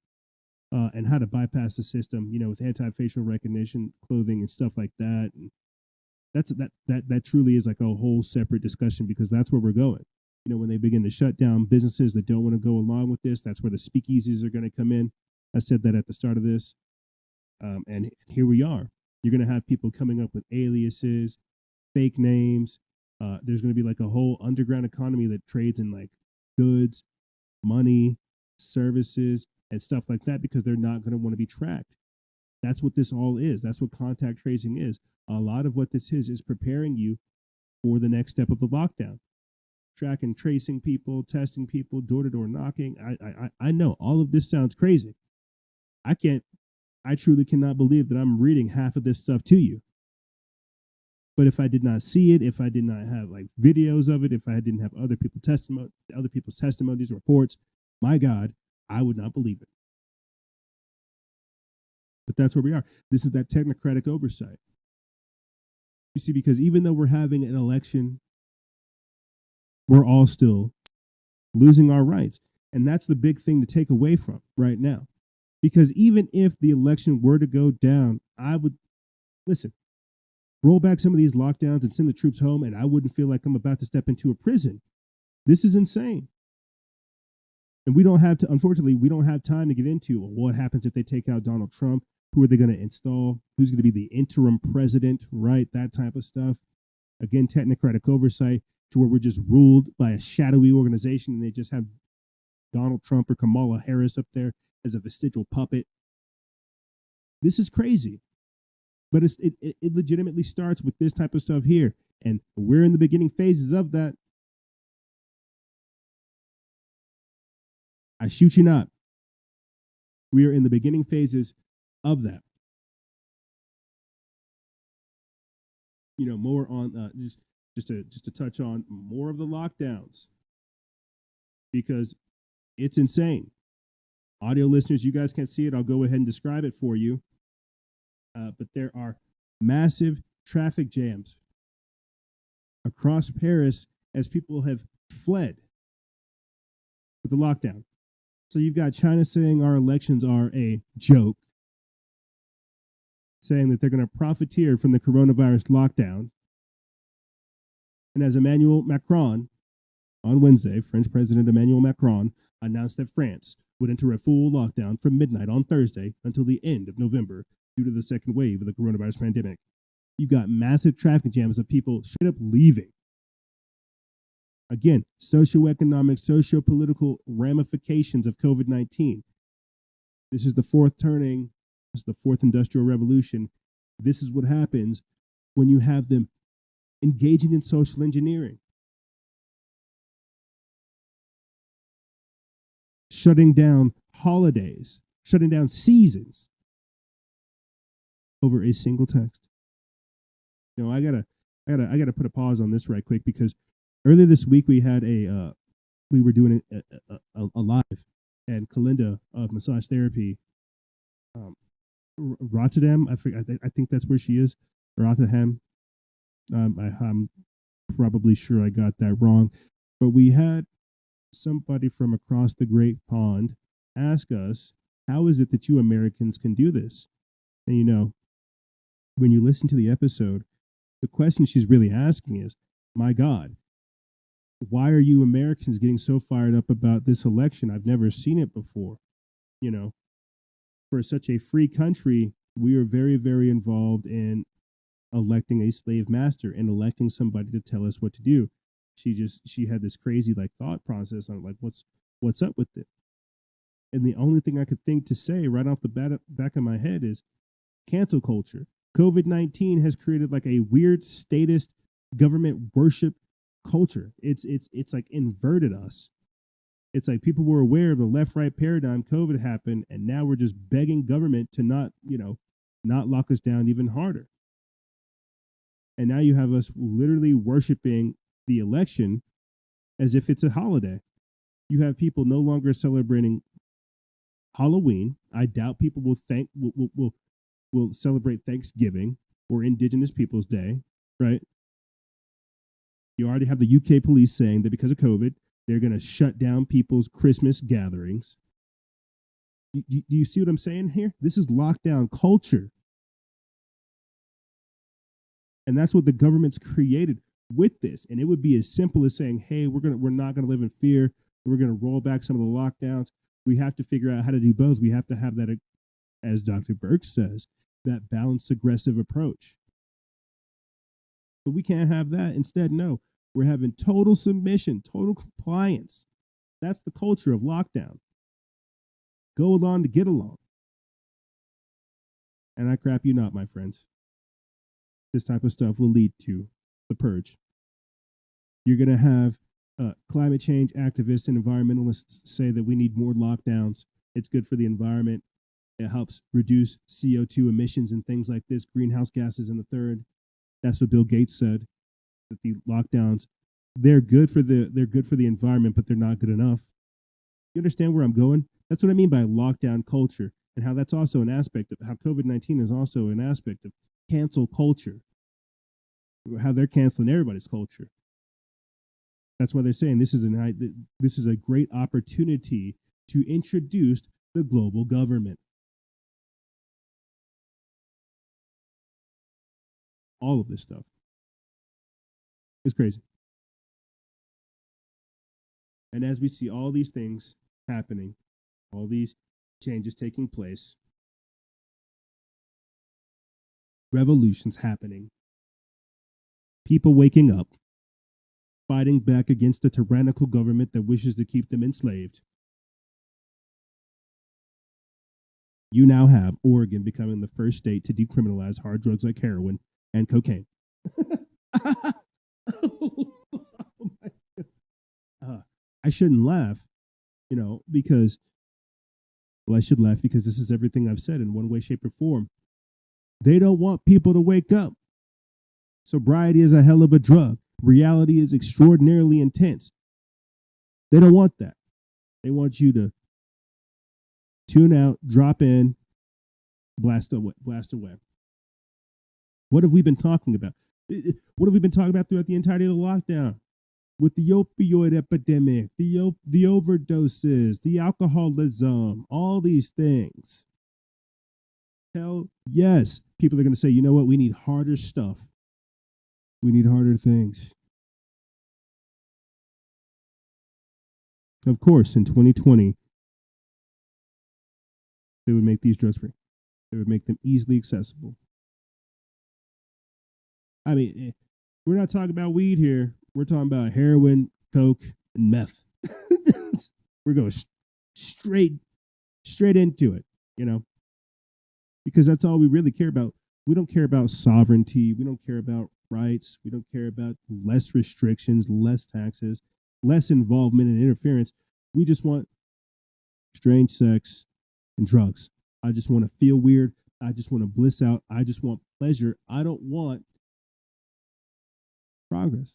and how to bypass the system, with anti-facial recognition clothing and stuff like that. And that truly is like a whole separate discussion, because that's where we're going. When they begin to shut down businesses that don't want to go along with this, that's where the speakeasies are going to come in. I said that at the start of this, and here we are. You're going to have people coming up with aliases, fake names. There's going to be like a whole underground economy that trades in like goods, money, services, and stuff like that, because they're not going to want to be tracked. That's what this all is. That's what contact tracing is. A lot of what this is preparing you for the next step of the lockdown. Tracking, tracing people, testing people, door-to-door knocking. I know all of this sounds crazy. I truly cannot believe that I'm reading half of this stuff to you. But if I did not see it, if I did not have like videos of it, if I didn't have other people's testimonies, reports, my God, I would not believe it. But that's where we are. This is that technocratic oversight. You see, because even though we're having an election, we're all still losing our rights. And that's the big thing to take away from right now. Because even if the election were to go down, I would, roll back some of these lockdowns and send the troops home, and I wouldn't feel like I'm about to step into a prison. This is insane. And unfortunately, we don't have time to get into what happens if they take out Donald Trump. Who are they going to install? Who's going to be the interim president, right? That type of stuff. Again, technocratic oversight to where we're just ruled by a shadowy organization, and they just have Donald Trump or Kamala Harris up there as a vestigial puppet. This is crazy. But it legitimately starts with this type of stuff here. And we're in the beginning phases of that. I shoot you not. We are in the beginning phases of that. More on just to touch on more of the lockdowns, because it's insane. Audio listeners, you guys can't see it. I'll go ahead and describe it for you. But there are massive traffic jams across Paris as people have fled with the lockdown. So you've got China saying our elections are a joke, saying that they're going to profiteer from the coronavirus lockdown. And as Emmanuel Macron, on Wednesday, French President Emmanuel Macron announced that France would enter a full lockdown from midnight on Thursday until the end of November due to the second wave of the coronavirus pandemic. You've got massive traffic jams of people straight up leaving Again, socioeconomic, socio-political ramifications of COVID-19. This is the fourth turning. It's the fourth industrial revolution. This is what happens when you have them engaging in social engineering, shutting down holidays, shutting down seasons over a single text. You know, I gotta put a pause on this right quick, because earlier this week we had we were doing a live, and Kalinda of Massage Therapy, Rotterdam, I think that's where she is, Rotterdam. I'm probably sure I got that wrong, but we had somebody from across the great pond ask us, how is it that you Americans can do this? And you know, when you listen to the episode, the question she's really asking is, my God, why are you Americans getting so fired up about this election? I've never seen it before. You know, for such a free country, we are very, very involved in electing a slave master and electing somebody to tell us what to do. She had this crazy like thought process on like, what's up with it? And the only thing I could think to say right off the back of my head is cancel culture. COVID-19 has created like a weird statist government worship culture. It's like inverted us. It's like people were aware of the left-right paradigm. COVID happened, and now we're just begging government to not lock us down even harder. And now you have us literally worshiping the election as if it's a holiday. You have people no longer celebrating Halloween. I doubt people will celebrate Thanksgiving or Indigenous Peoples Day, right? You already have the UK police saying that because of COVID, they're going to shut down people's Christmas gatherings. Do you see what I'm saying here? This is lockdown culture. And that's what the government's created with this. And it would be as simple as saying, hey, we're not going to live in fear. We're going to roll back some of the lockdowns. We have to figure out how to do both. We have to have that, as Dr. Burke says, that balanced aggressive approach. But we can't have that. Instead, no, we're having total submission, total compliance. That's the culture of lockdown. Go along to get along. And I crap you not, my friends. This type of stuff will lead to the purge. You're going to have climate change activists and environmentalists say that we need more lockdowns. It's good for the environment. It helps reduce CO2 emissions and things like this, greenhouse gases in the third. That's what Bill Gates said, that the lockdowns, they're good for the environment, but they're not good enough. You understand where I'm going? That's what I mean by lockdown culture, and how that's also an aspect of how COVID-19 is also an aspect of cancel culture, how they're canceling everybody's culture. That's why they're saying this is a great opportunity to introduce the global government. All of this stuff is crazy. And as we see all these things happening, all these changes taking place, revolutions happening, people waking up, fighting back against a tyrannical government that wishes to keep them enslaved, you now have Oregon becoming the first state to decriminalize hard drugs like heroin and cocaine. I shouldn't laugh, because, I should laugh because this is everything I've said in one way, shape, or form. They don't want people to wake up. Sobriety is a hell of a drug. Reality is extraordinarily intense. They don't want that. They want you to tune out, drop in, blast away. What have we been talking about? What have we been talking about throughout the entirety of the lockdown? With the opioid epidemic, the overdoses, the alcoholism, all these things. Hell yes. People are going to say, you know what? We need harder stuff. We need harder things. Of course, in 2020, they would make these drugs free. They would make them easily accessible. I mean, we're not talking about weed here. We're talking about heroin, coke, and meth. We're going straight into it, because that's all we really care about. We don't care about sovereignty. We don't care about rights. We don't care about less restrictions, less taxes, less involvement and interference. We just want strange sex and drugs. I just want to feel weird. I just want to bliss out. I just want pleasure. I don't want progress.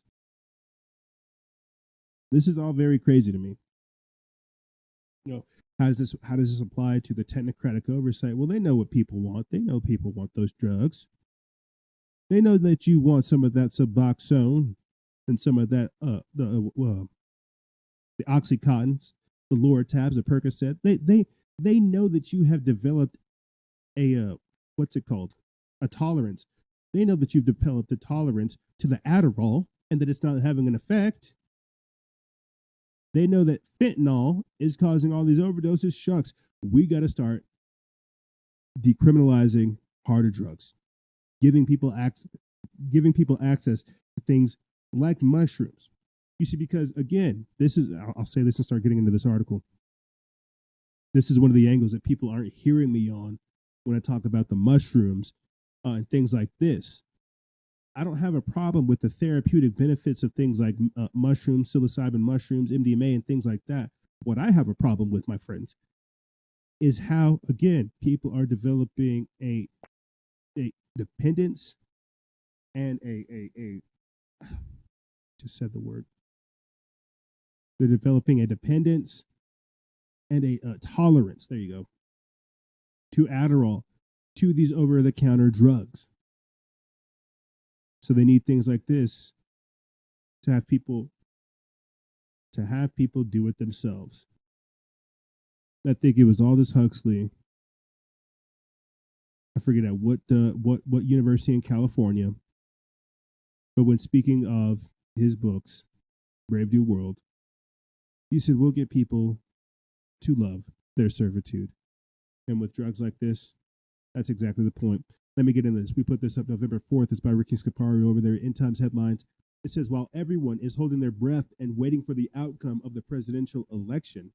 This is all very crazy to me. How does this apply to the technocratic oversight? Well, they know what people want. They know people want those drugs. They know that you want some of that Suboxone and some of that the Oxycontins, the Lortabs, the Percocet. They know that you have developed a what's it called? A tolerance. They know that you've developed a tolerance to the Adderall and that it's not having an effect. They know that fentanyl is causing all these overdoses. Shucks, we got to start decriminalizing harder drugs, giving people access to things like mushrooms. You see, because again, I'll say this and start getting into this article. This is one of the angles that people aren't hearing me on when I talk about the mushrooms and things like this. I don't have a problem with the therapeutic benefits of things like mushrooms, psilocybin mushrooms, MDMA, and things like that. What I have a problem with, my friends, is how, again, people are developing a dependence and just said the word. They're developing a dependence and a tolerance, there you go, to Adderall, to these over-the-counter drugs. So they need things like this to have people do it themselves. I think it was Aldous Huxley. I forget at what university in California, but when speaking of his books, Brave New World, he said we'll get people to love their servitude. And with drugs like this, that's exactly the point. Let me get into this. We put this up November 4th. It's by Ricky Scapari over there in Times Headlines. It says, while everyone is holding their breath and waiting for the outcome of the presidential election,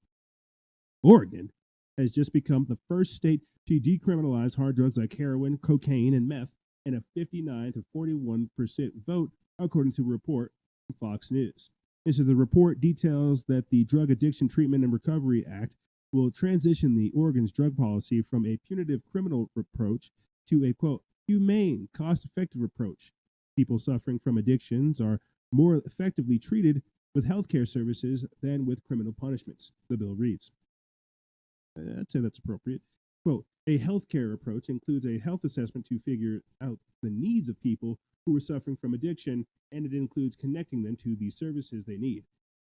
Oregon has just become the first state to decriminalize hard drugs like heroin, cocaine, and meth in a 59 to 41% vote, according to a report from Fox News. And so the report details that the Drug Addiction Treatment and Recovery Act will transition the Oregon's drug policy from a punitive criminal approach to a, quote, humane, cost-effective approach. People suffering from addictions are more effectively treated with healthcare services than with criminal punishments, the bill reads. I'd say that's appropriate. Quote, a healthcare approach includes a health assessment to figure out the needs of people who are suffering from addiction, and it includes connecting them to the services they need.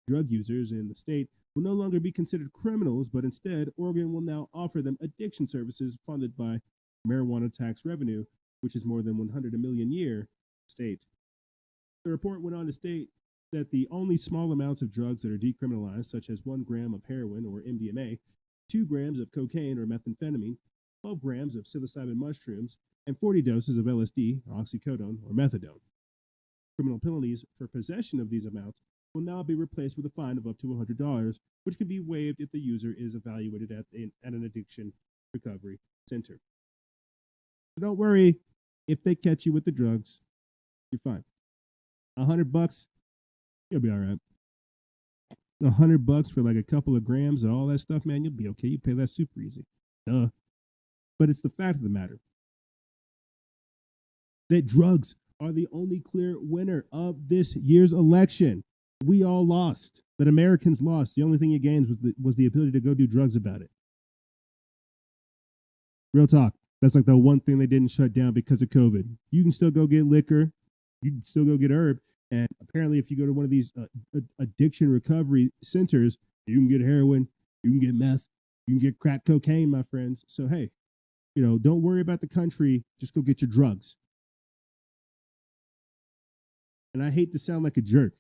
Drug users in the state will no longer be considered criminals, but instead, Oregon will now offer them addiction services funded by marijuana tax revenue, which is more than $100 million a year state. The report went on to state that the only small amounts of drugs that are decriminalized, such as 1 gram of heroin or MDMA, 2 grams of cocaine or methamphetamine, 12 grams of psilocybin mushrooms, and 40 doses of LSD, oxycodone, or methadone. Criminal penalties for possession of these amounts will now be replaced with a fine of up to $100, which can be waived if the user is evaluated at an addiction recovery center. So don't worry if they catch you with the drugs, you're fine. $100, you'll be all right. $100 for like a couple of grams of all that stuff, man, you'll be okay. You pay that super easy. Duh. But it's the fact of the matter that drugs are the only clear winner of this year's election. We all lost. That Americans lost. The only thing you gained was the ability to go do drugs about it. Real talk. That's like the one thing they didn't shut down because of COVID. You can still go get liquor. You can still go get herb. And apparently, if you go to one of these addiction recovery centers, you can get heroin, you can get meth, you can get crack cocaine, my friends. So, hey, don't worry about the country. Just go get your drugs. And I hate to sound like a jerk.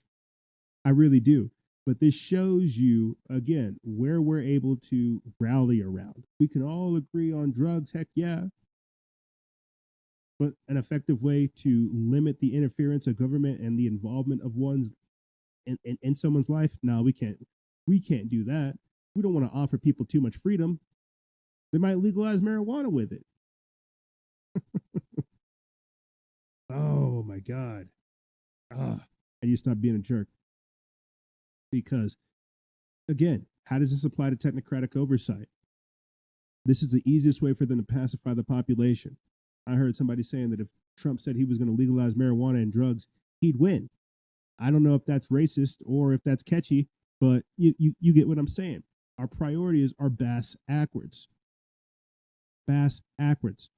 I really do. But this shows you, again, where we're able to rally around. We can all agree on drugs, heck yeah. But an effective way to limit the interference of government and the involvement of one's in someone's life? No, we can't do that. We don't want to offer people too much freedom. They might legalize marijuana with it. Oh my God. I need to stop being a jerk. Because again, how does this apply to technocratic oversight? This is the easiest way for them to pacify the population. I heard somebody saying that if Trump said he was going to legalize marijuana and drugs, he'd win. I don't know if that's racist or if that's catchy, but you get what I'm saying. Our priorities are bass backwards. Bass backwards.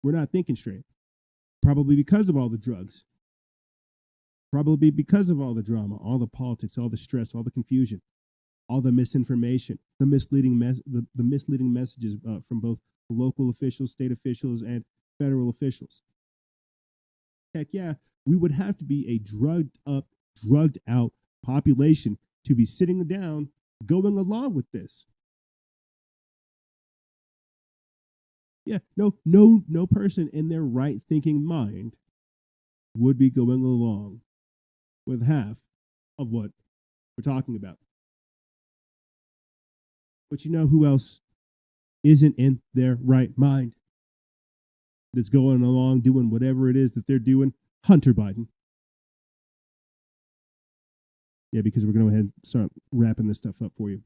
We're not thinking straight. Probably because of all the drugs. Probably because of all the drama, all the politics, all the stress, all the confusion, all the misinformation, the misleading messages from both local officials, state officials, and federal officials. Heck yeah, we would have to be a drugged up, drugged out population to be sitting down, going along with this. Yeah, no person in their right thinking mind would be going along with half of what we're talking about. But you know who else isn't in their right mind that's going along doing whatever it is that they're doing? Hunter Biden. Yeah, because we're going to go ahead and start wrapping this stuff up for you.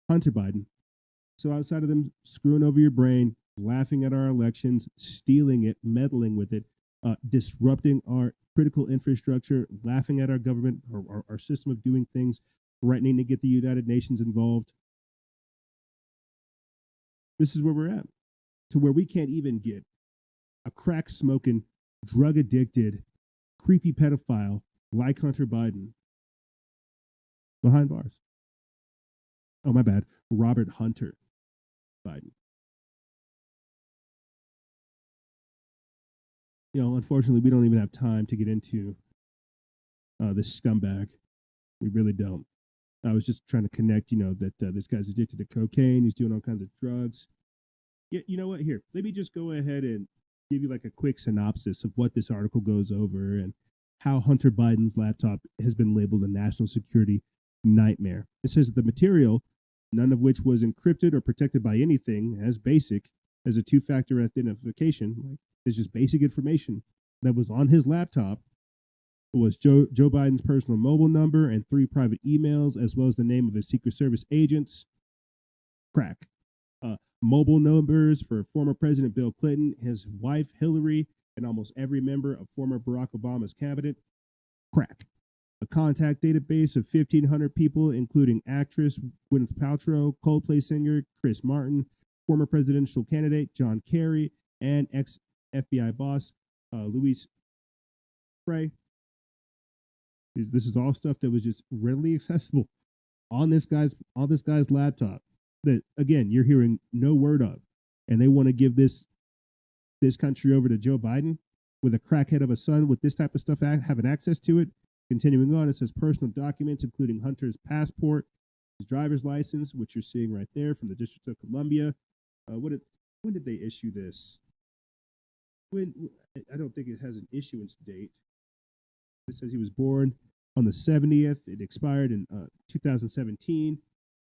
Hunter Biden. So outside of them screwing over your brain, laughing at our elections, stealing it, meddling with it, disrupting our critical infrastructure, laughing at our government, our system of doing things, threatening to get the United Nations involved. This is where we're at, to where we can't even get a crack smoking, drug addicted, creepy pedophile like Hunter Biden behind bars. Oh, my bad. Robert Hunter Biden. You know, unfortunately, we don't even have time to get into this scumbag. We really don't. I was just trying to connect, that this guy's addicted to cocaine. He's doing all kinds of drugs. Yeah, you know what? Here, let me just go ahead and give you like a quick synopsis of what this article goes over and how Hunter Biden's laptop has been labeled a national security nightmare. It says that the material, none of which was encrypted or protected by anything, as basic as a two-factor authentication, like it's just basic information that was on his laptop, was Joe Biden's personal mobile number and 3 private emails, as well as the name of his Secret Service agents. Crack. Mobile numbers for former President Bill Clinton, his wife Hillary, and almost every member of former Barack Obama's cabinet. Crack. A contact database of 1,500 people, including actress Gwyneth Paltrow, Coldplay singer Chris Martin, former presidential candidate John Kerry, and ex-FBI boss Louis Frey. This is all stuff that was just readily accessible on this guy's laptop. That again, you're hearing no word of, and they want to give this country over to Joe Biden with a crackhead of a son with this type of stuff having access to it. Continuing on, it says personal documents, including Hunter's passport, his driver's license, which you're seeing right there from the District of Columbia. When did they issue this? I don't think it has an issuance date. It says he was born on the 70th. It expired in 2017.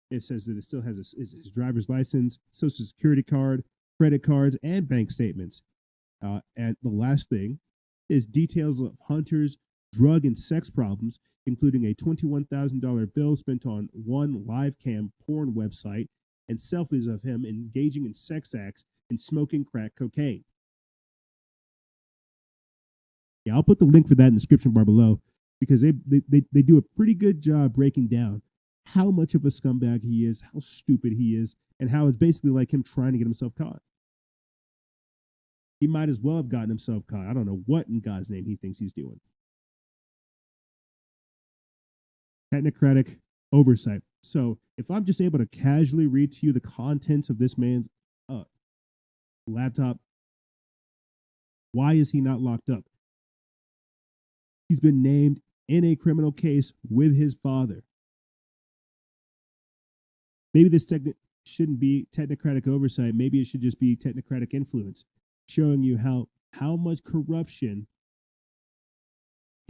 It says that it still has his driver's license, social security card, credit cards, and bank statements. And the last thing is details of Hunter's drug and sex problems, including a $21,000 bill spent on one live cam porn website and selfies of him engaging in sex acts and smoking crack cocaine. Yeah, I'll put the link for that in the description bar below, because they do a pretty good job breaking down how much of a scumbag he is, how stupid he is, and how it's basically like him trying to get himself caught. He might as well have gotten himself caught. I don't know what in God's name he thinks he's doing. Technocratic oversight. So if I'm just able to casually read to you the contents of this man's laptop, why is he not locked up? He's been named in a criminal case with his father. Maybe this shouldn't be technocratic oversight. Maybe it should just be technocratic influence, showing you how much corruption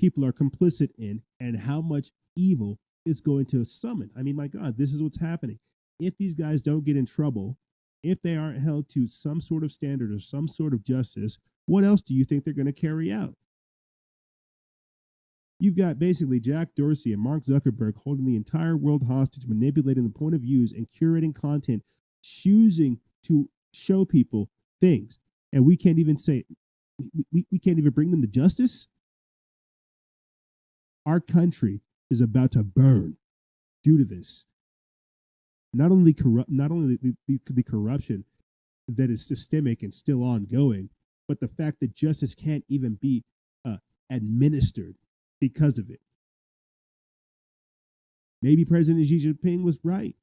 people are complicit in and how much evil it's going to summon. I mean, my God, this is what's happening. If these guys don't get in trouble, if they aren't held to some sort of standard or some sort of justice, what else do you think they're going to carry out? You've got basically Jack Dorsey and Mark Zuckerberg holding the entire world hostage, manipulating the point of views and curating content, choosing to show people things. And we can't even say, we can't even bring them to justice. Our country is about to burn due to this. Not only the corruption that is systemic and still ongoing, but the fact that justice can't even be administered because of it. Maybe President Xi Jinping was right.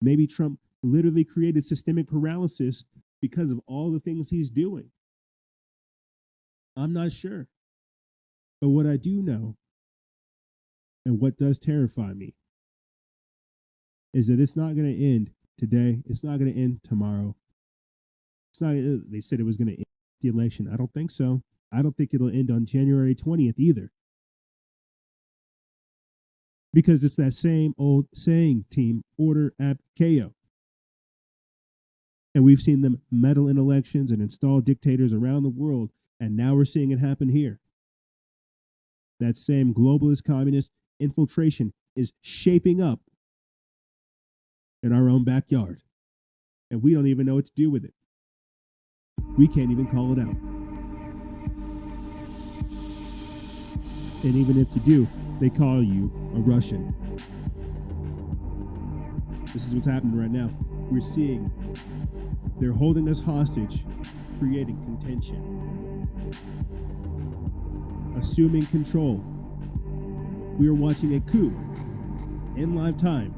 Maybe Trump literally created systemic paralysis because of all the things he's doing. I'm not sure. But what I do know, and what does terrify me, is that it's not going to end today. It's not going to end tomorrow. It's not. They said it was going to end the election. I don't think so. I don't think it'll end on January 20th either. Because it's that same old saying, team, order ab chaos. And we've seen them meddle in elections and install dictators around the world, and now we're seeing it happen here. That same globalist communist infiltration is shaping up in our own backyard, and we don't even know what to do with it. We can't even call it out. And even if you do, they call you a Russian. This is what's happening right now. We're seeing they're holding us hostage, creating contention, assuming control. We are watching a coup in live time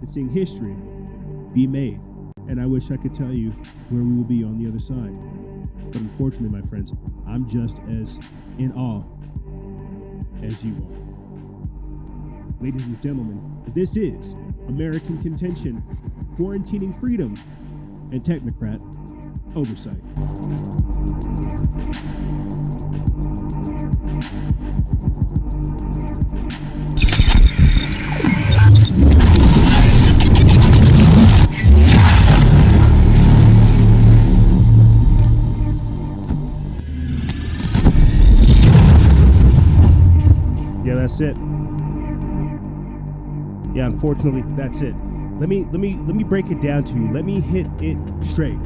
and seeing history be made. And I wish I could tell you where we will be on the other side. But unfortunately, my friends, I'm just as in awe as you are. Ladies and gentlemen, this is American Contention, Quarantining Freedom, and Technocrat Oversight. Yeah, that's it. Yeah, unfortunately, that's it. Let me break it down to you. Let me hit it straight.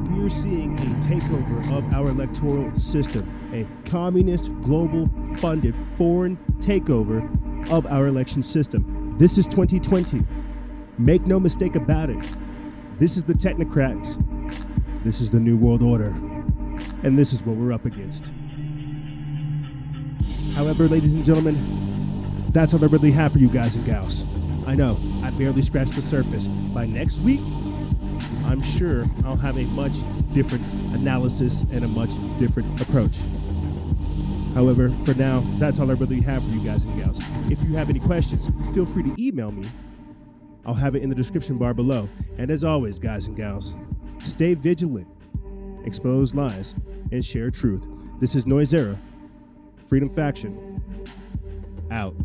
We are seeing a takeover of our electoral system, a communist, global funded foreign takeover of our election system. This is 2020. Make no mistake about it. This is the Technocrats. This is the New World Order. And this is what we're up against. However, ladies and gentlemen, that's all I really have for you guys and gals. I know, I barely scratched the surface. By next week, I'm sure I'll have a much different analysis and a much different approach. However, for now, that's all I really have for you guys and gals. If you have any questions, feel free to email me. I'll have it in the description bar below. And as always, guys and gals, stay vigilant, expose lies, and share truth. This is Noisera, Freedom Faction, out.